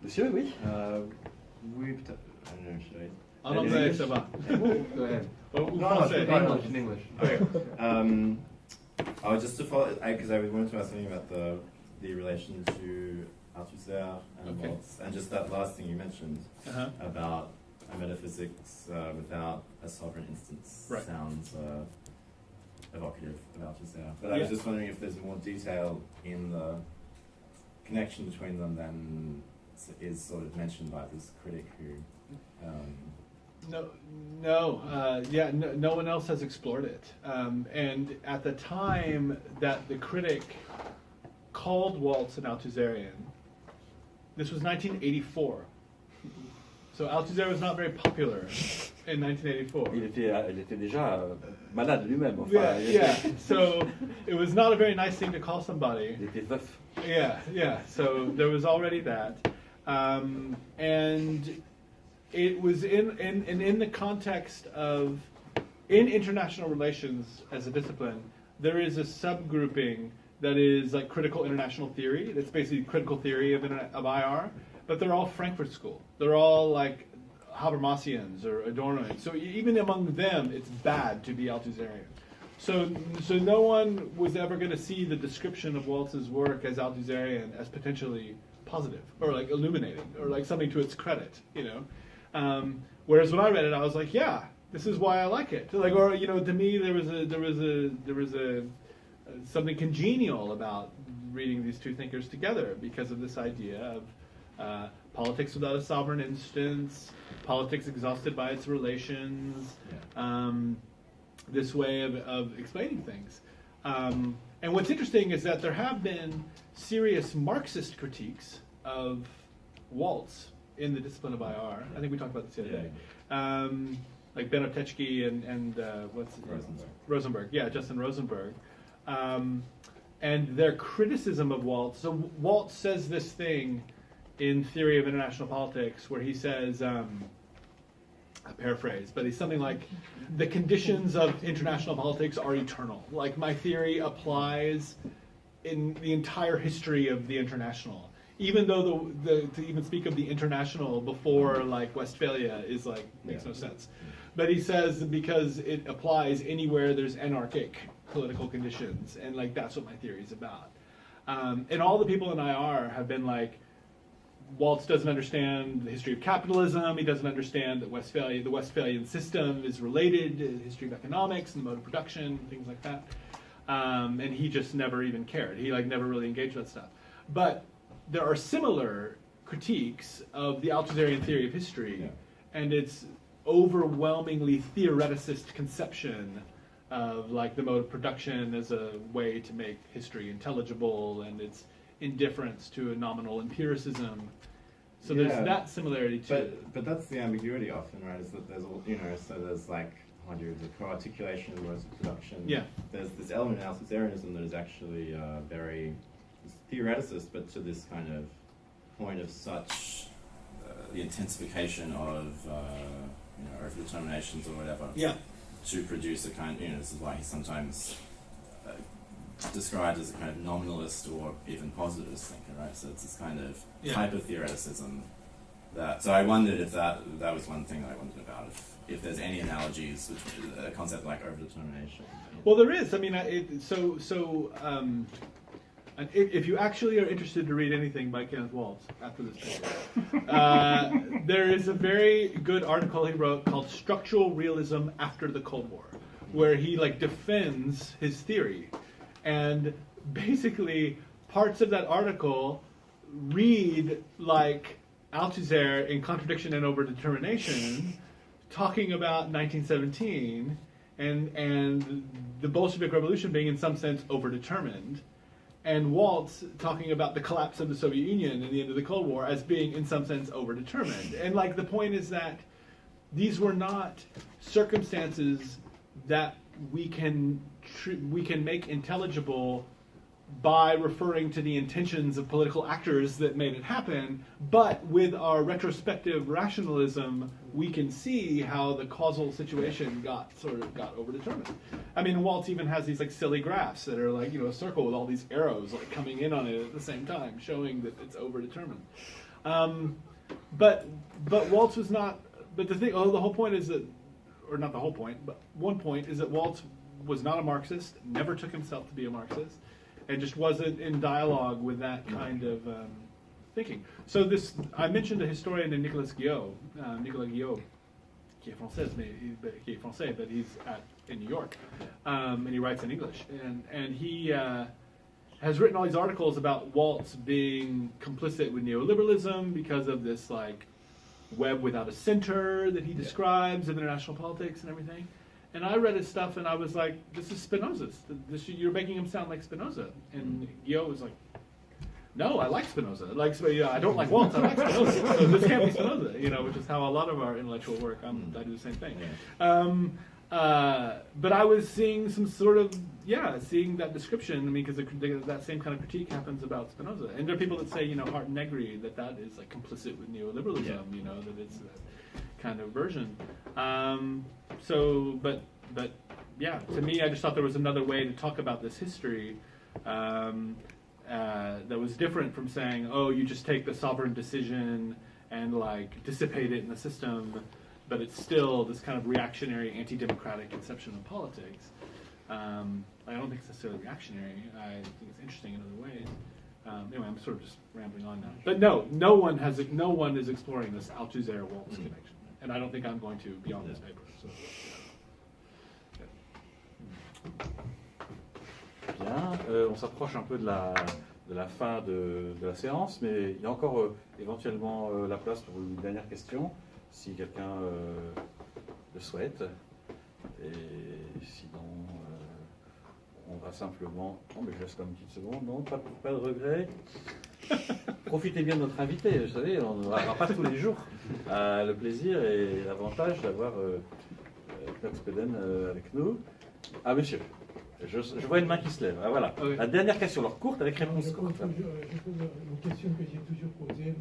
[SPEAKER 1] Monsieur, oui.
[SPEAKER 7] Oui, peut-être. I don't know, should I?
[SPEAKER 3] En anglais, ça va.
[SPEAKER 4] Go ahead.
[SPEAKER 3] Ou
[SPEAKER 7] No,
[SPEAKER 3] français.
[SPEAKER 4] English, in English.
[SPEAKER 7] Okay. Just to follow, because I wanted to ask something about the relation to Althusser and
[SPEAKER 3] Okay.
[SPEAKER 7] Waltz, and just that last thing you mentioned
[SPEAKER 3] Uh-huh.
[SPEAKER 7] about a metaphysics without a sovereign instance
[SPEAKER 3] Right.
[SPEAKER 7] sounds evocative of Althusser. But I was
[SPEAKER 3] Yeah.
[SPEAKER 7] just wondering if there's more detail in the connection between them than is sort of mentioned by this critic who.
[SPEAKER 3] No one else has explored it. And at the time that the critic called Waltz an Althusserian, this was 1984. So Althusser was not very popular in 1984.
[SPEAKER 1] Il était déjà malade lui-même. Enfin,
[SPEAKER 3] Yeah. So it was not a very nice thing to call somebody.
[SPEAKER 1] Il était veuf.
[SPEAKER 3] Yeah. So there was already that, and it was in the context of international relations as a discipline. There is a subgrouping that is like critical international theory. That's basically critical theory of IR, but they're all Frankfurt School. They're all like Habermasians or Adornoians. So even among them, it's bad to be Althusserian. So no one was ever going to see the description of Waltz's work as Althusserian as potentially positive or like illuminating or like something to its credit, you know. Whereas when I read it, I was like, yeah, this is why I like it. Like, or you know, to me, there was a something congenial about reading these two thinkers together because of this idea of politics without a sovereign instance, politics exhausted by its relations, this way of explaining things. And what's interesting is that there have been serious Marxist critiques of Waltz in the discipline of IR. I think we talked about this the other day. Like Benotechki and what's Rosenberg. Yeah, Justin Rosenberg. And their criticism of Waltz. So Waltz says this thing in Theory of International Politics where he says, I paraphrase, but he's something like, the conditions of international politics are eternal. Like my theory applies in the entire history of the international. Even though to even speak of the international before like Westphalia is like makes no sense. But he says because it applies anywhere there's anarchic political conditions, and like that's what my theory is about. And all the people in IR have been like, Waltz doesn't understand the history of capitalism. He doesn't understand that the Westphalian system is related to the history of economics and the mode of production, things like that. And he just never even cared. He like never really engaged with that stuff. But there are similar critiques of the Althusserian theory of history, and its overwhelmingly theoreticist conception of like the mode of production as a way to make history intelligible, and its indifference to a nominal empiricism. So there's that similarity too.
[SPEAKER 7] But that's the ambiguity often, right? Is that there's all, you know, so there's like idea of the co-articulation of words of production.
[SPEAKER 3] Yeah.
[SPEAKER 7] There's this element in Althuserianism that is actually very theoreticist, but to this kind of point of such the intensification of overdeterminations or whatever.
[SPEAKER 3] Yeah.
[SPEAKER 7] To produce a kind, this is why he's sometimes described as a kind of nominalist or even positivist thinker, right? So it's this kind of type of theoreticism that. So I wondered if that was one thing that I wondered about, if there's any analogies with a concept like overdetermination.
[SPEAKER 3] Well, there is. I mean, if you actually are interested to read anything by Kenneth Waltz after this paper, there is a very good article he wrote called "Structural Realism After the Cold War," where he defends his theory, and basically parts of that article read like Althusser in Contradiction and Overdetermination, talking about 1917 and the Bolshevik Revolution being in some sense overdetermined, and Waltz talking about the collapse of the Soviet Union and the end of the Cold War as being in some sense overdetermined. And the point is that these were not circumstances that we can make intelligible by referring to the intentions of political actors that made it happen, but with our retrospective rationalism, we can see how the causal situation got overdetermined. I mean, Waltz even has these silly graphs that are a circle with all these arrows coming in on it at the same time, showing that it's overdetermined. But Waltz was not. But the whole point is that, or not the whole point, but one point is that Waltz was not a Marxist, never took himself to be a Marxist, and just wasn't in dialogue with that kind of thinking. So I mentioned a historian named Nicolas Guillot, qui est français, but he's in New York, and he writes in English, and he has written all these articles about Waltz being complicit with neoliberalism because of this web without a center that he describes of international politics and everything. And I read his stuff, and I was like, "This is Spinoza's. You're making him sound like Spinoza." And Guillot was like, "No, I like Spinoza. I don't like Waltz. I like Spinoza. So this can't be Spinoza." Which is how a lot of our intellectual work. I do the same thing. But I was seeing some sort of seeing that description. I mean, because that same kind of critique happens about Spinoza. And there are people that say, Hart and Negri, that is complicit with neoliberalism. That it's that kind of version. But to me, I just thought there was another way to talk about this history that was different from saying, "Oh, you just take the sovereign decision and dissipate it in the system," but it's still this kind of reactionary, anti-democratic conception of politics. I don't think it's necessarily reactionary. I think it's interesting in other ways. Anyway, I'm sort of just rambling on now. But no one is exploring this Althusser-Waltz connection, and I don't think I'm going to beyond this paper. So.
[SPEAKER 1] Bien, on s'approche un peu de la fin de la séance, mais il y a encore éventuellement la place pour une dernière question, si quelqu'un le souhaite. Et sinon, on va simplement... Non, mais je laisse comme une petite seconde. Non, pas de regret. Profitez bien de notre invité. Vous savez, on n'aura pas tous les jours le plaisir et l'avantage d'avoir Kurt Speden avec nous. Ah, monsieur, je vois une main qui se lève. Ah, voilà. Oui. La dernière question, alors courte, avec réponse courte.
[SPEAKER 8] Je pose une question que j'ai toujours posée.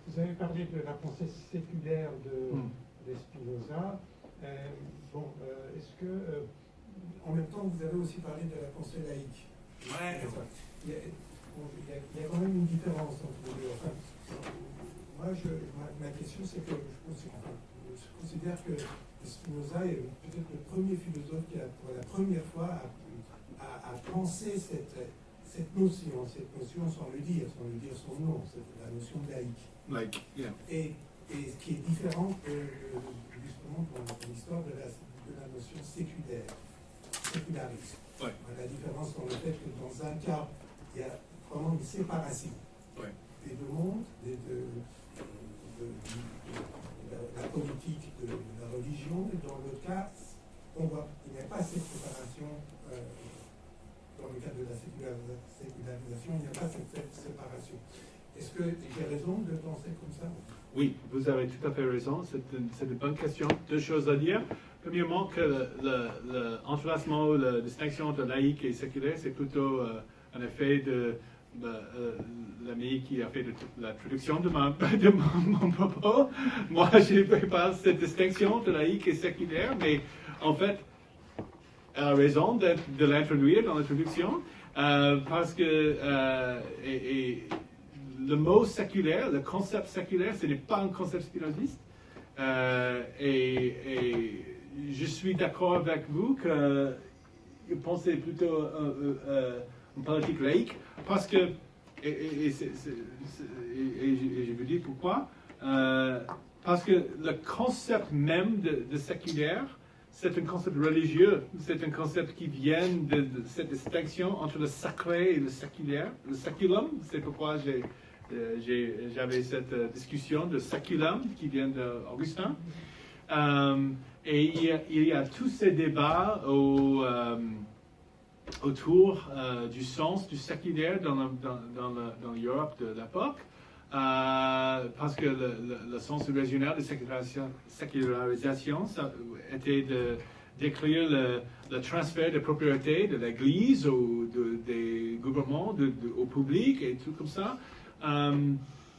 [SPEAKER 8] Vous avez parlé de la pensée séculaire de Spinoza. Est-ce que, en même temps, vous avez aussi parlé de la pensée laïque?
[SPEAKER 5] Ouais.
[SPEAKER 8] Il y a quand même une différence entre les deux. Enfin, moi, ma question, c'est que je considère que Spinoza est peut-être le premier philosophe qui, pour la première fois, a pensé cette notion sans lui dire son nom, c'est la notion laïque. Et ce qui est différent justement dans l'histoire de la notion séculariste.
[SPEAKER 3] Ouais.
[SPEAKER 8] La différence dans le fait que dans un cas, il y a vraiment une séparation des deux mondes, de la politique, de la religion, et dans l'autre cas, il n'y a pas cette séparation. Dans le cadre de la sécularisation, il n'y a pas cette séparation. Est-ce que j'ai raison de penser comme ça?
[SPEAKER 2] Oui, vous avez tout à fait raison. C'est une bonne question. Deux choses à dire. Premièrement, que l'entrelacement ou la distinction entre laïque et séculaire, c'est plutôt un effet de l'ami qui a fait la traduction de mon propos. Moi, je ne fais pas cette distinction de laïque et séculaire, mais en fait, elle a raison de l'introduire dans la traduction, parce que le mot séculaire, le concept séculaire, ce n'est pas un concept spinoziste. Et je suis d'accord avec vous que vous pensez plutôt une politique laïque, parce que, et je vous dis pourquoi, parce que le concept même de séculaire, c'est un concept religieux, c'est un concept qui vient de cette distinction entre le sacré et le séculaire. Le saculum, c'est pourquoi j'avais cette discussion de saculum qui vient d'Augustin. Et il y a tous ces débats autour du sens du séculaire dans l'Europe de l'époque, parce que le sens original de sécularisation ça était de décrire le transfert de propriété de l'Église ou des gouvernements au public et tout comme ça.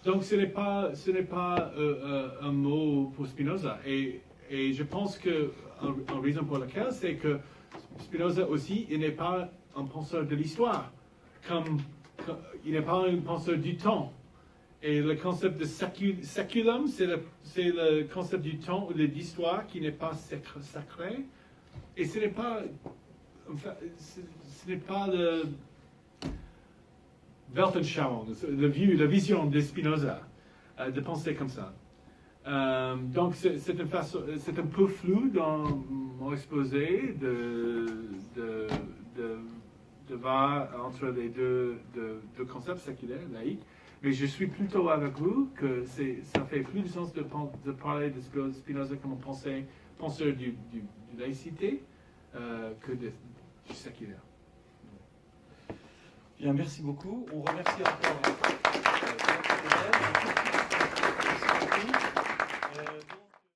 [SPEAKER 2] Donc ce n'est pas un mot pour Spinoza. Et je pense que une raison pour laquelle, c'est que Spinoza aussi, il n'est pas un penseur de l'histoire, il n'est pas un penseur du temps. Et le concept de saculum, c'est le concept du temps ou de l'histoire qui n'est pas sacré. Et ce n'est pas le Weltanschauung, la vision de Spinoza de penser comme ça. Donc c'est un peu flou dans mon exposé de voir entre les deux concepts séculaires, laïques, mais je suis plutôt avec vous que ça fait plus de sens de parler de Spinoza comme un penseur du laïcité que du séculaire.
[SPEAKER 1] Bien, merci beaucoup. On remercie encore. Merci beaucoup.